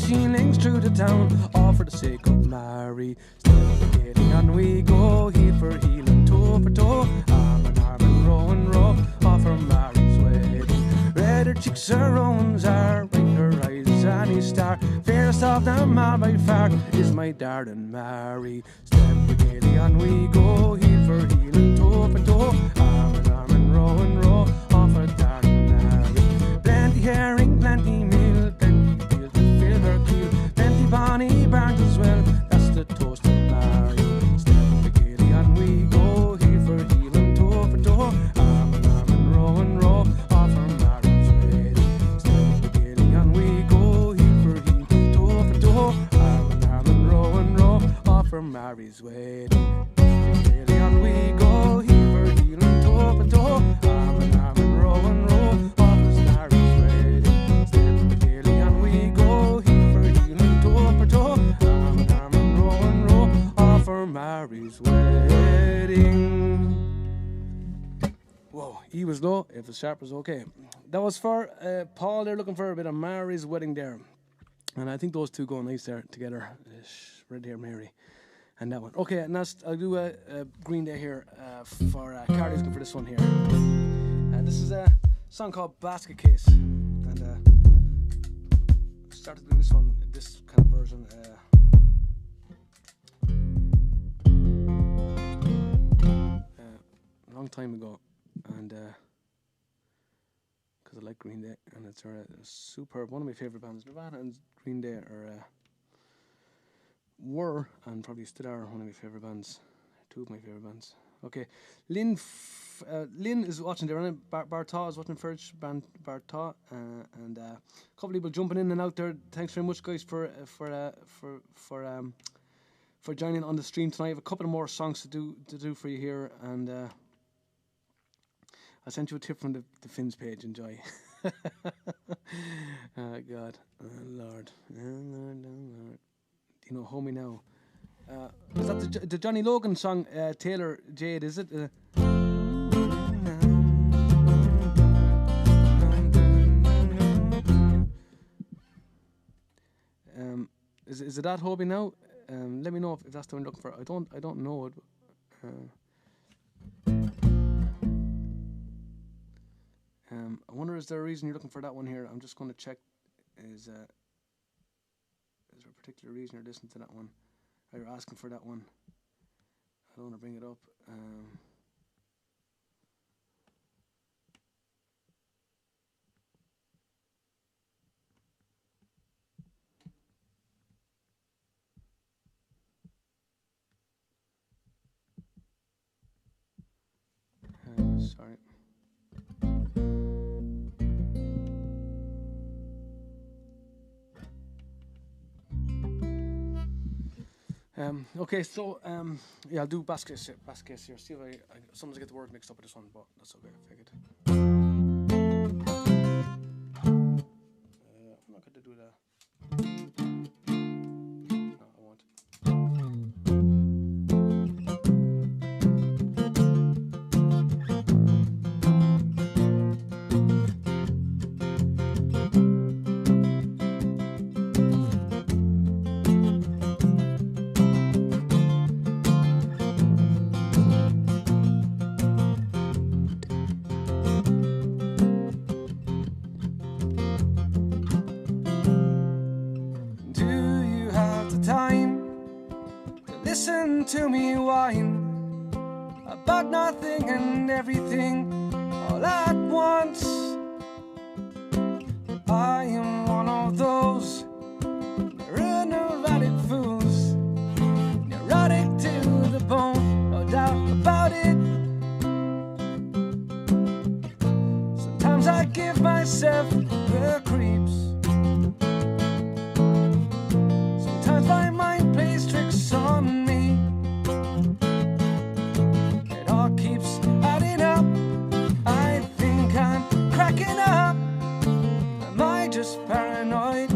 she links through the town, all for the sake of Mary. Step gaily on we go, heel for heel and toe for toe, arm in arm and row, all for Mary's wedding. Red her cheeks, her roans are, bright her eyes, sunny star. Fairest of them all by far is my darling Mary. Step gaily on we go, heel for heel and toe for toe, arm in arm and row, all for darling Mary. Plenty herring, plenty meal, plenty field to fill her keel, plenty bonny barns as well, that's the toast of Mary. Step gaily on we go, heel for heel and toe for toe, arm in arm and row, all for Mary's wedding. Step gaily on we go, heel for heel, toe for toe, arm in arm and row, all for Mary's wedding. Gaily on we go, heel for heel and toe for toe, arm in arm and row, all for Mary's wedding. Step gaily on we go, heel for heel and toe for toe, arm in arm and row, all for Mary's wedding. Whoa, E was low, F was sharp was okay. That was for Paul. They're looking for a bit of Mary's wedding there, and I think those two go nice there together. Red Hair Mary and that one. Okay, and I'll do a Green Day here for Carly's looking for this one here. And this is a song called Basket Case, and I started doing this kind of version a long time ago, and because I like Green Day, and it's superb. One of my favourite bands. Nirvana and Green Day were and probably still are one of my favourite bands. Two of my favourite bands. Okay, Lynn is watching there, and Bartaw is watching first band Bartaw, and a couple of people jumping in and out there. Thanks very much, guys, for joining on the stream tonight. I have a couple of more songs to do for you here, and I sent you a tip from the Finns page. Enjoy. Oh God, oh Lord, Lord. You know, Hold Me Now. Is that the Johnny Logan song, Taylor Jade, is it? Is it that Hold Me Now? Let me know if that's the one you're looking for. I don't know it. I wonder, is there a reason you're looking for that one here? I'm just going to check. Is there a particular reason you're listening to that one? Or you're asking for that one? I don't want to bring it up. Sorry. Okay, so yeah, I'll do basket here. See if I sometimes I get the word mixed up with this one, but that's okay. I figured. I'm not going to do that. No, I won't. To me whine about nothing and everything all at once. I am one of those neurotic fools, neurotic to the bone, no doubt about it. Sometimes I give myself the creeps. Sometimes my mind plays tricks on me. Keeps adding up. I think I'm cracking up. Am I just paranoid?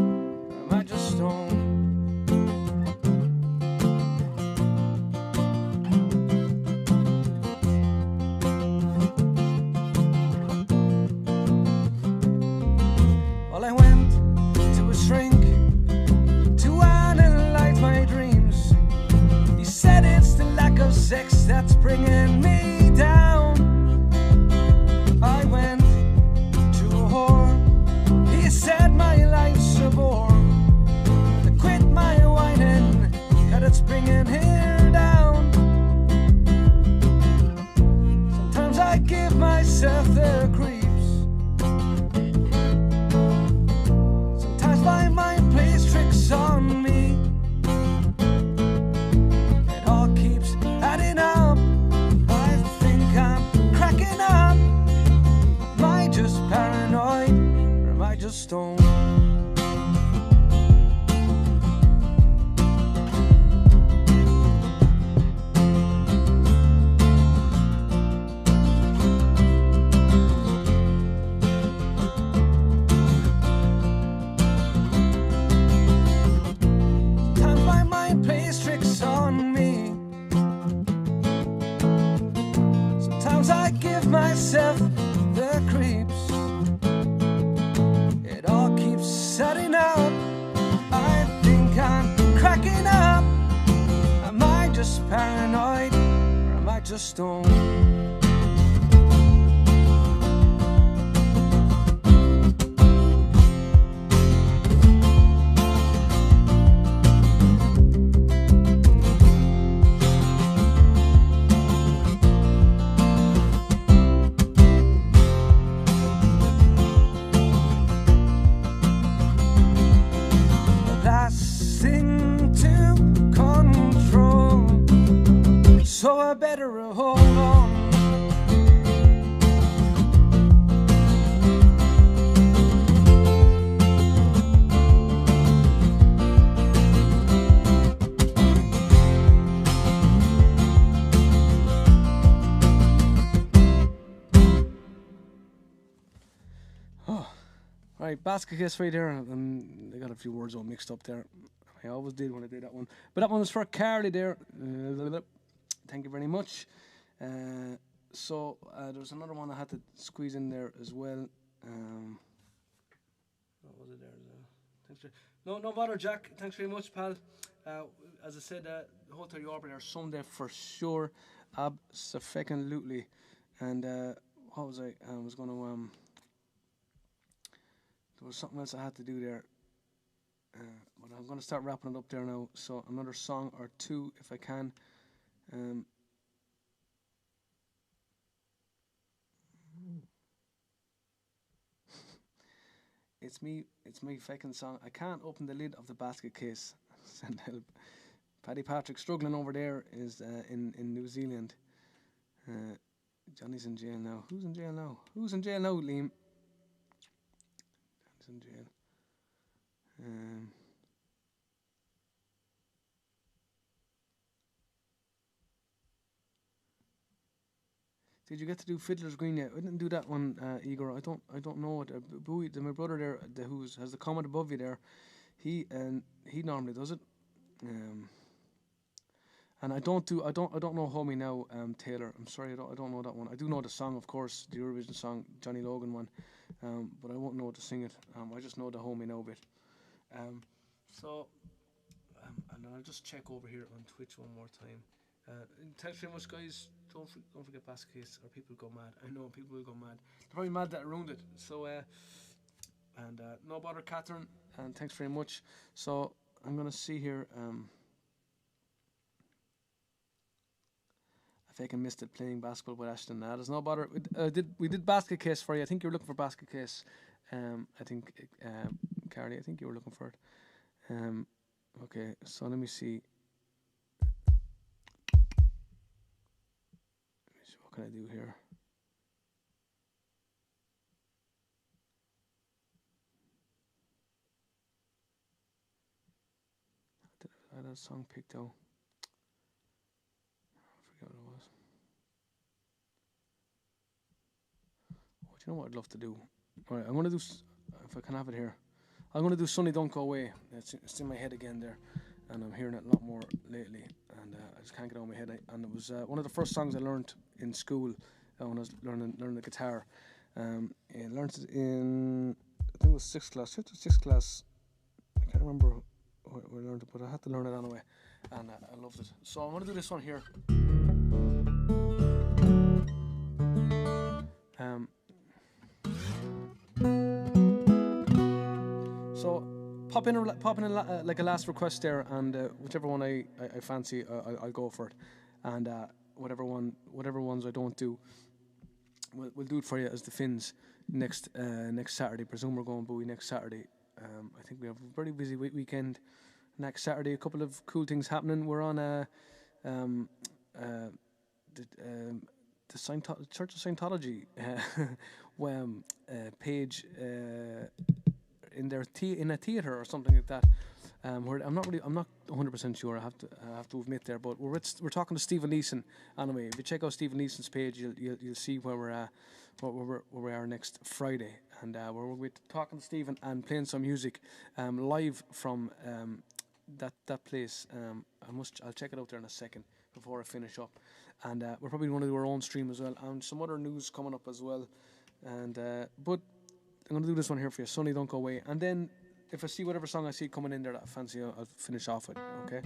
what's bringing her down. Sometimes I give myself the creeps. Sometimes my mind plays tricks on me. It all keeps adding up. I think I'm cracking up. Am I just paranoid, or am I just stoned? Myself the creeps. It all keeps setting up. I think I'm cracking up. Am I just paranoid, or am I just stoned? So I better hold on. Oh, right, basket case right there. They got a few words all mixed up there. I always did when I did that one. But that one was for Carly there. Thank you very much. So there's another one I had to squeeze in there as well. What was it there? Thanks no bother, Jack. Thanks very much, pal. As I said, Hotel Yorba there someday for sure. Abso-fucking-lutely. And what was I? I was going to. There was something else I had to do there. But I'm going to start wrapping it up there now. So another song or two if I can. It's me fucking song. I can't open the lid of the basket case. Send help. Paddy Patrick struggling over there is in New Zealand. Johnny's in jail now. Who's in jail now? Who's in jail now, Liam? Johnny's in jail. Did you get to do Fiddler's Green yet? I didn't do that one, Igor. I don't know it. Bowie, my brother there, who has the comment above you there, he normally does it. And I don't know Homie now, Taylor. I'm sorry, I don't know that one. I do know the song, of course, the Eurovision song, Johnny Logan one, but I won't know how to sing it. I just know the Homie now bit. And I'll just check over here on Twitch one more time. Thanks very much, guys. Don't forget basket case, or people go mad. I know people will go mad. They're probably mad that I ruined it. So no bother, Catherine, and thanks very much. So I'm gonna see here. If I can missed it playing basketball with Ashton. There's no bother. We did basket case for you. I think you were looking for basket case. I think Carly, I think you were looking for it. Okay, so let me see. What can I do here? I had a song picked out. I forget what it was. Oh, do you know what I'd love to do? Alright, I'm going to do, if I can have it here, I'm going to do Sonny Don't Go Away. It's in my head again there, and I'm hearing it a lot more lately, and I just can't get it out of my head. And it was one of the first songs I learned in school when I was learning the guitar. I learned it in, I think it was 5th or 6th class. I can't remember where I learned it, but I had to learn it anyway, and I loved it. So I'm going to do this one here. pop in like a last request there, and whichever one I fancy, I'll go for it, and whatever ones I don't do, we'll do it for you as the Finns next Saturday. Presume we're going Bowie next Saturday. I think we have a very busy weekend next Saturday. A couple of cool things happening. We're on the Church of Scientology page in their in a theatre or something like that. Where I'm not 100% sure. I have to admit there, but we're talking to Stephen Neeson anyway. If you check out Stephen Neeson's page, you'll see where we're at, where we are next Friday, and we're talking to Stephen and playing some music live from that place. I'll check it out there in a second before I finish up, and we're probably going to do our own stream as well, and some other news coming up as well, and but I'm going to do this one here for you, Sonny Don't Go Away, and then if I see whatever song I see coming in there that I fancy, I'll finish off with it, okay?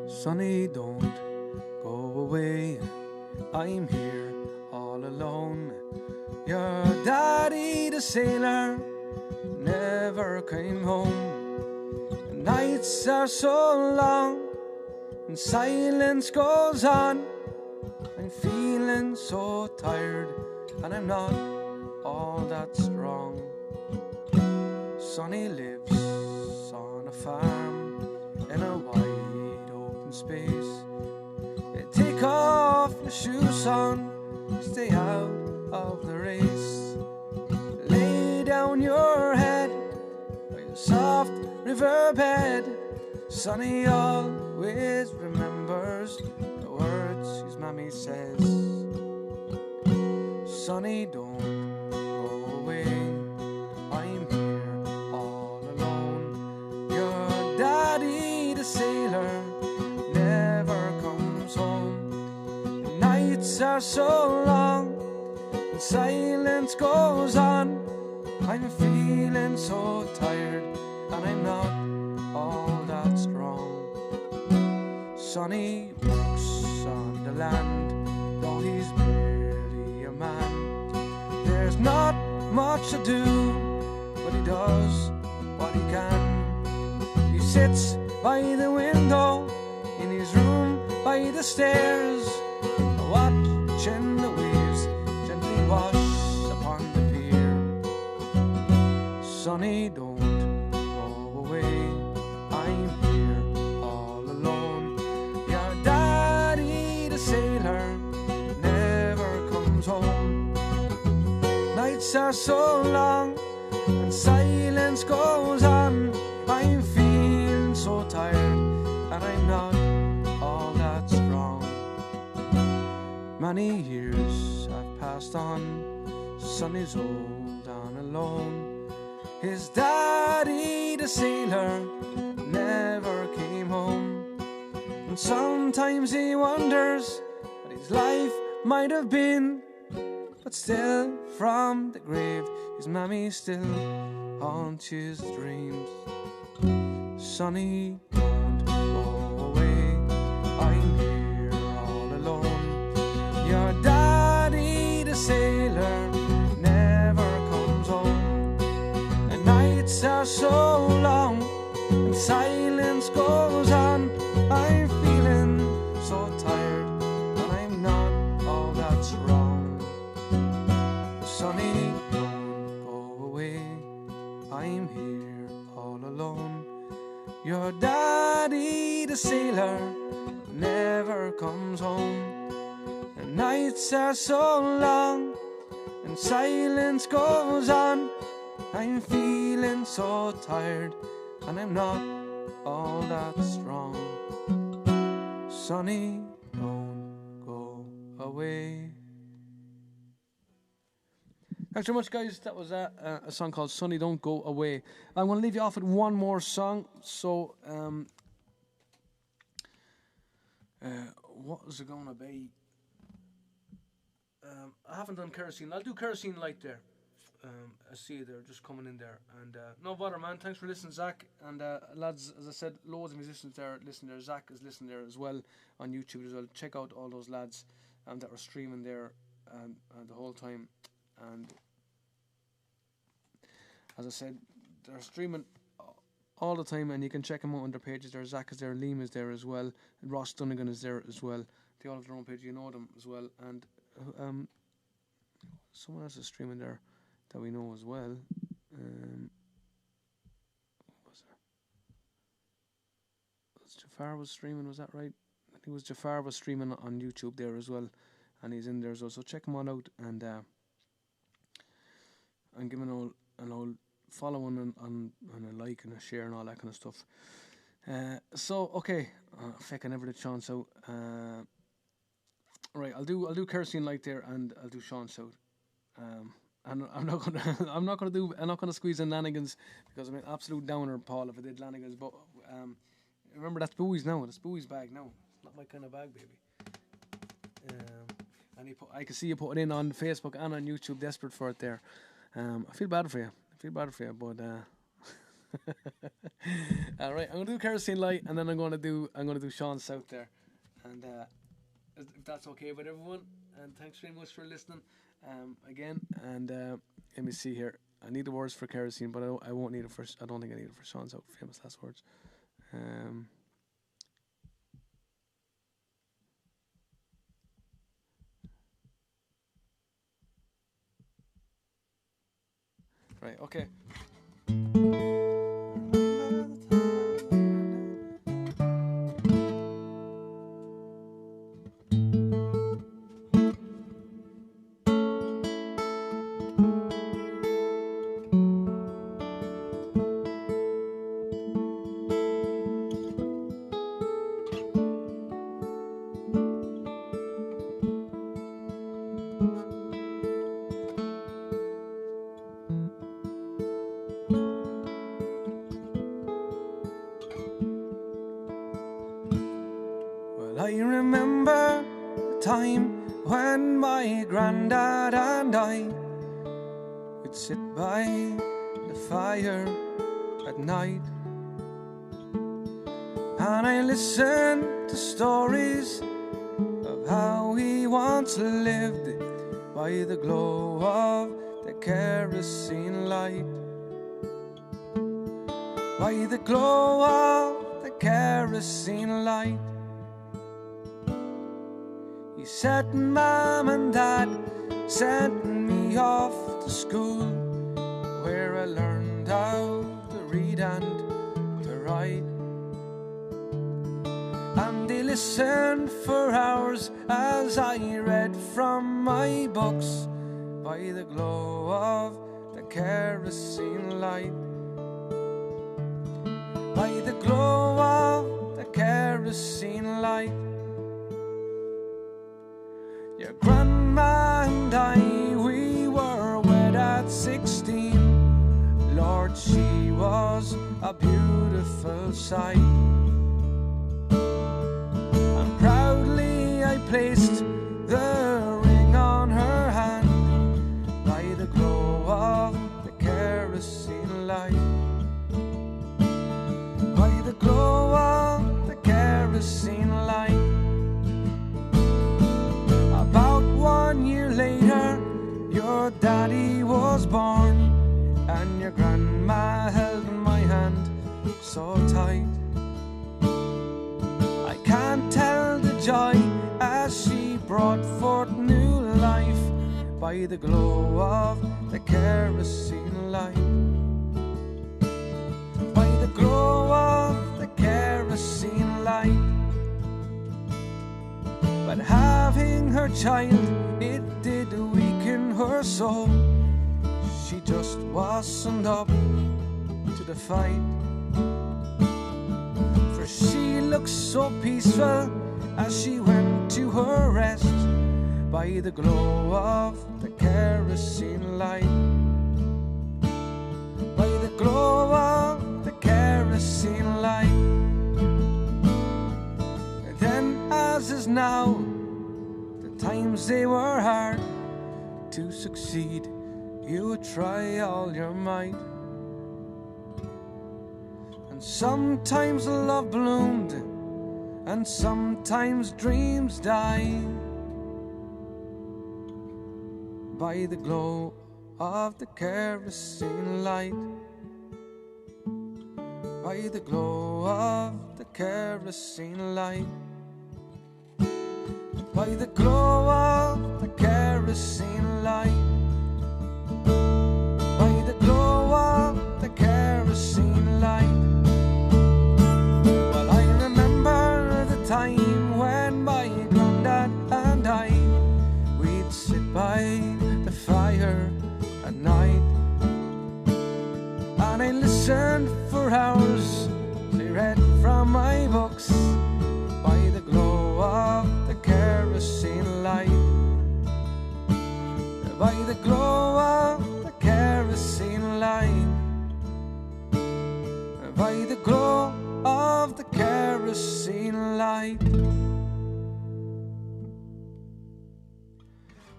Sonny, don't go away, I'm here all alone. Your daddy, the sailor, never came home. The nights are so long and silence goes on. I'm feeling so tired and I'm not all that strong. Sonny lives on a farm in a wide open space. Take off your shoes, son, stay out of the race. Lay down your head by the soft riverbed. Sonny always remembers the words his mammy says. Sonny, don't go away, I'm here all alone. Your daddy, the sailor, never comes home. The nights are so long, silence goes on. I'm feeling so tired and I'm not all that strong. Sonny works on the land, though he's barely a man. There's not much to do, but he does what he can. He sits by the window in his room by the stairs, watching the waves gently wash upon the pier. Sonny, don't go away, I'm here all alone. Your daddy, the sailor, never comes home. Nights are so long and silence goes on. I'm feeling so tired and I'm not all that strong. Many years I've passed on, Sonny's old and alone. His daddy, the sailor, never came home. And sometimes he wonders what his life might have been. But still, from the grave, his mammy still haunts his dreams. Sonny, don't go away, I'm here all alone. Your daddy, the sailor, never comes home. The nights are so long and silence goes on. I'm feeling so tired and I'm not all that strong. Sonny, don't go away, I'm here all alone. Your daddy, the sailor, never comes home. The nights are so long and silence goes on. I'm feeling so tired and I'm not all that strong. Sonny, don't go away. Thanks very much, guys. That was a song called Sonny Don't Go Away. I'm going to leave you off with one more song. So, what is it going to be? I haven't done Kerosene. I'll do Kerosene Light there. I see you there, just coming in there. And no bother, man. Thanks for listening, Zach. And lads, as I said, loads of musicians there listening there. Zach is listening there as well on YouTube as well. Check out all those lads that are streaming there the whole time. And as I said, they're streaming all the time, and you can check them out on their pages there. Zach is there, Liam is there as well, Ross Dunnigan is there as well. They all have their own page, you know them as well. And someone else is streaming there that we know as well. What was it? Jafar was streaming, was that right? I think it was Jafar was streaming on YouTube there as well, and he's in there as well. So check him on out and give him an old following and a like and a share and all that kind of stuff. So okay, feck, I never did Sean's out. Right, I'll do Kerosene Light there, and I'll do Sean's out. And I'm not gonna squeeze in Lanigans, because I'm an absolute downer, Paul, if I did Lanigans. But remember, that's Bowie's now. That's Bowie's bag now. It's not my kind of bag, baby. And I can see you put it in on Facebook and on YouTube, desperate for it there. I feel bad for you. But all right, I'm gonna do Kerosene Light, and then I'm gonna do Sean South there, and if that's okay with everyone. And thanks very much for listening again. And let me see here. I need the words for Kerosene, but I won't need it for. I don't think I need it for Sean's Out, famous last words. Right, okay. I remember the time when my granddad and I would sit by the fire at night, and I listened to stories of how he once lived by the glow of the kerosene light. By the glow of the kerosene light, he said Mom and Dad sent me off to school, where I learned how to read and to write. And they listened for hours as I read from my books by the glow of the kerosene light. By the glow of the kerosene light. Your grandma and I, we were wed at 16. Lord, she was a beautiful sight. And proudly I placed the ring on her hand by the glow of the kerosene light. By the glow of the kerosene light. About 1 year later, your daddy was born, and your grandma held my hand so tight. I can't tell the joy as she brought forth new life by the glow of the kerosene light. By the glow of the kerosene light. But having her child, it did weaken her soul. She just wasn't up to the fight. For she looked so peaceful as she went to her rest by the glow of the kerosene light. By the glow of the kerosene light. Then, as is now, the times they were hard to succeed you would try all your might. And sometimes love bloomed, and sometimes dreams die by the glow of the kerosene light. By the glow of the kerosene light. By the glow of the kerosene light. By the glow of the kerosene light. Well, I remember the time when my granddad and I, we'd sit by the fire at night, and I listened for hours. They read from my books by the glow of the kerosene light. By the glow of the kerosene light. By the glow of the kerosene light.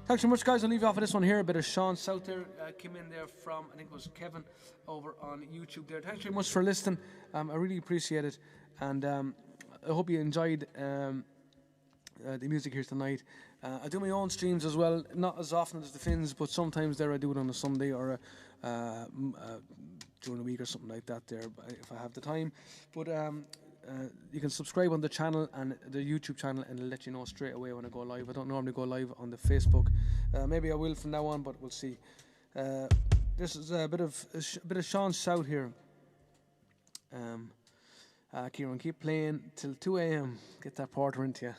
Thanks so much, guys. I'll leave you off of this one here. A bit of Sean South there came in there from, I think it was Kevin over on YouTube there. Thanks very much for listening. I really appreciate it. And I hope you enjoyed the music here tonight. I do my own streams as well, not as often as the Finns, but sometimes there I do it on a Sunday or during the week or something like that there, if I have the time. But you can subscribe on the channel and the YouTube channel, and it'll let you know straight away when I go live. I don't normally go live on the Facebook. Maybe I will from now on, but we'll see. This is a bit of Sean South here. Kieran, keep playing till 2 a.m. Get that porter into you.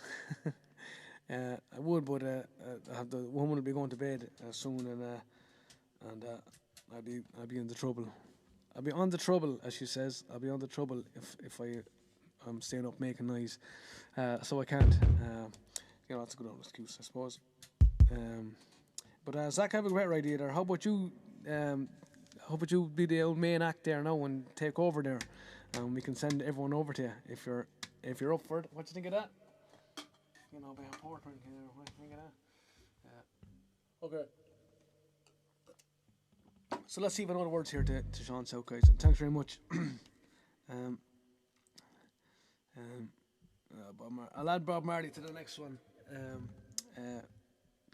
I would, but I have the woman will be going to bed soon, and I'll be in the trouble. I'll be on the trouble, as she says. I'll be on the trouble if I'm staying up making noise. So I can't. That's a good old excuse, I suppose. But Zach, I have a great idea there. How about you? How about you be the old main act there now and take over there? We can send everyone over to you if you're up for it. What do you think of that? By a portrait here. What do you think of that? Okay. So let's see if I know the words here to Sean South, guys. Thanks very much. I'll add Bob Marley to the next one.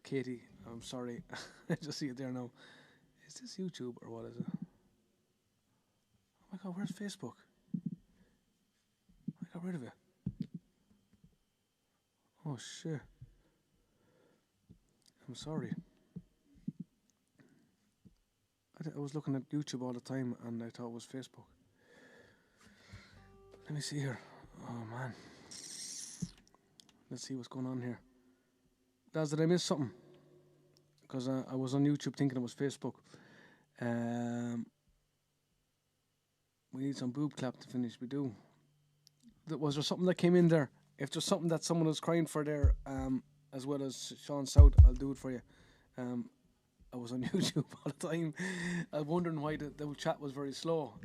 Katie, I'm sorry. I just see it there now. Is this YouTube or what is it? Oh my God, where's Facebook? I got rid of it. Oh shit. I'm sorry. I was looking at YouTube all the time and I thought it was Facebook. Let me see here. Oh man. Let's see what's going on here. Daz, did I miss something? Because I was on YouTube thinking it was Facebook. We need some boob clap to finish. We do. Was there something that came in there? If there's something that someone was crying for there, as well as Sean South, I'll do it for you. I was on YouTube all the time. I was wondering why the chat was very slow.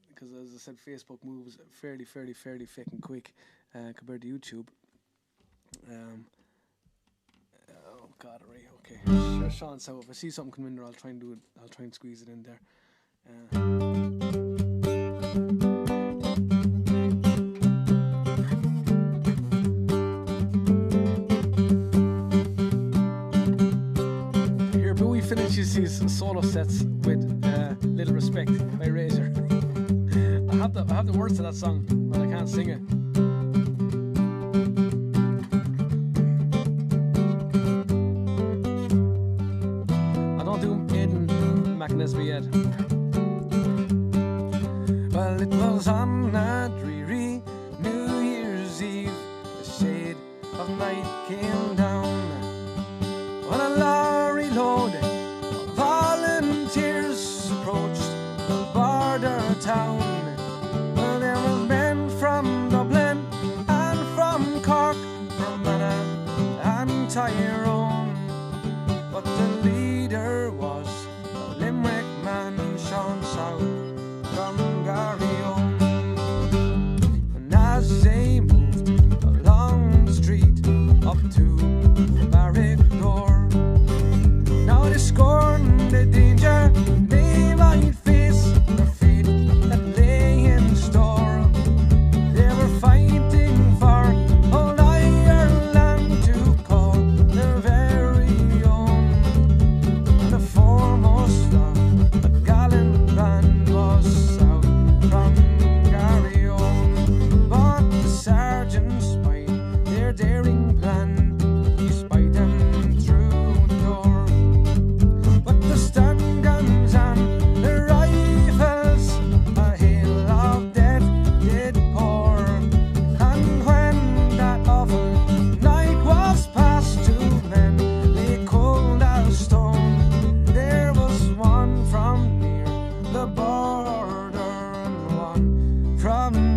Because as I said, Facebook moves fairly fucking quick compared to YouTube. Oh God, right, okay. Sure, Sean South. If I see something come in there, I'll try and do it. I'll try and squeeze it in there. Finishes his solo sets with Little Respect by Razor. I have the words to that song, but I can't sing it. I don't do Aiden McNesby yet. Well, it was on a dreary New Year's Eve. The shade of night came down when a lorry load volunteers approached the border town. Well, there were men from Dublin and from Cork, from Manna and Tyrone, but the leader was a Limerick man, Sean South from Garryowen. And as they moved along the street up to the barrack door, now they scorned it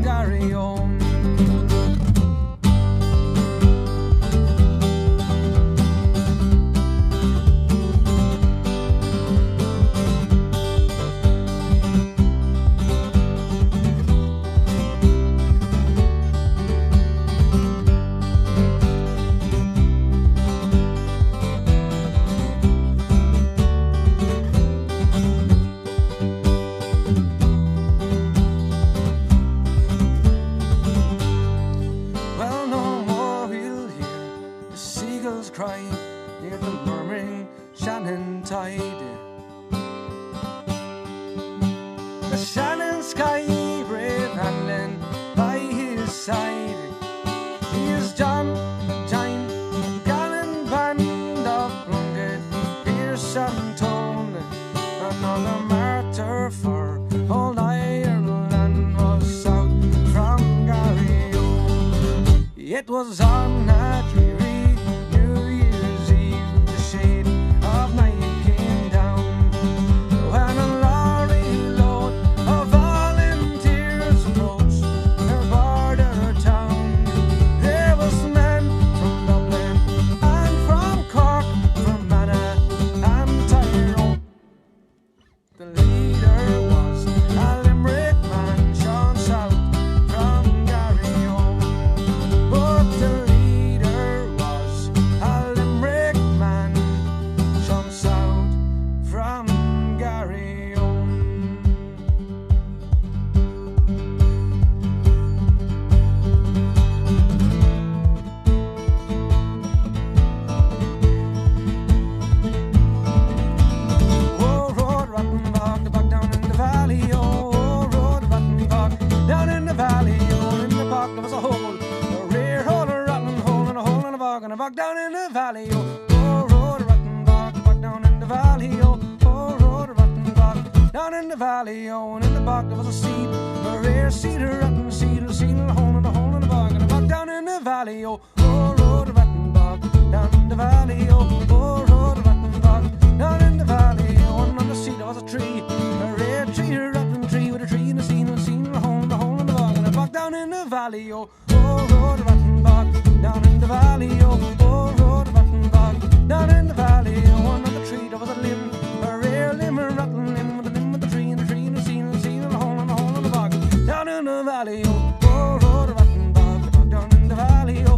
Garryowen. It was on a dreary New Year's Eve, the shade of night came down, when a lorry load of volunteers approached their border town. There was men from Dublin and from Cork, from Manna and Tyrone. The leader was a Limerick man, Sean South from Garryowen. The leader was a Limerick man, Sean South from Garryowen. Oh, Road Rottenbach, the bog down in the valley. Oh, Road Rottenbach, down in the valley. Oh, in the park there was a hole. And a bog down in the valley, oh, Road Rottenbach, bog down in the valley, oh, Road Rottenbach, down in the valley, oh, and in the bog there was a seed, a rare seed, a rotten seed, a seed in the hole in the bog, and a bog down in the valley, oh, Road Rottenbach, down in the valley, oh, Road Rottenbach, down in the valley, oh, and on the seed there was a tree, a rare tree, a rotten tree, with a tree in the seed, and a seed in the hole in the bog, and a bog down in the valley, oh, Road Rottenbach, down in the valley, oh, Road Rottenbach, down in the valley, oh, under the tree there was a limb, a rare limb, a rotten limb, with a limb of the tree, and the tree, and the seed, and the hole in the bog, down in the valley, oh, Road Rottenbach, down in the valley, oh,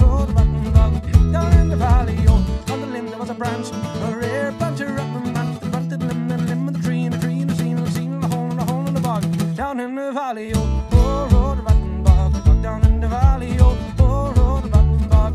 Road Rottenbach, down in the valley, oh, on the limb there was a branch, a rare branch, a rotten branch, the branch of the limb, and the limb of the tree, and the tree, and the seed, and the hole in the bog, down in the valley, oh, Road Rottenbach, down in the valley, oh, Road Rottenbach.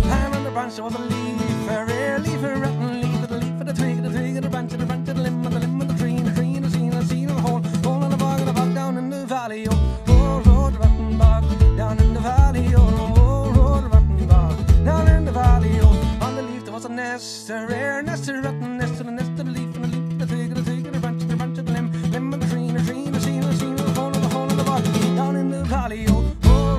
And on the branch there was a leaf, a rare leaf, a rotten leaf, with a leaf, and a twig, and a twig, and a branch, and a branch, and a limb, and the limb of the tree, and the tree, and the seed, and the seed, and the hole in the bog, and the bog down in the valley, oh, Road Rottenbach, down in the valley, oh, Road Rottenbach, down in the valley, oh, on the leaf there was a nest, a rare nest, a rotten nest, and a nest of a leaf, and a leaf, and a twig, and a twig, and a branch, and a branch, and a limb of the tree, and a tree, and the seed, and the seed, and the hole in the bog, down in the valley, oh,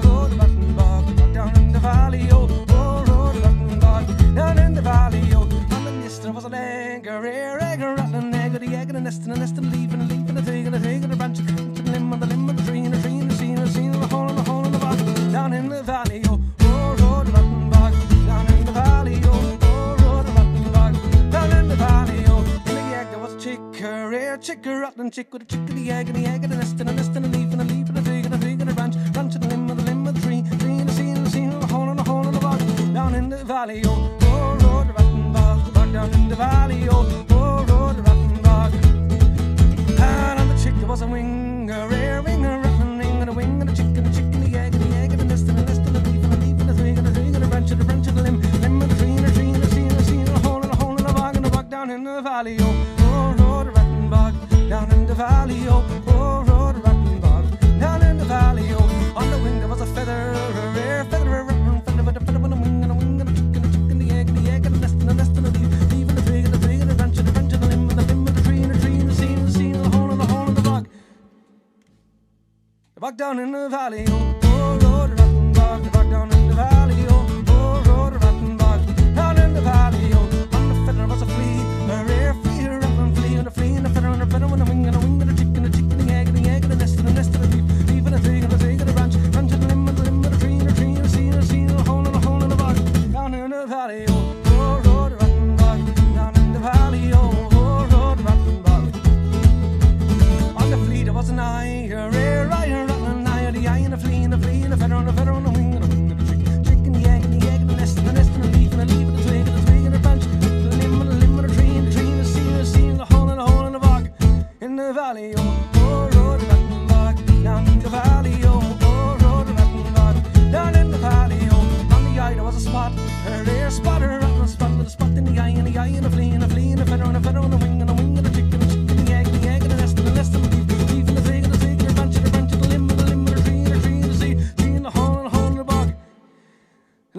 Road Rottenbach, down in the valley, oh, Road Rottenbach, down in the valley, oh, on the nest there was an egg, a rare egg, a rotten egg, with the egg and a nest, and a nest, and a leaf, and a leaf, and a twig, and a twig, and a branch, and a limb of the tree, and a tree, and a seed, and a seed, and a hole in the bog, down in the valley, oh, Road Rottenbach, down in the valley, oh, Road Rottenbach, down in the valley, oh, in the egg there was a chick, a rare chick, a rotten chick, with a chick and the egg, and the egg, and a nest, and a nest, and a leaf, and a leaf, and a twig, and a twig, and a branch, branch, and a limb of the tree, tree, and a seed, and a seed, and a hole in the bog, down in the valley, oh, Road Rottenbach, down in the valley, oh, Road Rottenbach. And on the chick there was a wing, a rare wing, a rotten wing, and a wing, and a chick, and a chick, and the egg, and the egg, and a nest, and a nest, and a leaf, and a leaf, and a twig, and a twig, and a branch, and a branch, and a limb of the tree, and a tree, and a seed, and a seed, and a hole in the bog, and a bog down in the valley, oh, Road Rottenbach, down in the valley, oh, Road Rottenbach, down in the valley, oh, on the wing there was a feather, a rare feather, a rotten feather, with a feather, and a wing, and a wing, and a chick, and a chick, and the egg, and the egg, and a nest, and a nest, and a leaf, and a twig, and a twig, and a branch, and a branch, and a limb of the tree, and a tree, and a seed, and a seed, and a hole in the bog. The bog down in the valley, oh, Road Rottenbach, the bog down in the valley, oh, Road Rottenbach, down in the valley, oh, on the feather was a flea, a rare flea, a rotten flea, and a flea, and a feather, and a feather, and a wing, and a wing, and a chick, and a chick, and the egg, and the egg, and a nest, and a nest, and a leaf,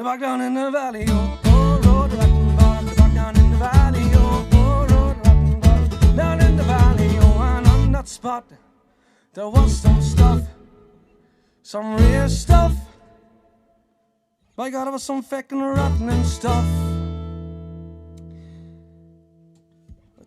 the bog down in the valley, oh, oh, road the rotten bog, the bog down in the valley, oh, oh, road the rotten bog, down in the valley, oh, and on that spot there was some stuff, some real stuff. By God, it was some feckin' rotten stuff.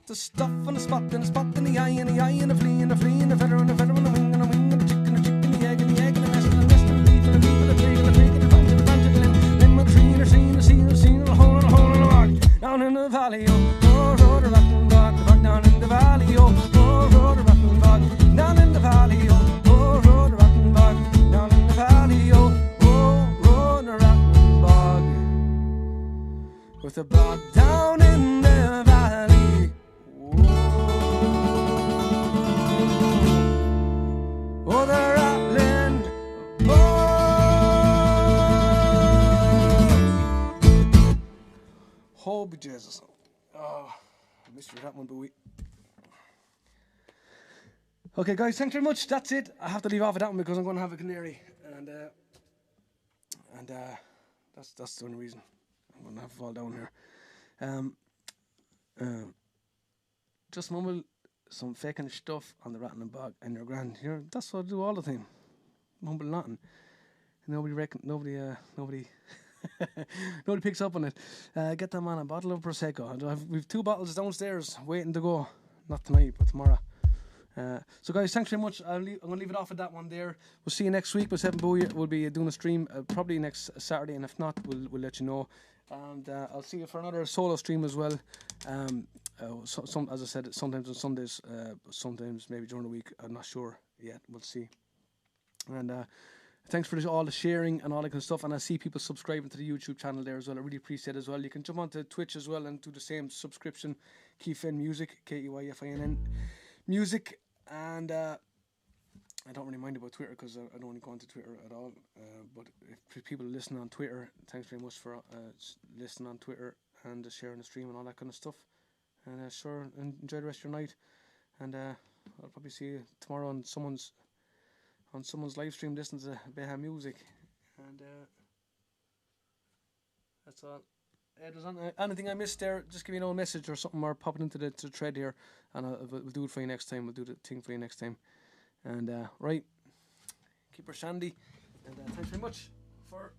The stuff on the spot, and the spot, and the eye, and the eye, and the flea, and the flea, and the feather, and the feather, and the wing, and the wing, and the chick, and the chick, and the egg, and the egg, and the nest, and the nest, and the leaf, and the leaf, and the twig, and the twig, and the branch, and the branch, and the limb, limb, and the tree, and the tree, and the sea, and the sea, and the hole, and the hole, and the rock, down in the valley, oh, oh, road the rotten bog, the bog down in the valley, oh, oh, road the rotten bog, down in the valley, oh, oh, road the rotten bog, down in the valley, oh, oh, road the rotten bog, with the bog down in the valley. Oh, the rattling bog. Oh, be Jesus. Oh, I missed that one, but we. Okay, guys, thanks very much. That's it. I have to leave off of that one because I'm going to have a canary, and that's the only reason I'm going to have to fall down here. Just mumble some faking stuff on the rattling bog and you're grand. That's what I do all the time. Mumble nothing. Nobody nobody picks up on it. Get that man a bottle of Prosecco. We've 2 bottles downstairs waiting to go. Not tonight, but tomorrow. So guys, thanks very much. I'm going to leave it off at that one there. We'll see you next week. Myself and Bowie will be doing a stream probably next Saturday, and if not, we'll let you know. And I'll see you for another solo stream as well. Some, as I said, sometimes on Sundays, sometimes maybe during the week. I'm not sure yet. We'll see. And thanks for all the sharing and all that kind of stuff. And I see people subscribing to the YouTube channel there as well. I really appreciate it as well. You can jump onto Twitch as well and do the same subscription. Keyfin Music, Keyfinn Music. And I don't really mind about Twitter because I don't really go onto Twitter at all. But if people listen on Twitter, thanks very much for listening on Twitter and sharing the stream and all that kind of stuff. And sure, enjoy the rest of your night. And I'll probably see you tomorrow on someone's live stream listening to Bayham Music. And that's all. There's anything I missed there, just give me a message or something, or pop it into the thread here, and we'll do it for you next time. We'll do the thing for you next time. And right, keep her shandy, and thanks very much for